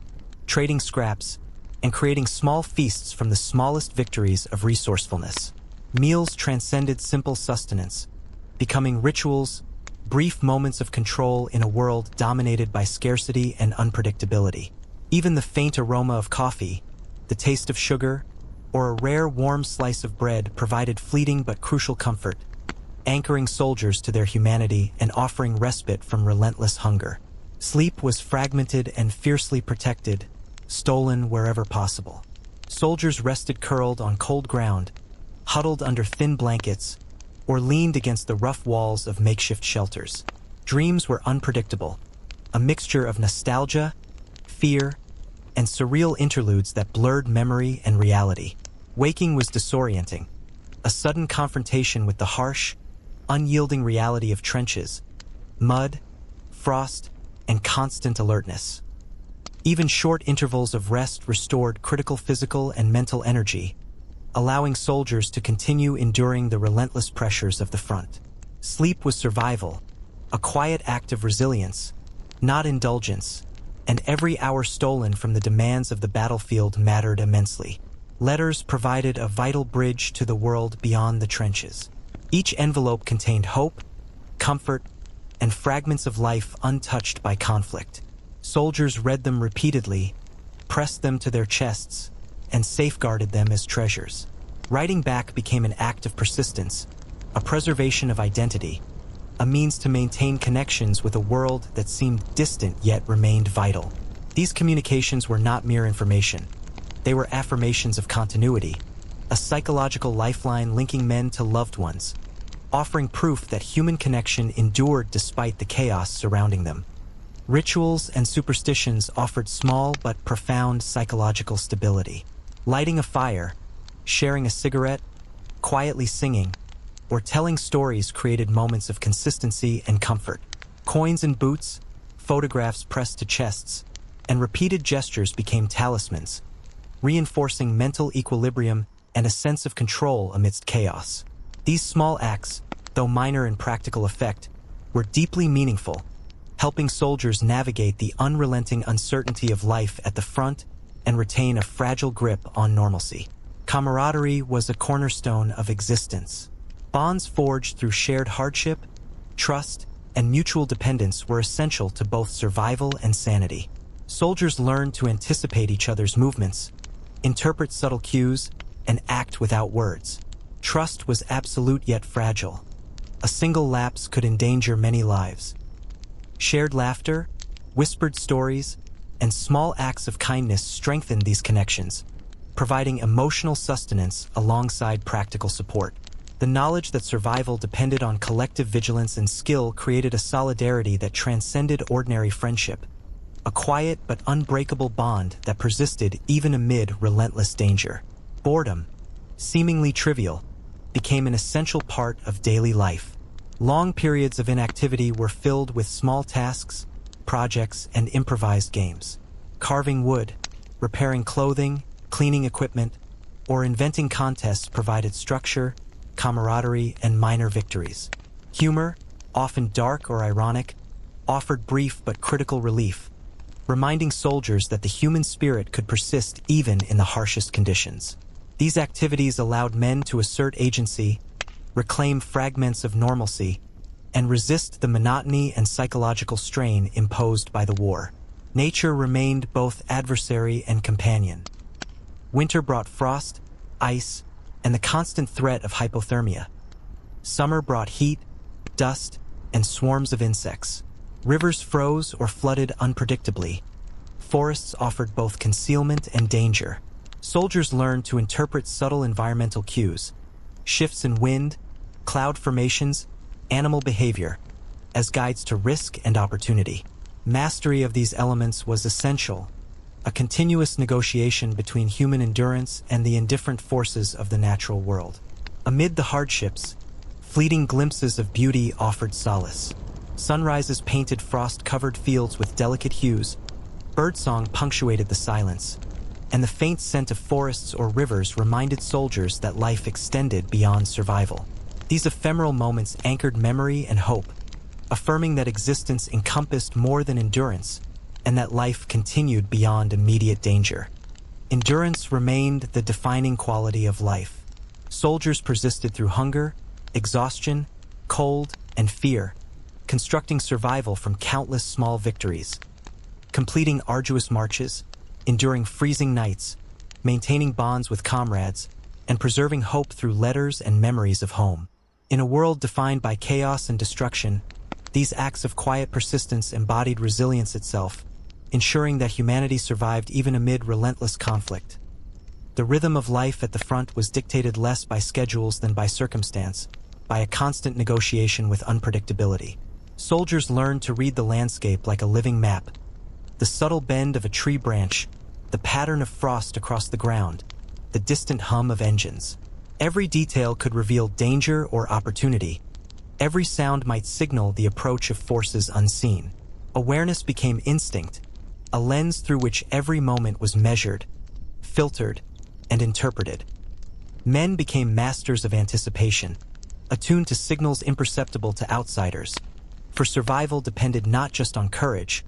trading scraps, and creating small feasts from the smallest victories of resourcefulness. Meals transcended simple sustenance, becoming rituals, brief moments of control in a world dominated by scarcity and unpredictability. Even the faint aroma of coffee, the taste of sugar, or a rare warm slice of bread provided fleeting but crucial comfort, anchoring soldiers to their humanity and offering respite from relentless hunger. Sleep was fragmented and fiercely protected, stolen wherever possible. Soldiers rested curled on cold ground, huddled under thin blankets, or leaned against the rough walls of makeshift shelters. Dreams were unpredictable, a mixture of nostalgia, fear, and surreal interludes that blurred memory and reality. Waking was disorienting, a sudden confrontation with the harsh, unyielding reality of trenches, mud, frost, and constant alertness. Even short intervals of rest restored critical physical and mental energy, allowing soldiers to continue enduring the relentless pressures of the front. Sleep was survival, a quiet act of resilience, not indulgence, and every hour stolen from the demands of the battlefield mattered immensely. Letters provided a vital bridge to the world beyond the trenches. Each envelope contained hope, comfort, and fragments of life untouched by conflict. Soldiers read them repeatedly, pressed them to their chests, and safeguarded them as treasures. Writing back became an act of persistence, a preservation of identity, a means to maintain connections with a world that seemed distant yet remained vital. These communications were not mere information. They were affirmations of continuity, a psychological lifeline linking men to loved ones, offering proof that human connection endured despite the chaos surrounding them. Rituals and superstitions offered small but profound psychological stability. Lighting a fire, sharing a cigarette, quietly singing, or telling stories created moments of consistency and comfort. Coins in boots, photographs pressed to chests, and repeated gestures became talismans, reinforcing mental equilibrium and a sense of control amidst chaos. These small acts, though minor in practical effect, were deeply meaningful, helping soldiers navigate the unrelenting uncertainty of life at the front and retain a fragile grip on normalcy. Camaraderie was a cornerstone of existence. Bonds forged through shared hardship, trust, and mutual dependence were essential to both survival and sanity. Soldiers learned to anticipate each other's movements, interpret subtle cues, and act without words. Trust was absolute yet fragile. A single lapse could endanger many lives. Shared laughter, whispered stories, and small acts of kindness strengthened these connections, providing emotional sustenance alongside practical support. The knowledge that survival depended on collective vigilance and skill created a solidarity that transcended ordinary friendship, a quiet but unbreakable bond that persisted even amid relentless danger. Boredom, seemingly trivial, became an essential part of daily life. Long periods of inactivity were filled with small tasks, projects, and improvised games. Carving wood, repairing clothing, cleaning equipment, or inventing contests provided structure, camaraderie, and minor victories. Humor, often dark or ironic, offered brief but critical relief, reminding soldiers that the human spirit could persist even in the harshest conditions. These activities allowed men to assert agency, reclaim fragments of normalcy, and resist the monotony and psychological strain imposed by the war. Nature remained both adversary and companion. Winter brought frost, ice, and the constant threat of hypothermia. Summer brought heat, dust, and swarms of insects. Rivers froze or flooded unpredictably. Forests offered both concealment and danger. Soldiers learned to interpret subtle environmental cues, shifts in wind, cloud formations, animal behavior, as guides to risk and opportunity. Mastery of these elements was essential, a continuous negotiation between human endurance and the indifferent forces of the natural world. Amid the hardships, fleeting glimpses of beauty offered solace. Sunrises painted frost-covered fields with delicate hues, birdsong punctuated the silence, and the faint scent of forests or rivers reminded soldiers that life extended beyond survival. These ephemeral moments anchored memory and hope, affirming that existence encompassed more than endurance, and that life continued beyond immediate danger. Endurance remained the defining quality of life. Soldiers persisted through hunger, exhaustion, cold, and fear, constructing survival from countless small victories. Completing arduous marches, enduring freezing nights, maintaining bonds with comrades, and preserving hope through letters and memories of home. In a world defined by chaos and destruction, these acts of quiet persistence embodied resilience itself, ensuring that humanity survived even amid relentless conflict. The rhythm of life at the front was dictated less by schedules than by circumstance, by a constant negotiation with unpredictability. Soldiers learned to read the landscape like a living map. The subtle bend of a tree branch, the pattern of frost across the ground, the distant hum of engines. Every detail could reveal danger or opportunity. Every sound might signal the approach of forces unseen. Awareness became instinct, a lens through which every moment was measured, filtered, and interpreted. Men became masters of anticipation, attuned to signals imperceptible to outsiders. For survival depended not just on courage,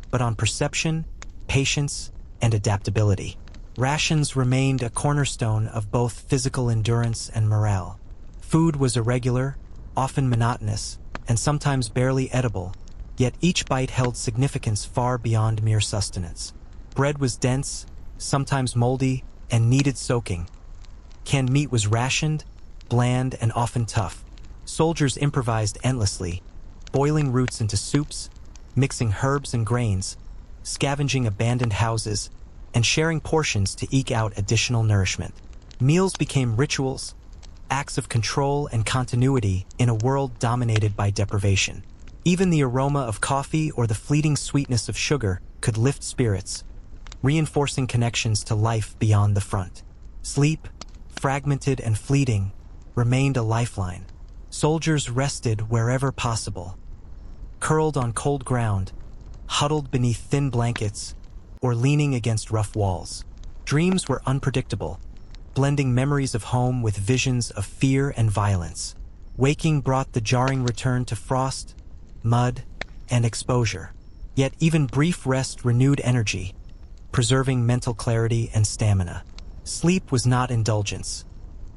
but on perception, patience, and adaptability. Rations remained a cornerstone of both physical endurance and morale. Food was irregular, often monotonous, and sometimes barely edible, yet each bite held significance far beyond mere sustenance. Bread was dense, sometimes moldy, and needed soaking. Canned meat was rationed, bland, and often tough. Soldiers improvised endlessly, boiling roots into soups, mixing herbs and grains, scavenging abandoned houses, and sharing portions to eke out additional nourishment. Meals became rituals, acts of control and continuity in a world dominated by deprivation. Even the aroma of coffee or the fleeting sweetness of sugar could lift spirits, reinforcing connections to life beyond the front. Sleep, fragmented and fleeting, remained a lifeline. Soldiers rested wherever possible, curled on cold ground, huddled beneath thin blankets, or leaning against rough walls. Dreams were unpredictable, blending memories of home with visions of fear and violence. Waking brought the jarring return to frost, mud, and exposure. Yet even brief rest renewed energy, preserving mental clarity and stamina. Sleep was not indulgence.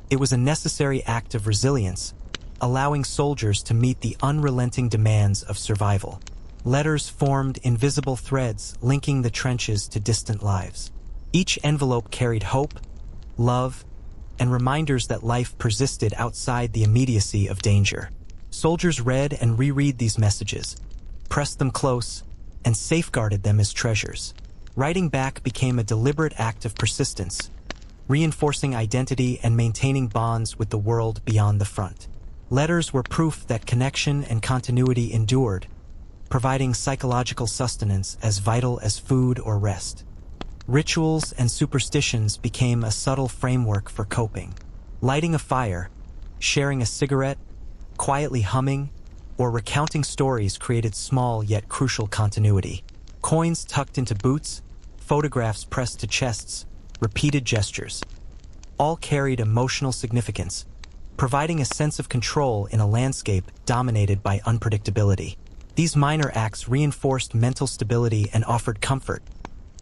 It was a necessary act of resilience, allowing soldiers to meet the unrelenting demands of survival. Letters formed invisible threads linking the trenches to distant lives. Each envelope carried hope, love, and reminders that life persisted outside the immediacy of danger. Soldiers read and reread these messages, pressed them close, and safeguarded them as treasures. Writing back became a deliberate act of persistence, reinforcing identity and maintaining bonds with the world beyond the front. Letters were proof that connection and continuity endured, providing psychological sustenance as vital as food or rest. Rituals and superstitions became a subtle framework for coping. Lighting a fire, sharing a cigarette, quietly humming, or recounting stories created small yet crucial continuity. Coins tucked into boots, photographs pressed to chests, repeated gestures. All carried emotional significance, providing a sense of control in a landscape dominated by unpredictability. These minor acts reinforced mental stability and offered comfort,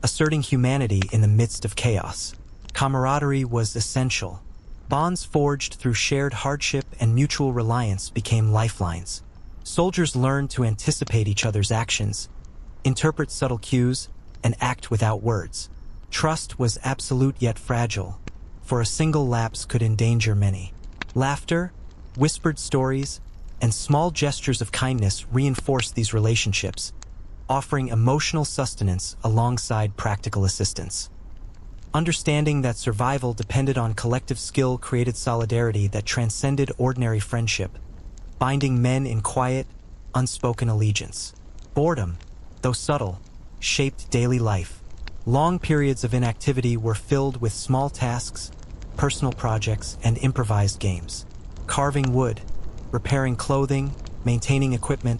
asserting humanity in the midst of chaos. Camaraderie was essential. Bonds forged through shared hardship and mutual reliance became lifelines. Soldiers learned to anticipate each other's actions, interpret subtle cues, and act without words. Trust was absolute yet fragile. for a single lapse could endanger many. Laughter, whispered stories, and small gestures of kindness reinforced these relationships, offering emotional sustenance alongside practical assistance. Understanding that survival depended on collective skill created solidarity that transcended ordinary friendship, binding men in quiet, unspoken allegiance. Boredom, though subtle, shaped daily life. Long periods of inactivity were filled with small tasks, personal projects, and improvised games. Carving wood, repairing clothing, maintaining equipment,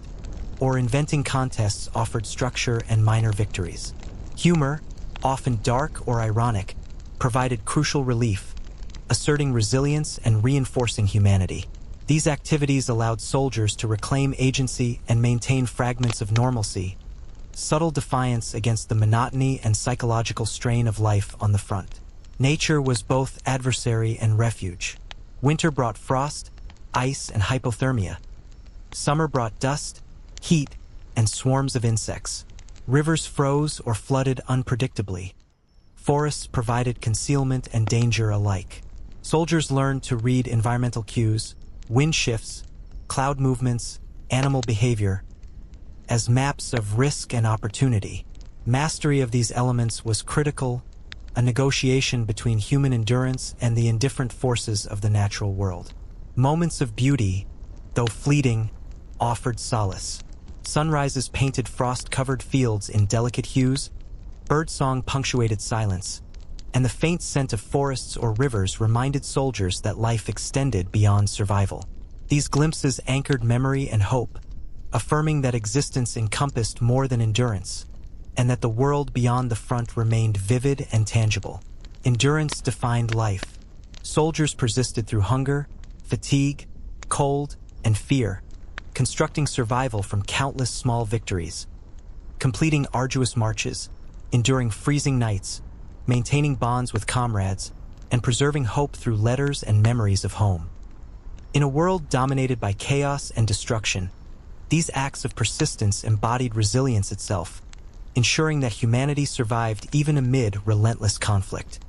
or inventing contests offered structure and minor victories. Humor, often dark or ironic, provided crucial relief, asserting resilience and reinforcing humanity. These activities allowed soldiers to reclaim agency and maintain fragments of normalcy, subtle defiance against the monotony and psychological strain of life on the front. Nature was both adversary and refuge. Winter brought frost, ice, and hypothermia. Summer brought dust, heat, and swarms of insects. Rivers froze or flooded unpredictably. Forests provided concealment and danger alike. Soldiers learned to read environmental cues, wind shifts, cloud movements, animal behavior, as maps of risk and opportunity. Mastery of these elements was critical, a negotiation between human endurance and the indifferent forces of the natural world. Moments of beauty, though fleeting, offered solace. Sunrises painted frost-covered fields in delicate hues, birdsong punctuated silence, and the faint scent of forests or rivers reminded soldiers that life extended beyond survival. These glimpses anchored memory and hope, affirming that existence encompassed more than endurance, and that the world beyond the front remained vivid and tangible. Endurance defined life. Soldiers persisted through hunger, fatigue, cold, and fear, constructing survival from countless small victories, completing arduous marches, enduring freezing nights, maintaining bonds with comrades, and preserving hope through letters and memories of home. In a world dominated by chaos and destruction, these acts of persistence embodied resilience itself, ensuring that humanity survived even amid relentless conflict.